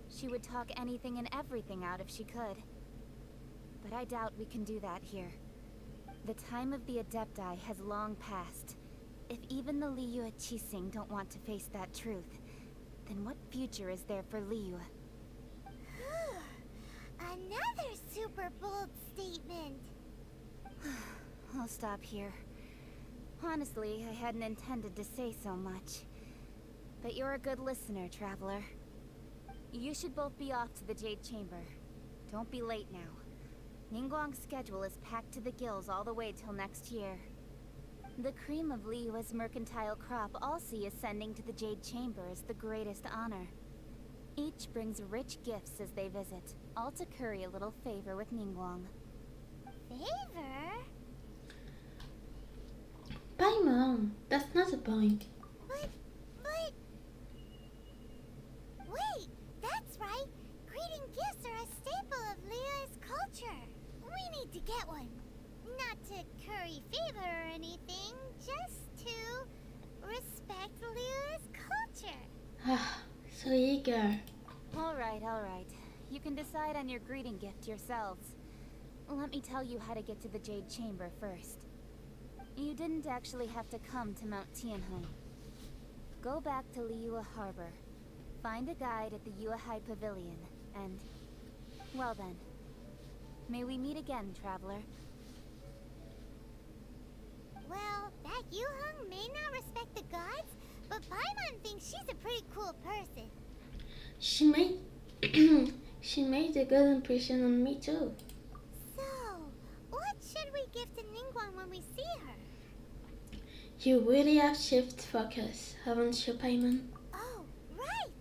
she would talk anything and everything out if she could. But I doubt we can do that here. The time of the Adepti has long passed. If even the Liyue Qixing don't want to face that truth, then what future is there for Liyue? Another super bold statement. I'll stop here. Honestly, I hadn't intended to say so much. But you're a good listener, Traveler. You should both be off to the Jade Chamber. Don't be late now. Ningguang's schedule is packed to the gills all the way till next year. The cream of Liyue's mercantile crop all see ascending to the Jade Chamber as the greatest honor. Each brings rich gifts as they visit, all to curry a little favor with Ningguang. Favor? Paimon, that's not the point. But... Wait, that's right. Greeting gifts are a staple of Liyue's culture. We need to get one. Not to curry favor or anything, just to respect Liyue's culture. Ah, so eager. Alright. You can decide on your greeting gift yourselves. Let me tell you how to get to the Jade Chamber first. You didn't actually have to come to Mount Tianheng. Go back to Liyue Harbor. Find a guide at the Yuehai Pavilion, and... well then. May we meet again, Traveler. Well, that Yuheng may not respect the gods, but Paimon thinks she's a pretty cool person. She made... she made a good impression on me too. So, what should we give to Ningguang when we see her? You really have shift focus, haven't you, Paimon? Oh, right!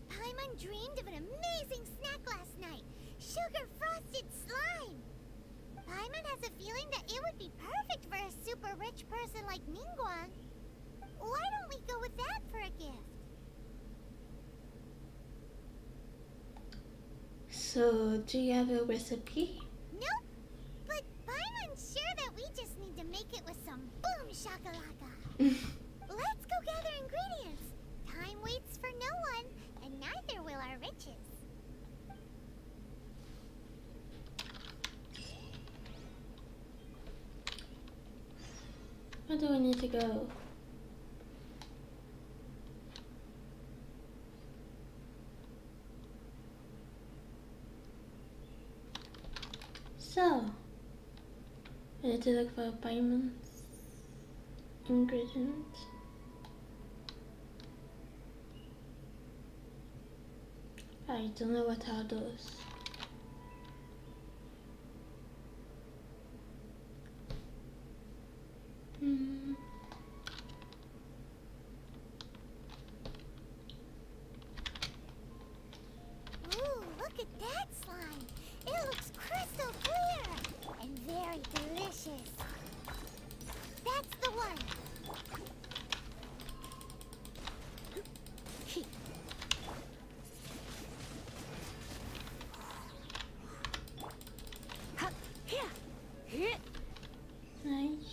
Paimon dreamed of an amazing snack last night. Sugar-frosted slime! Paimon has a feeling that it would be perfect for a super rich person like Ningguang. Why don't we go with that for a gift? So, do you have a recipe? Nope! But Paimon's sure that we just need to make it with some boom shakalaka. Let's go gather ingredients. Time waits for no one, and neither will our riches. Where do we need to go? So, I need to look for Paimon's ingredients. I don't know what are those. Ooh, look at that slime. It looks crystal clear and very delicious. That's the one. Nice.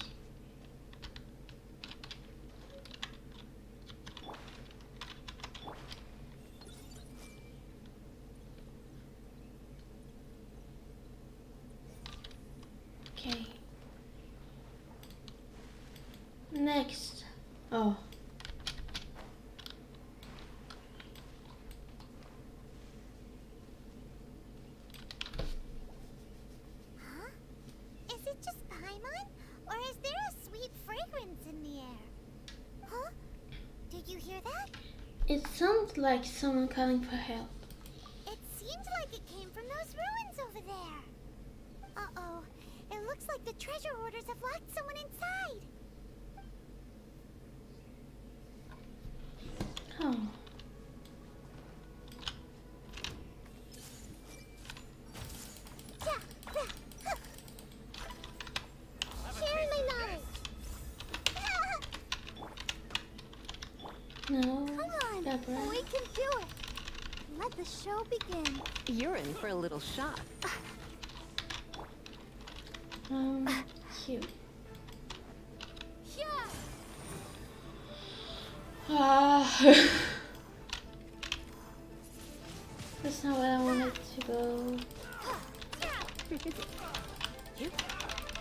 Okay. Next. Oh. hear that? It sounds like someone calling for help. It seemed like it came from those ruins over there. Uh-oh. It looks like the treasure hoarders have locked someone inside. Oh. Sharing my knowledge. No. Come on, Deborah. we can do it. Let the show begin. You're in for a little shock. Cute. Yeah. That's not what I wanted to go.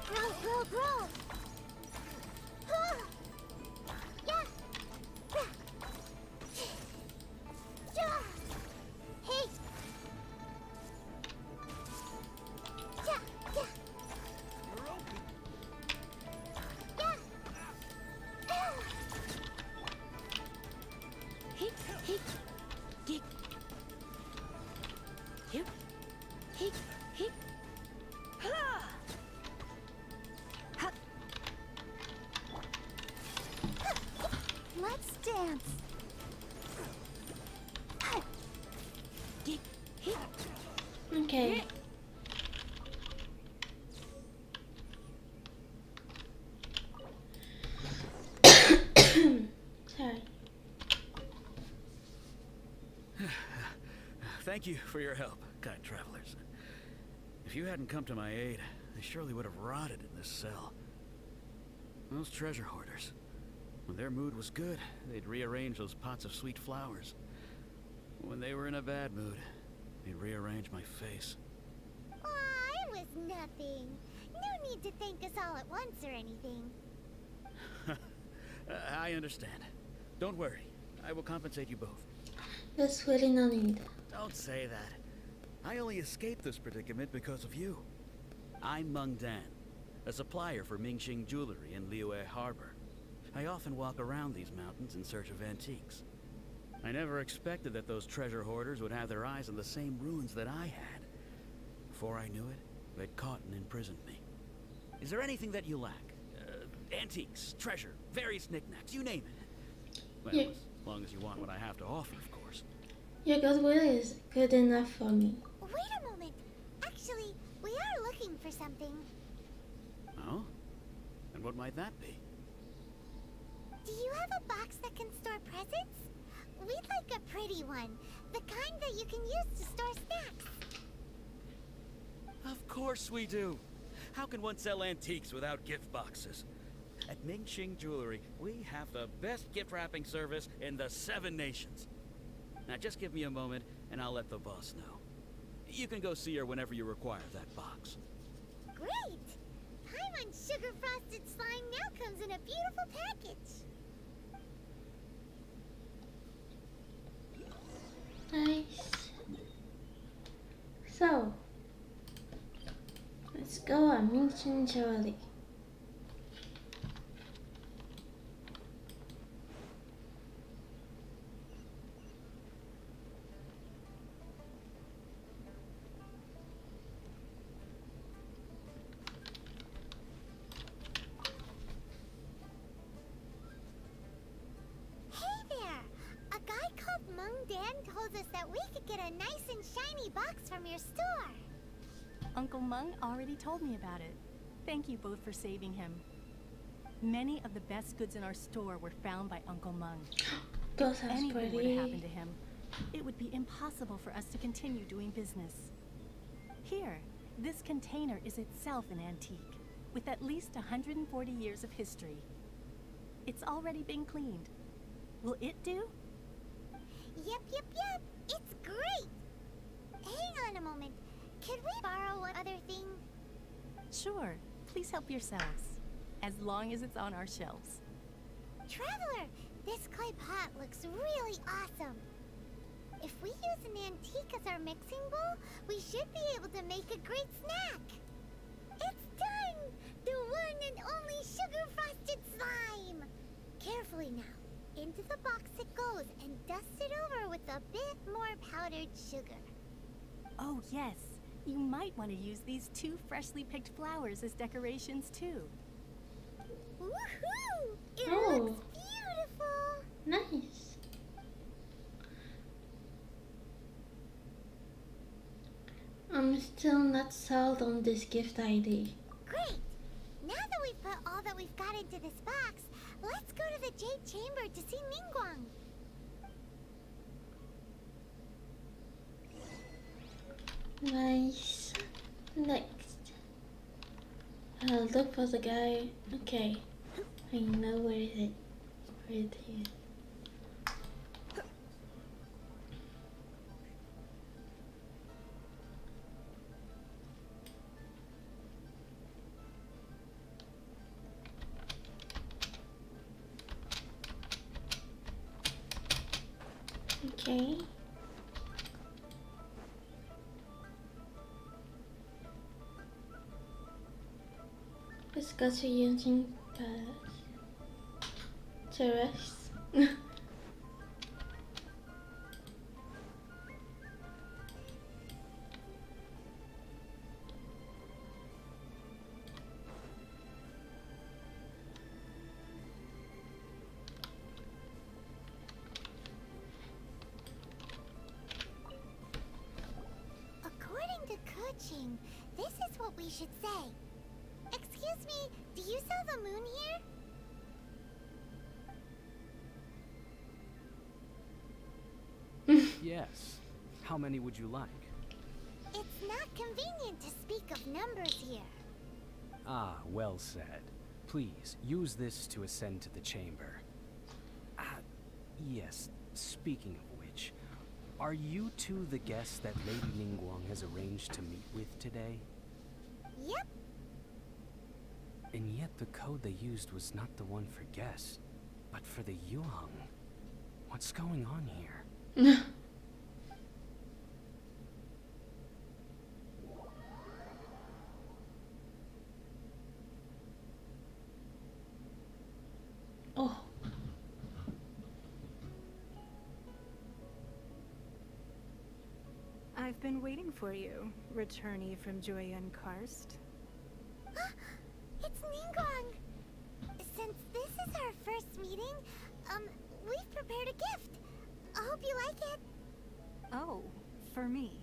Grow, grow, grow. Yeah. Hey. Yeah, yeah. Let's dance. Okay. Sorry. Thank you for your help, kind travelers. If you hadn't come to my aid, I surely would have rotted in this cell. Those treasure hoarders, when their mood was good, they'd rearrange those pots of sweet flowers. When they were in a bad mood, they'd rearrange my face. Aw, it was nothing. No need to thank us all at once or anything. I understand. Don't worry. I will compensate you both. That's really no need. Don't say that. I only escaped this predicament because of you. I'm Meng Dan, a supplier for Mingxing jewelry in Liyue Harbor. I often walk around these mountains in search of antiques. I never expected that those treasure hoarders would have their eyes on the same ruins that I had. Before I knew it, they'd caught and imprisoned me. Is there anything that you lack? Antiques, treasure, various knickknacks, you name it. Well, Yeah. as long as you want what I have to offer, of course. Your goodwill is good enough for me. Wait a moment. Actually, we are looking for something. Oh? And what might that be? Do you have a box that can store presents? We'd like a pretty one. The kind that you can use to store snacks. Of course we do. How can one sell antiques without gift boxes? At Mingxing Jewelry, we have the best gift wrapping service in the 7 nations. Now just give me a moment and I'll let the boss know. You can go see her whenever you require that box. Great! Paimon Sugar Frosted Slime now comes in a beautiful package. Nice. So, let's go on Mingxing Jewelry. Hey there! A guy called Meng Dan told us that we could get a nice and shiny box from your store. Uncle Meng already told me about it. Thank you both for saving him. Many of the best goods in our store were found by Uncle Meng. Those If are anything were to pretty. happen to him, it would be impossible for us to continue doing business. Here, this container is itself an antique, with at least 140 years of history. It's already been cleaned. Will it do? Yep. It's great! Hang on a moment. Could we borrow one other thing? Sure. Please help yourselves, as long as it's on our shelves. Traveler, this clay pot looks really awesome. If we use an antique as our mixing bowl, we should be able to make a great snack. It's done! The one and only sugar frosted slime! Carefully now. Into the box it goes. powdered sugar. Oh, yes. You might want to use these 2 freshly picked flowers as decorations, too. Woohoo! It Oh. looks beautiful! Nice. I'm still not sold on this gift idea. Great! Now that we've put all that we've got into this box, let's go to the Jade Chamber to see Ningguang. Nice. Next. I'll look for the guy. Okay. I know where is it. Where it is. Okay. Let's go to Genshin Impact. Terrace. According to Kuching, this is what we should say. Excuse me, do you sell the moon here? Yes. How many would you like? It's not convenient to speak of numbers here. Ah, well said. Please, use this to ascend to the chamber. Yes, speaking of which, are you two the guests that Lady Ningguang has arranged to meet with today? Yep. And yet the code they used was not the one for guests, but for the Yuheng. What's going on here? Oh. I've been waiting for you, returnee from Joyun Karst. It's Ningguang! Since this is our first meeting, we've prepared a gift. I hope you like it. Oh, for me.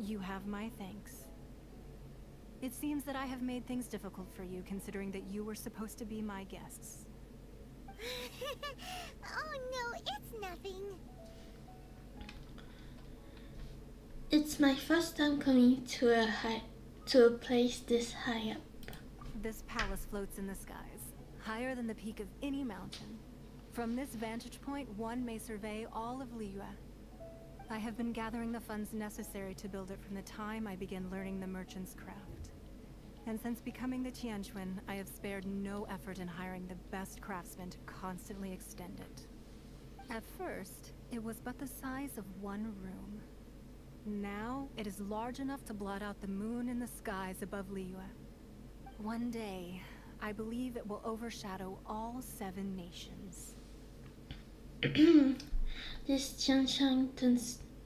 You have my thanks. It seems that I have made things difficult for you, considering that you were supposed to be my guests. Oh no, it's nothing. It's my first time coming to a place this high up. This palace floats in the skies, higher than the peak of any mountain. From this vantage point, one may survey all of Liyue. I have been gathering the funds necessary to build it from the time I began learning the merchant's craft. And since becoming the Tianquan, I have spared no effort in hiring the best craftsmen to constantly extend it. At first, it was but the size of one room. Now, it is large enough to blot out the moon in the skies above Liyue. One day, I believe it will overshadow all 7 nations. This Genshin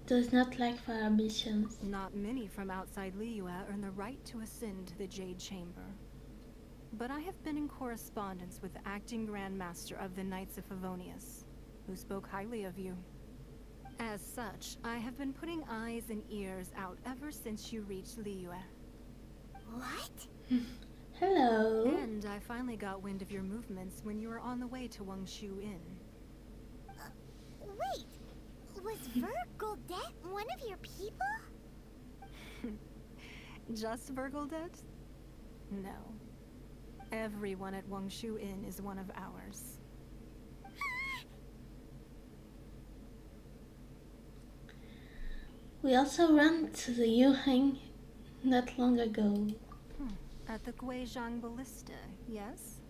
does not lack for ambitions. Not many from outside Liyue earn the right to ascend to the Jade Chamber. But I have been in correspondence with the acting Grand Master of the Knights of Favonius, who spoke highly of you. As such, I have been putting eyes and ears out ever since you reached Liyue. What? Hello. And I finally got wind of your movements when you were on the way to Wangshu Inn. Wait, was Vergoldet one of your people? Just Vergoldet? No. Everyone at Wangshu Inn is one of ours. We also ran to the Yuheng not long ago. At the Guizhang Ballista, yes?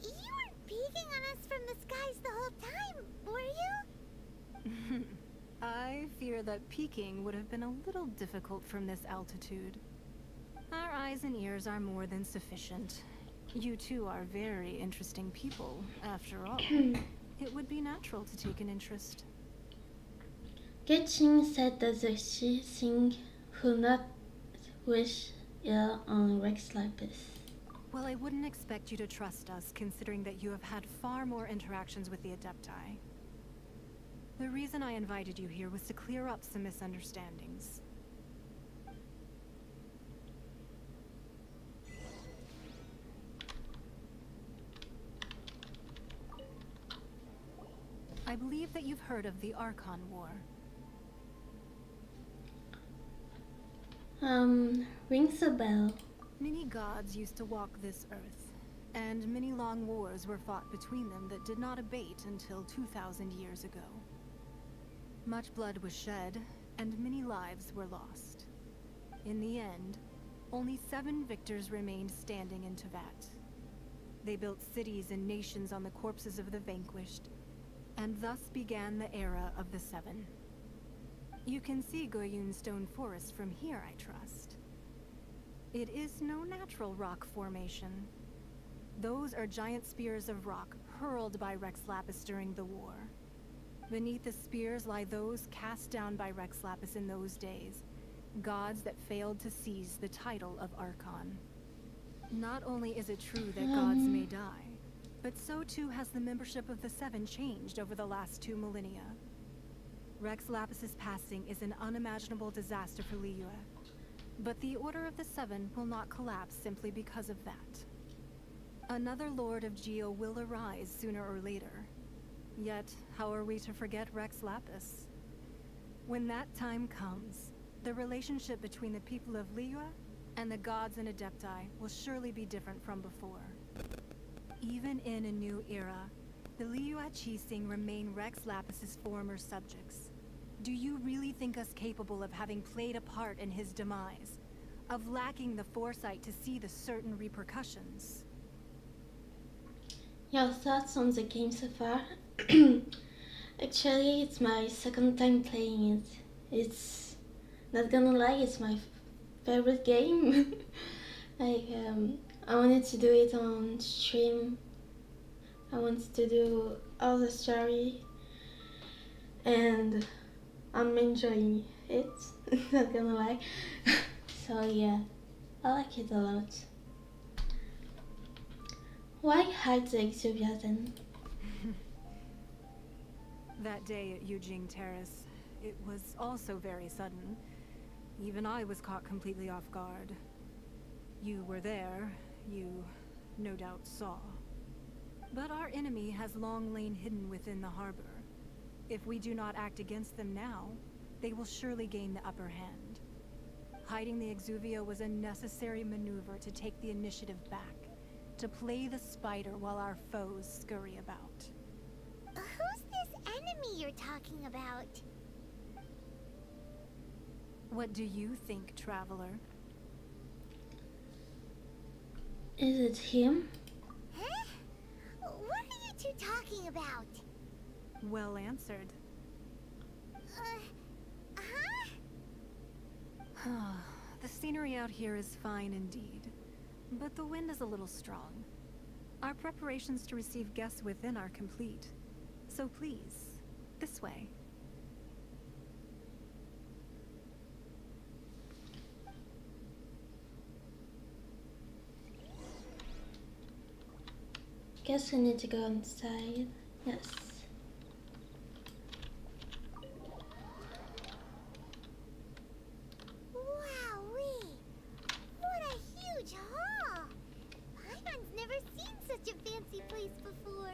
You weren't peeking on us from the skies the whole time, were you? I fear that peeking would have been a little difficult from this altitude. Our eyes and ears are more than sufficient. You two are very interesting people, after all. It would be natural to take an interest. Genshin said that the she thing would not wish ill on Rex Lapis. Well, I wouldn't expect you to trust us, considering that you have had far more interactions with the Adepti. The reason I invited you here was to clear up some misunderstandings. I believe that you've heard of the Archon War. Rings a bell. Many gods used to walk this earth, and many long wars were fought between them that did not abate until 2,000 years ago. Much blood was shed, and many lives were lost. In the end, only 7 victors remained standing in Tevat. They built cities and nations on the corpses of the vanquished, and thus began the era of the 7. You can see Goyun's stone forest from here, I trust. It is no natural rock formation. Those are giant spears of rock hurled by Rex Lapis during the war. Beneath the spears lie those cast down by Rex Lapis in those days, gods that failed to seize the title of Archon. Not only is it true that gods may die, but so too has the membership of the 7 changed over the last 2 millennia. Rex Lapis's passing is an unimaginable disaster for Liyue, but the Order of the 7 will not collapse simply because of that. Another Lord of Geo will arise sooner or later. Yet, how are we to forget Rex Lapis? When that time comes, the relationship between the people of Liyue and the gods and Adepti will surely be different from before. Even in a new era, the Liyue Qixing remain Rex Lapis's former subjects. Do you really think us capable of having played a part in his demise? Of lacking the foresight to see the certain repercussions? Your thoughts on the game so far? Actually, it's my second time playing it. It's, not gonna lie, it's my favorite game. I wanted to do it on stream. I wanted to do all the story, and I'm enjoying it, not gonna lie. So yeah, I like it a lot. Why hide the Exuvia then? That day at Yujing Terrace, it was also very sudden. Even I was caught completely off guard. You were there, you no doubt saw. But our enemy has long lain hidden within the harbor. If we do not act against them now, they will surely gain the upper hand. Hiding the Exuvia was a necessary maneuver to take the initiative back, to play the spider while our foes scurry about. Who's this enemy you're talking about? What do you think, Traveler? Is it him? Huh? What are you two talking about? Well answered. The scenery out here is fine indeed, but the wind is a little strong. Our preparations to receive guests within are complete, so please, this way. Guess we need to go inside. Yes. Wowee! What a huge hall! Paimon's never seen such a fancy place before.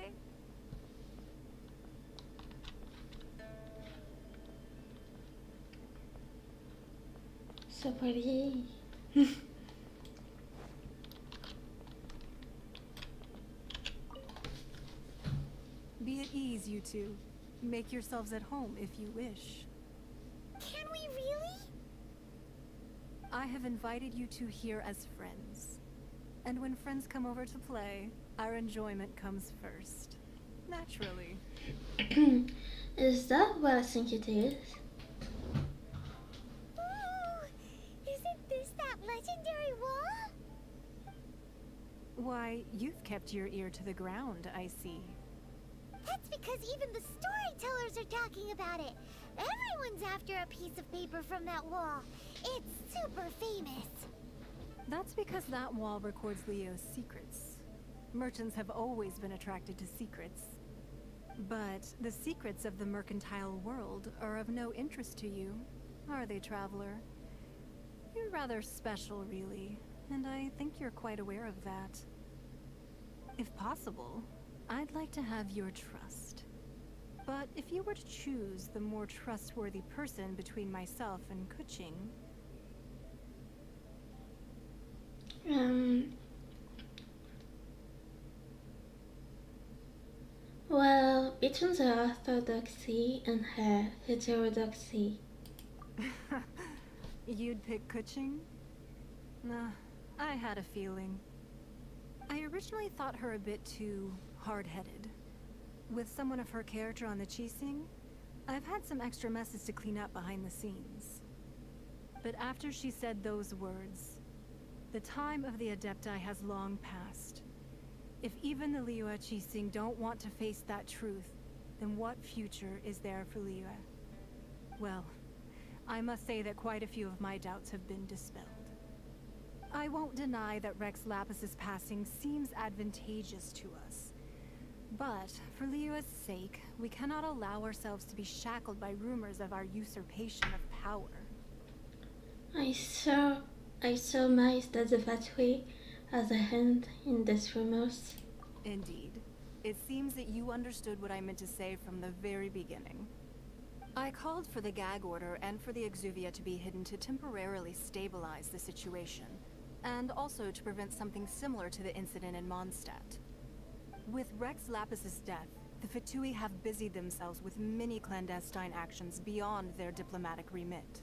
So pretty. Be at ease, you two. Make yourselves at home if you wish. Can we really? I have invited you two here as friends. And when friends come over to play, our enjoyment comes first. Naturally. Is that what I think it is? Ooh, isn't this that legendary wall? Why, you've kept your ear to the ground, I see. That's because even the storytellers are talking about it. Everyone's after a piece of paper from that wall. It's super famous. That's because that wall records Leo's secrets. Merchants have always been attracted to secrets. But the secrets of the mercantile world are of no interest to you, are they, traveler? You're rather special, really, and I think you're quite aware of that. If possible, I'd like to have your trust. But if you were to choose the more trustworthy person between myself and Kuching... Well, between the orthodoxy and her heterodoxy. You'd pick Kuching? Nah, I had a feeling. I originally thought her a bit too hard-headed. With someone of her character on the Qixing, I've had some extra messes to clean up behind the scenes. But after she said those words, the time of the Adepti has long passed. If even the Liyue Qixing don't want to face that truth, then what future is there for Liyue? Well, I must say that quite a few of my doubts have been dispelled. I won't deny that Rex Lapis's passing seems advantageous to us. But, for Liyue's sake, we cannot allow ourselves to be shackled by rumors of our usurpation of power. I surmise that the Fatui has a hand in these rumors. Indeed. It seems that you understood what I meant to say from the very beginning. I called for the gag order and for the Exuvia to be hidden to temporarily stabilize the situation, and also to prevent something similar to the incident in Mondstadt. With Rex Lapis's death, the Fatui have busied themselves with many clandestine actions beyond their diplomatic remit.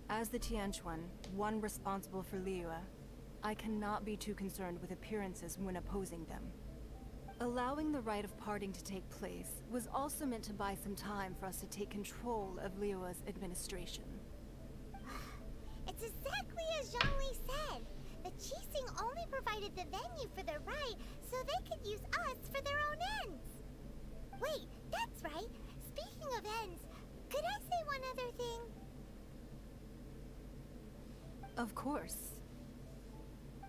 As the Tianquan, one responsible for Liyue, I cannot be too concerned with appearances when opposing them. Allowing the rite of parting to take place was also meant to buy some time for us to take control of Liyue's administration. It's exactly as Zhongli said. The Qixing only provided the venue for their rite so they could use us for their own ends. Wait, that's right. Speaking of ends, could I say one other thing? Of course.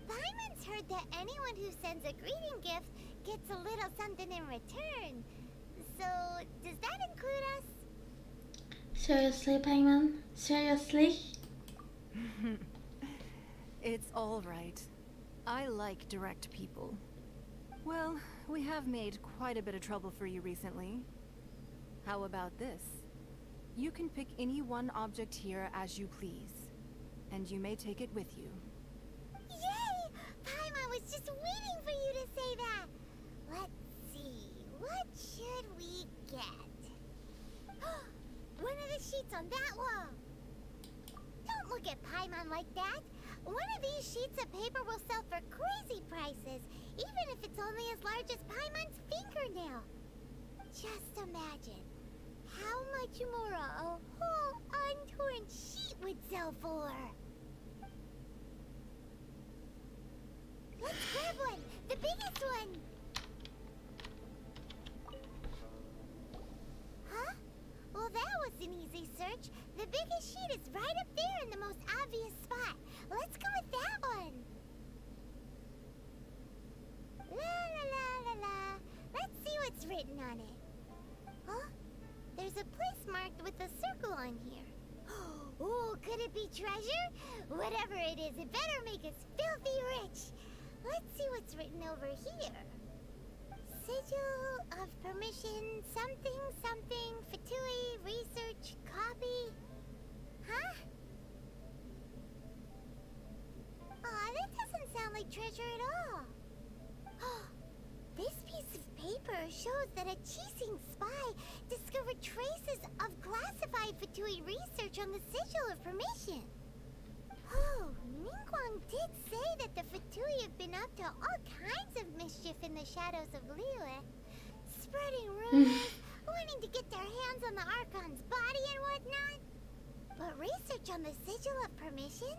Paimon's heard that anyone who sends a greeting gift gets a little something in return. So, does that include us? Seriously, Paimon? Seriously? It's all right. I like direct people. Well, we have made quite a bit of trouble for you recently. How about this? You can pick any one object here as you please, and you may take it with you. Yay! Paimon was just waiting for you to say that. Let's see, what should we get? One of the sheets on that wall. Don't look at Paimon like that. One of these sheets of paper will sell for crazy prices, even if it's only as large as Paimon's fingernail. Just imagine how much more a whole untorn sheet would sell for. Let's grab one, the biggest one. Huh? Well, that was an easy search. The biggest sheet is right up there in the most obvious spot. Let's go with that one. La la la la la. Let's see what's written on it. Huh? There's a place marked with a circle on here. Oh, could it be treasure? Whatever it is, it better make us filthy rich. Let's see what's written over here. Sigil of permission, something, something, Fatui, research, copy. Huh? Aw, that doesn't sound like treasure at all. This piece of paper shows that a Qixing spy discovered traces of classified Fatui research on the Sigil of Permission. Oh, Ningguang did say that the Fatui have been up to all kinds of mischief in the shadows of Liyue. Spreading rumors, wanting to get their hands on the Archon's body and whatnot. But research on the Sigil of Permission?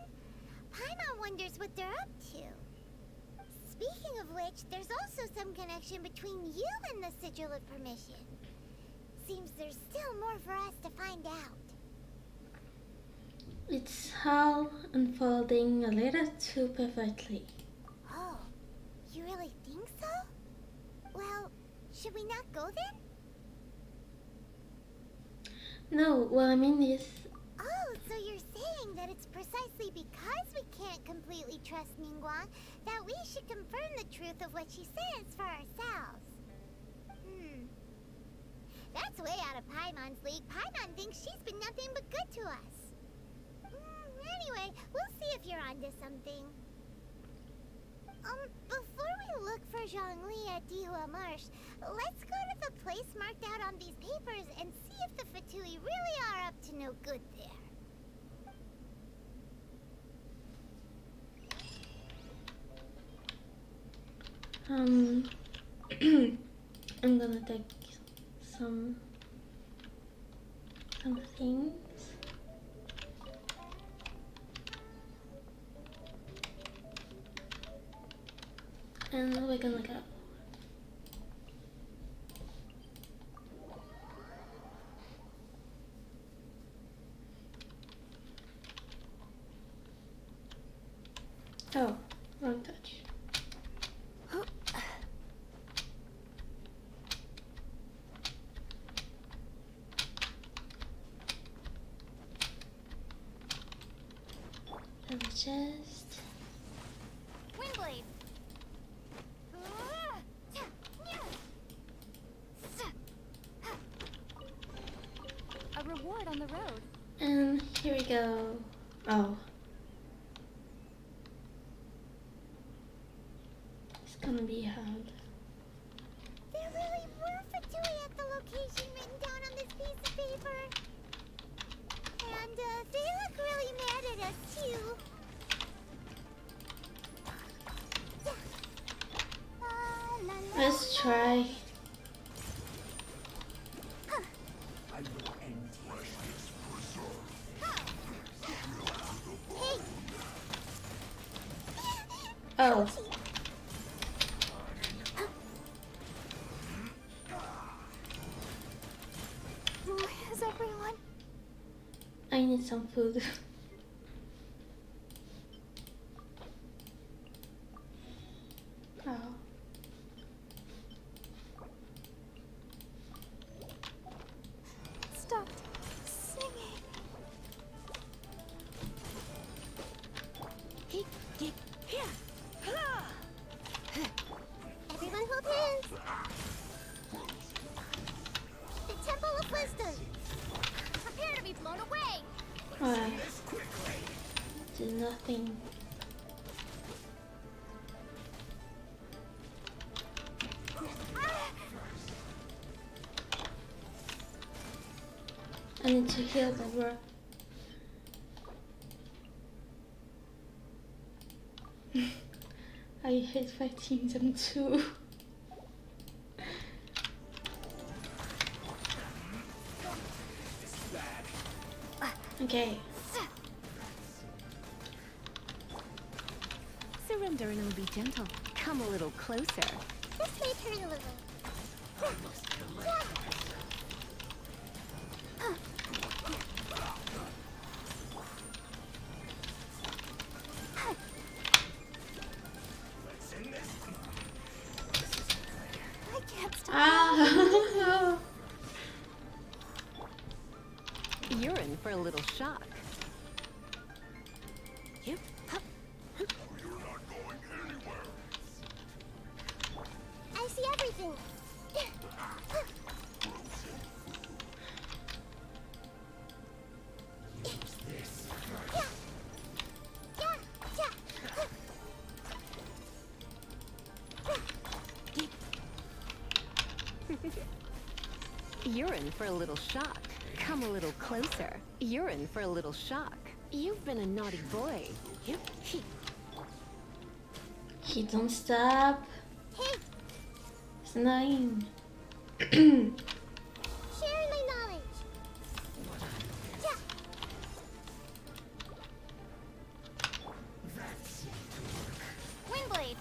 Paimon wonders what they're up to. Speaking of which, there's also some connection between you and the Sigil of Permission. seems there's still more for us to find out. It's all unfolding a little too perfectly. Oh, you really think so? Well, should we not go then? No, what I mean is, Oh, so you're saying that it's precisely because we can't completely trust Ningguang that we should confirm the truth of what she says for ourselves. That's way out of Paimon's league. Paimon thinks she's been nothing but good to us. Anyway, we'll see if you're onto something. Before we look for Zhongli at Dihua Marsh, let's go to the place marked out on these papers and see if the Fatui really are up to no good there. I'm gonna take some things. And we're gonna go. Oh, wrong touch. And just Windblade! A reward on the road. and here we go. Oh. It's gonna be hard. There really were Fatui at the location written down on this piece of paper. And they look really mad at us too. Let's try. Oh. Where's everyone? I need some food. Oh. Stopped singing. Everyone hold hands. The Temple of Wisdom. Prepare to be blown away. Wow. Did nothing. I need to heal the world. I hate fighting them too. Okay. Surrender and I'll be gentle. Come a little closer. This may hurt a little. I can't stop. Ah. You're in for a little shock. Yep. I see everything. You're in for a little shock. Come a little closer. You're in for a little shock. You've been a naughty boy. Yep. He don't stop. Hey, It's annoying. sharing my knowledge. Windblade.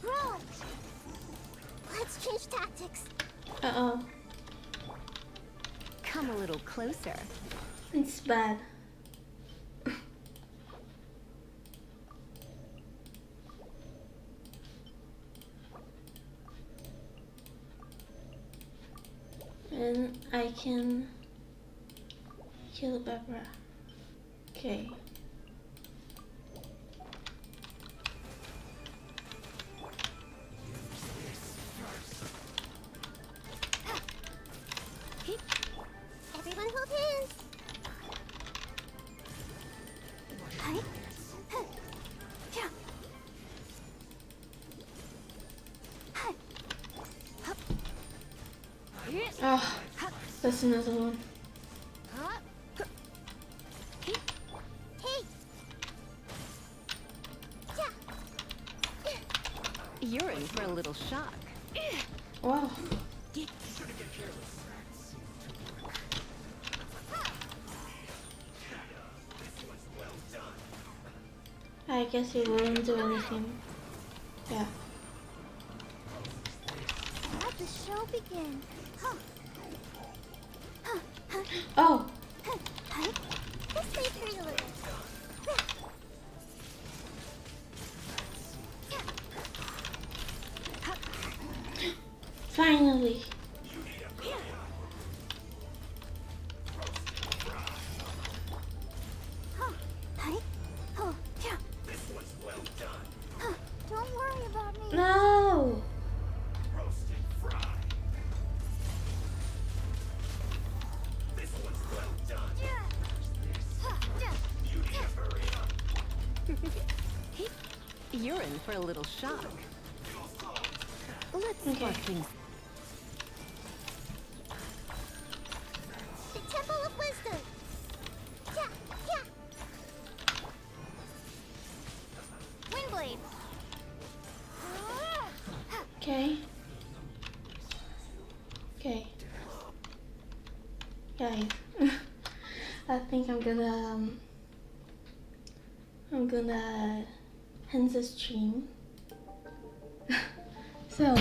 Grow. Let's change tactics. Uh-oh. Come a little closer. It's bad. And I can kill Barbara. Okay. Everyone hold hands. Hi. Yeah. Oh, that's another one. You're in for a little shock. Wow. I guess he wouldn't do anything. Yeah. Let the show begin. Oh. This may hurt a little. Finally. Don't worry about me. No. You're in for a little shock. Let's spark things. The Temple of Wisdom. Windblade. Okay. Okay. Guys, I think I'm gonna end the stream. So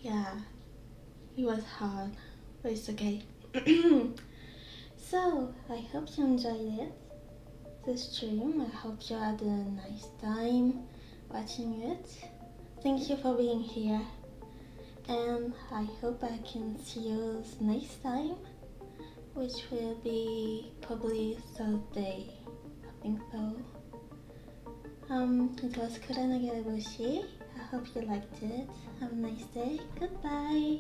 yeah, it was hard, but it's okay. So I hope you enjoyed it, this stream. I hope you had a nice time watching it. Thank you for being here, and I hope I can see you next time, which will be probably Thursday. I think so. It was Sakura Nagareboshi. I hope you liked it. Have a nice day. Goodbye.